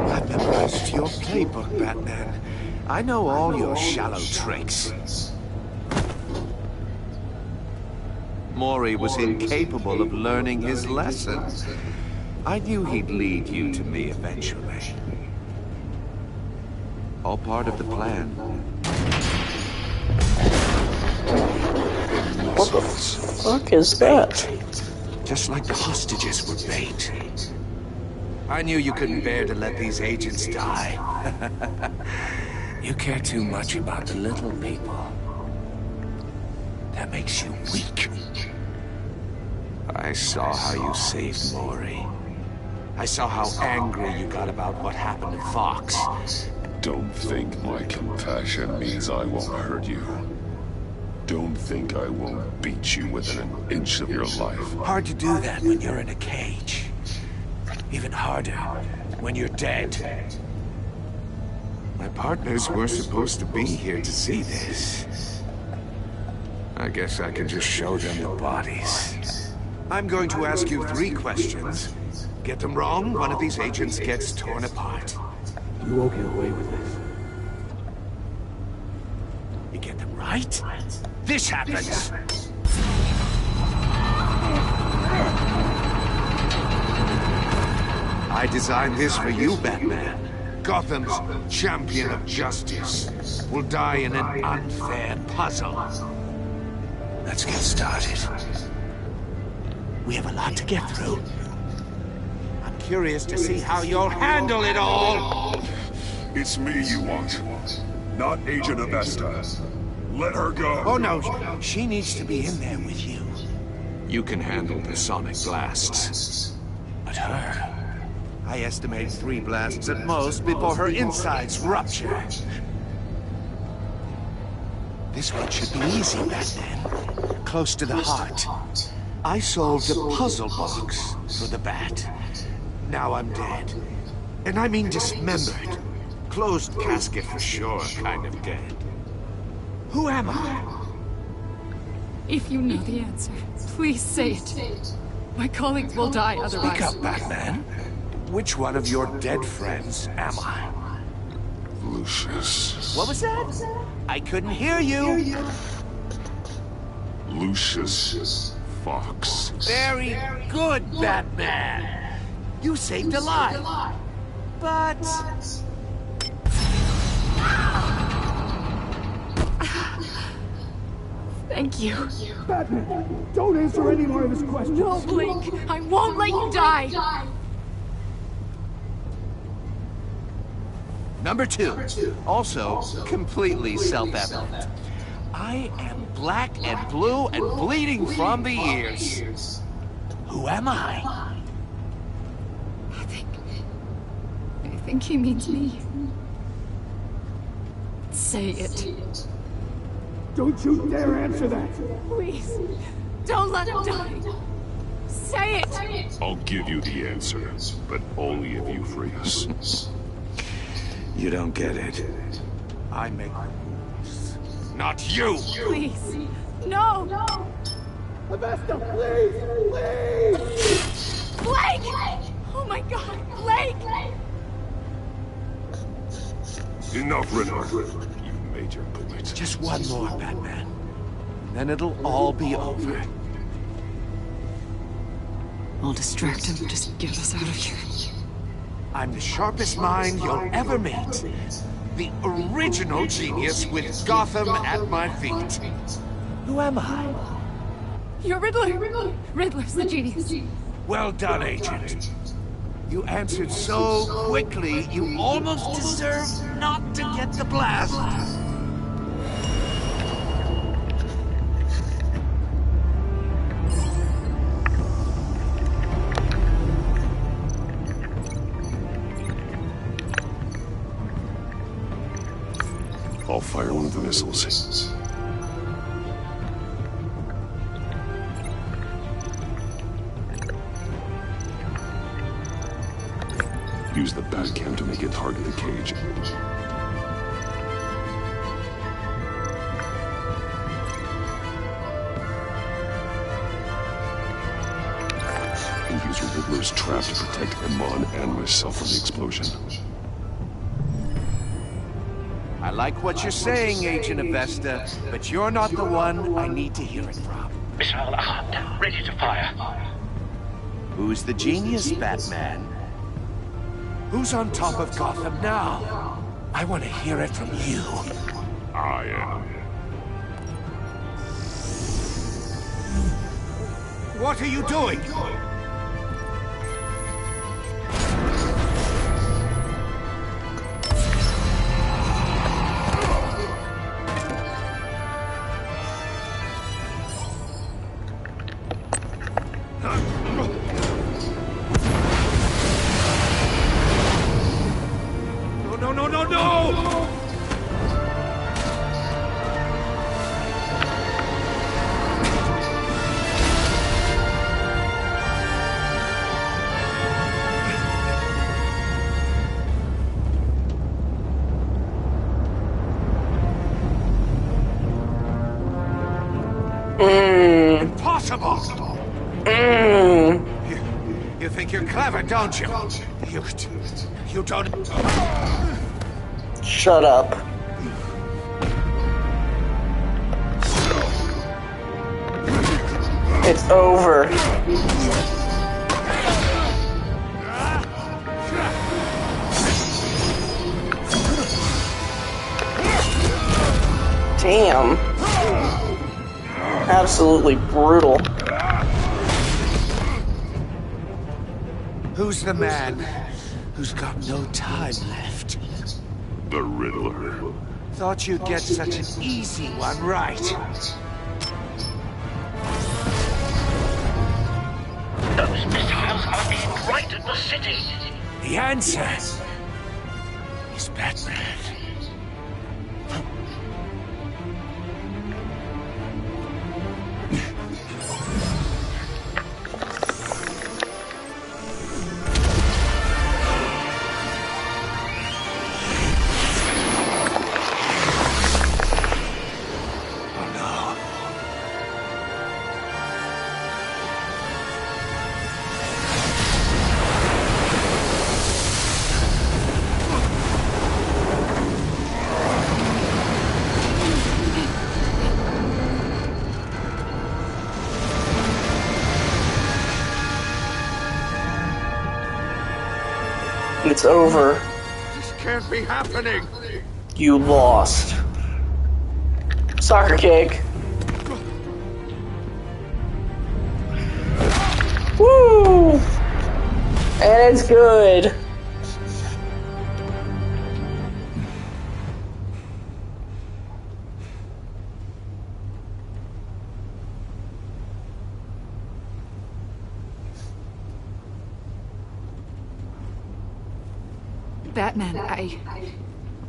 I've memorized your playbook, Batman. I know all your shallow tricks. Mori was incapable of learning his lesson. I knew he'd lead you to me eventually. All part of the plan. What the fuck is that? Just like the hostages were bait. I knew you couldn't bear to let these agents die. You care too much about the little people. That makes you weak. I saw how you saved Mori. I saw how angry you got about what happened to Fox. Don't think my compassion means I won't hurt you. Don't think I won't beat you within an inch of your life. Hard to do that when you're in a cage. Even harder when you're dead. My partners were supposed to be here to see this. I guess I can just show them the bodies. I'm going to ask you 3 questions. Get them wrong, one of these agents gets torn apart. You won't get away with this. You get them right, this happens. I designed this for you, Batman. Gotham's champion of justice will die in an unfair puzzle. Let's get started. We have a lot to get through. I'm curious to see how you'll handle it all. It's me you want, not Agent Avesta. Let her go. Oh no, she needs to be in there with you. You can handle the sonic blasts. But her... I estimate 3 blasts at most before her insides rupture. This one should be easy, Batman. Close to the heart. I solved a puzzle box for the Bat. Now I'm dead. And I mean dismembered. Closed casket for sure, kind of dead. Who am I? If you know the answer, please say it. My colleagues will die otherwise. Speak up, Batman. Which one of your dead friends am I? Lucius. What was that? I couldn't hear you. Lucius Fox. Very good, Batman. You saved a life. But... Thank you. Batman, don't answer any more of his questions. No, Blake. I won't let you die. Number 2, also completely self-evident. I am black and blue and bleeding from the ears. Who am I? I think he means me. Say it. Don't you dare answer that! Please, don't let him die. Say it! I'll give you the answer, but only if you free us. You don't get it. I make rules, not you! Please, no! Avesta, please! Please! Blake! Oh my God, Blake! Enough, Riddler. You've made your point. Just one more, Batman. Then it'll all be over. I'll distract him. Just get us out of here. I'm the sharpest mind you'll ever meet. The original genius with Gotham at my feet. Who am I? You're Riddler. Riddler's the genius. Well done, Agent. You answered so quickly, you almost deserve not to get the blast. I'll fire one of the missiles. Use the Batcam to make it target the cage. And use Riddler's trap to protect Iman and myself from the explosion. I like what you're saying, Agent Avesta, but you're not the one I need to hear it from. Missile armed, ready to fire. Who's the genius, Batman? Who's on top of Gotham now? I want to hear it from you. I am. What are you doing? Impossible! You think you're clever, don't you? You don't... Shut up. It's over. Damn. Absolutely brutal. Who's the man who's got no time left? The Riddler. Thought you'd get such an easy one right. Those missiles are aimed right at the city. The answer is Batman. It's over. This can't be happening. You lost. Soccer kick. Woo! And it's good. Batman,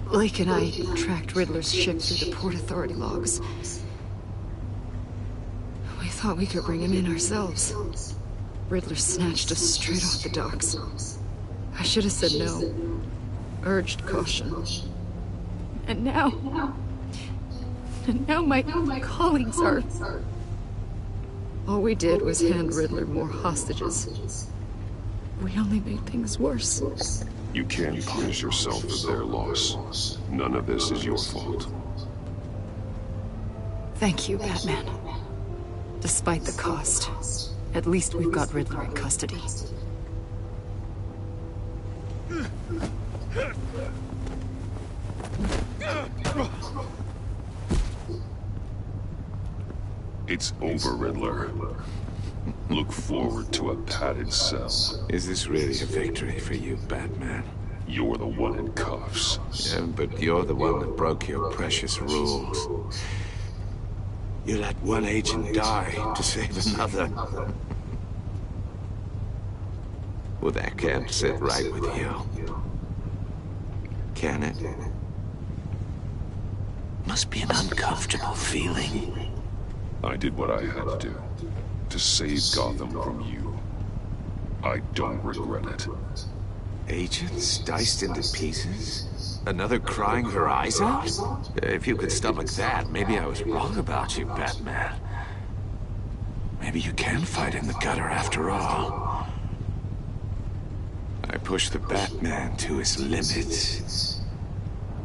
Lake and I tracked Riddler's ship through the Port Authority logs. We thought we could bring him in ourselves. Riddler snatched us straight off the docks. I should have said no. Urged caution. And now my colleagues are... All we did was hand Riddler more hostages. We only made things worse. You can't punish yourself for their loss. None of this is your fault. Thank you, Batman. Despite the cost, at least we've got Riddler in custody. It's over, Riddler. Look forward to a padded cell. Is this really a victory for you, Batman? You're the one in cuffs. Yeah, but you're the one that broke your precious rules. You let one agent die to save another. Well, that can't sit right with you. Can it? Must be an uncomfortable feeling. I did what I had to do. To save Gotham from you. I don't regret it. Agents diced into pieces? Another crying her eyes out? If you could stomach that, maybe I was wrong about you, Batman. Maybe you can fight in the gutter after all. I pushed the Batman to his limits.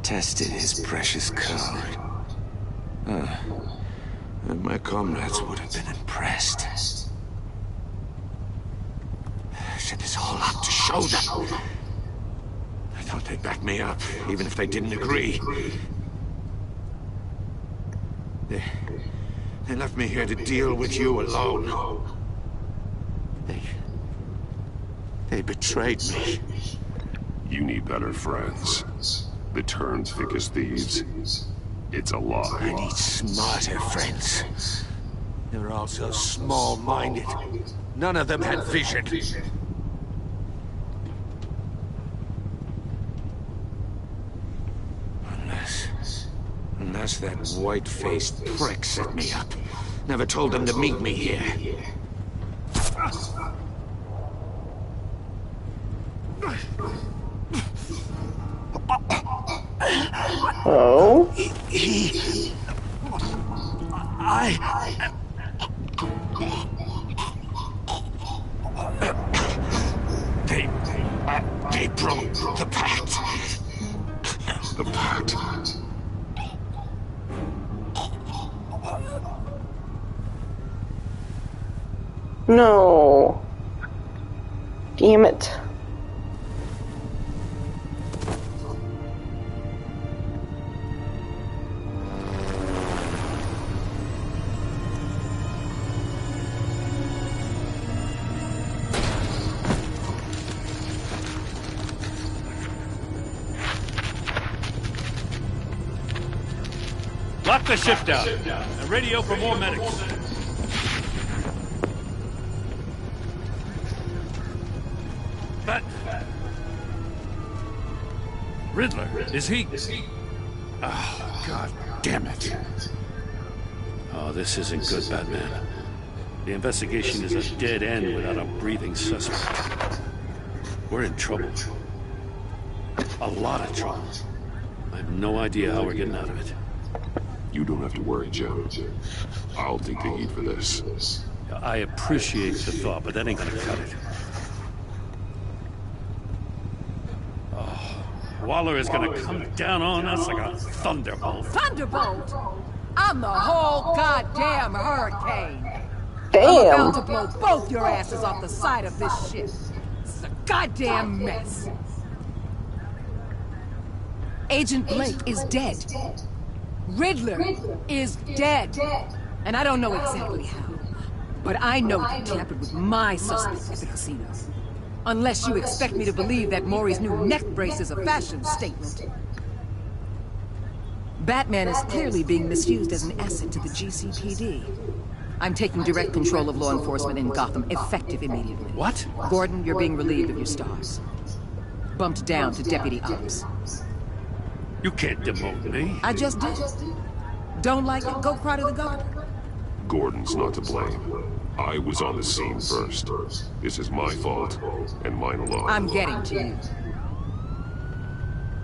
Tested his precious code. And my comrades would have been impressed. Set this all up to show them. I thought they'd back me up, even if they didn't agree. They left me here to deal with you alone. They betrayed me. You need better friends. The turns thick as thieves. It's a lie. I need smarter friends. They were all so small-minded. None of them had vision. Unless that white-faced prick set me up. Never told them to meet me here. Oh? They broke the pact. The pact? No. Damn it. Lock the ship down and radio for more medics. But Riddler, is he? Oh, God damn it. Oh, this isn't good, Batman. The investigation is a dead end without a breathing suspect. We're in trouble. A lot of trouble. I have no idea how we're getting out of it. You don't have to worry, Joe. I'll take the heat for this. I appreciate the thought, but that ain't gonna cut it. Oh, Waller is gonna come down on us like a thunderbolt. Thunderbolt? I'm the whole goddamn hurricane. Damn. I'm about to blow both your asses off the side of this ship. This is a goddamn mess. Agent Blake is dead. Riddler is dead. And I don't know exactly how. But I know you tampered with my suspect at the casino. Unless you expect me to believe that Maury's new neck brace is a fashion statement. Batman is clearly being misused as an asset to the GCPD. I'm taking direct control of law enforcement in Gotham, effective immediately. What? Gordon, you're being relieved of your stars. Bumped down to Deputy Ops. You can't demote me. I just did. Don't like it? Go cry to the governor. Gordon's not to blame. I was on the scene first. This is my fault, and mine alone. I'm getting to you.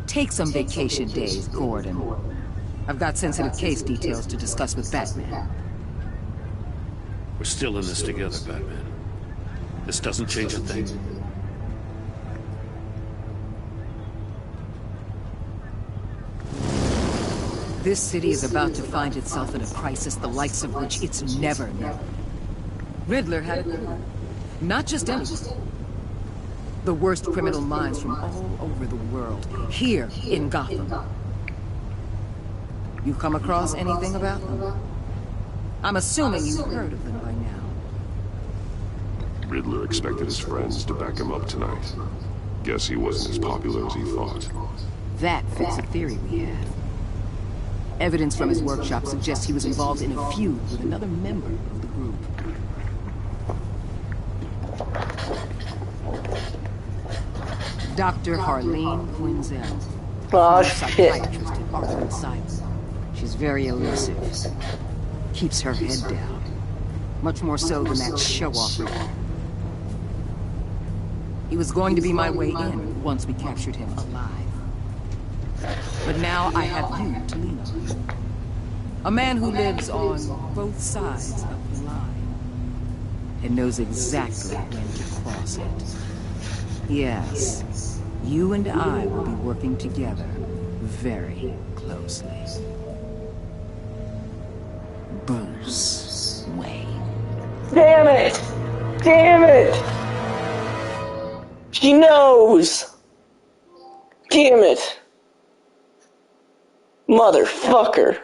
Take some vacation days, Gordon. I've got sensitive case details to discuss with Batman. We're still in this together, Batman. This doesn't change a thing. This city is about to find itself in a crisis the likes of which it's never known. Riddler had a crew. Not just anyone. The worst criminal minds from all over the world. Here in Gotham. You come across anything about them? I'm assuming you've heard of them by now. Riddler expected his friends to back him up tonight. Guess he wasn't as popular as he thought. That fits a theory we had. Evidence from his workshop suggests he was involved in a feud with another member of the group. Dr. Harleen Quinzel. Oh, psychiatrist at Arkham Asylum. She's very elusive. Keeps her head down. Much more so than that show-off. He was going to be my way in once we captured him alive. But now I have you to lean on. A man who lives on both sides of the line. And knows exactly when to cross it. Yes, you and I will be working together very closely. Bruce Wayne. Damn it! Damn it! She knows! Damn it! Motherfucker.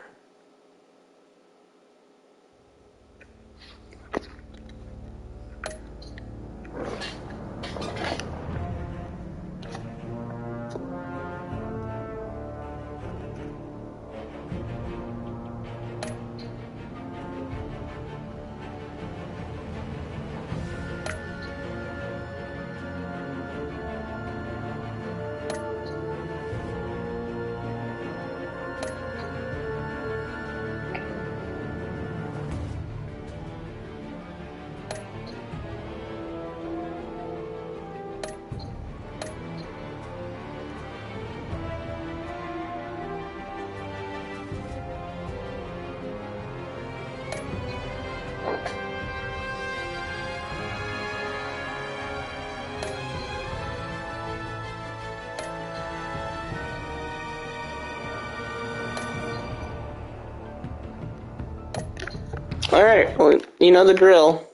Alright, well, you know the drill.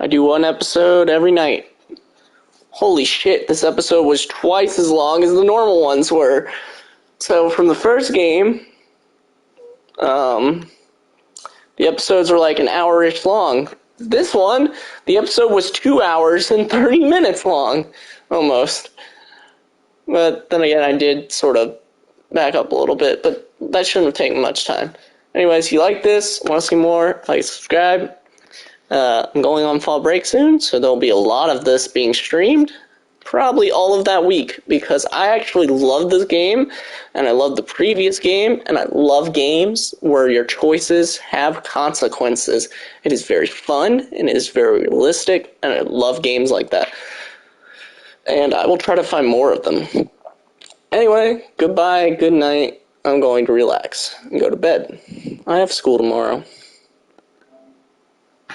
I do one episode every night. Holy shit, this episode was twice as long as the normal ones were. So from the first game, the episodes were like an hour-ish long. This one, the episode was 2 hours and 30 minutes long, almost. But then again, I did sort of back up a little bit, but that shouldn't have taken much time. Anyways, if you like this, want to see more, like, subscribe. I'm going on fall break soon, so there'll be a lot of this being streamed. Probably all of that week, because I actually love this game, and I love the previous game, and I love games where your choices have consequences. It is very fun, and it is very realistic, and I love games like that. And I will try to find more of them. Anyway, goodbye, good night. I'm going to relax and go to bed. I have school tomorrow.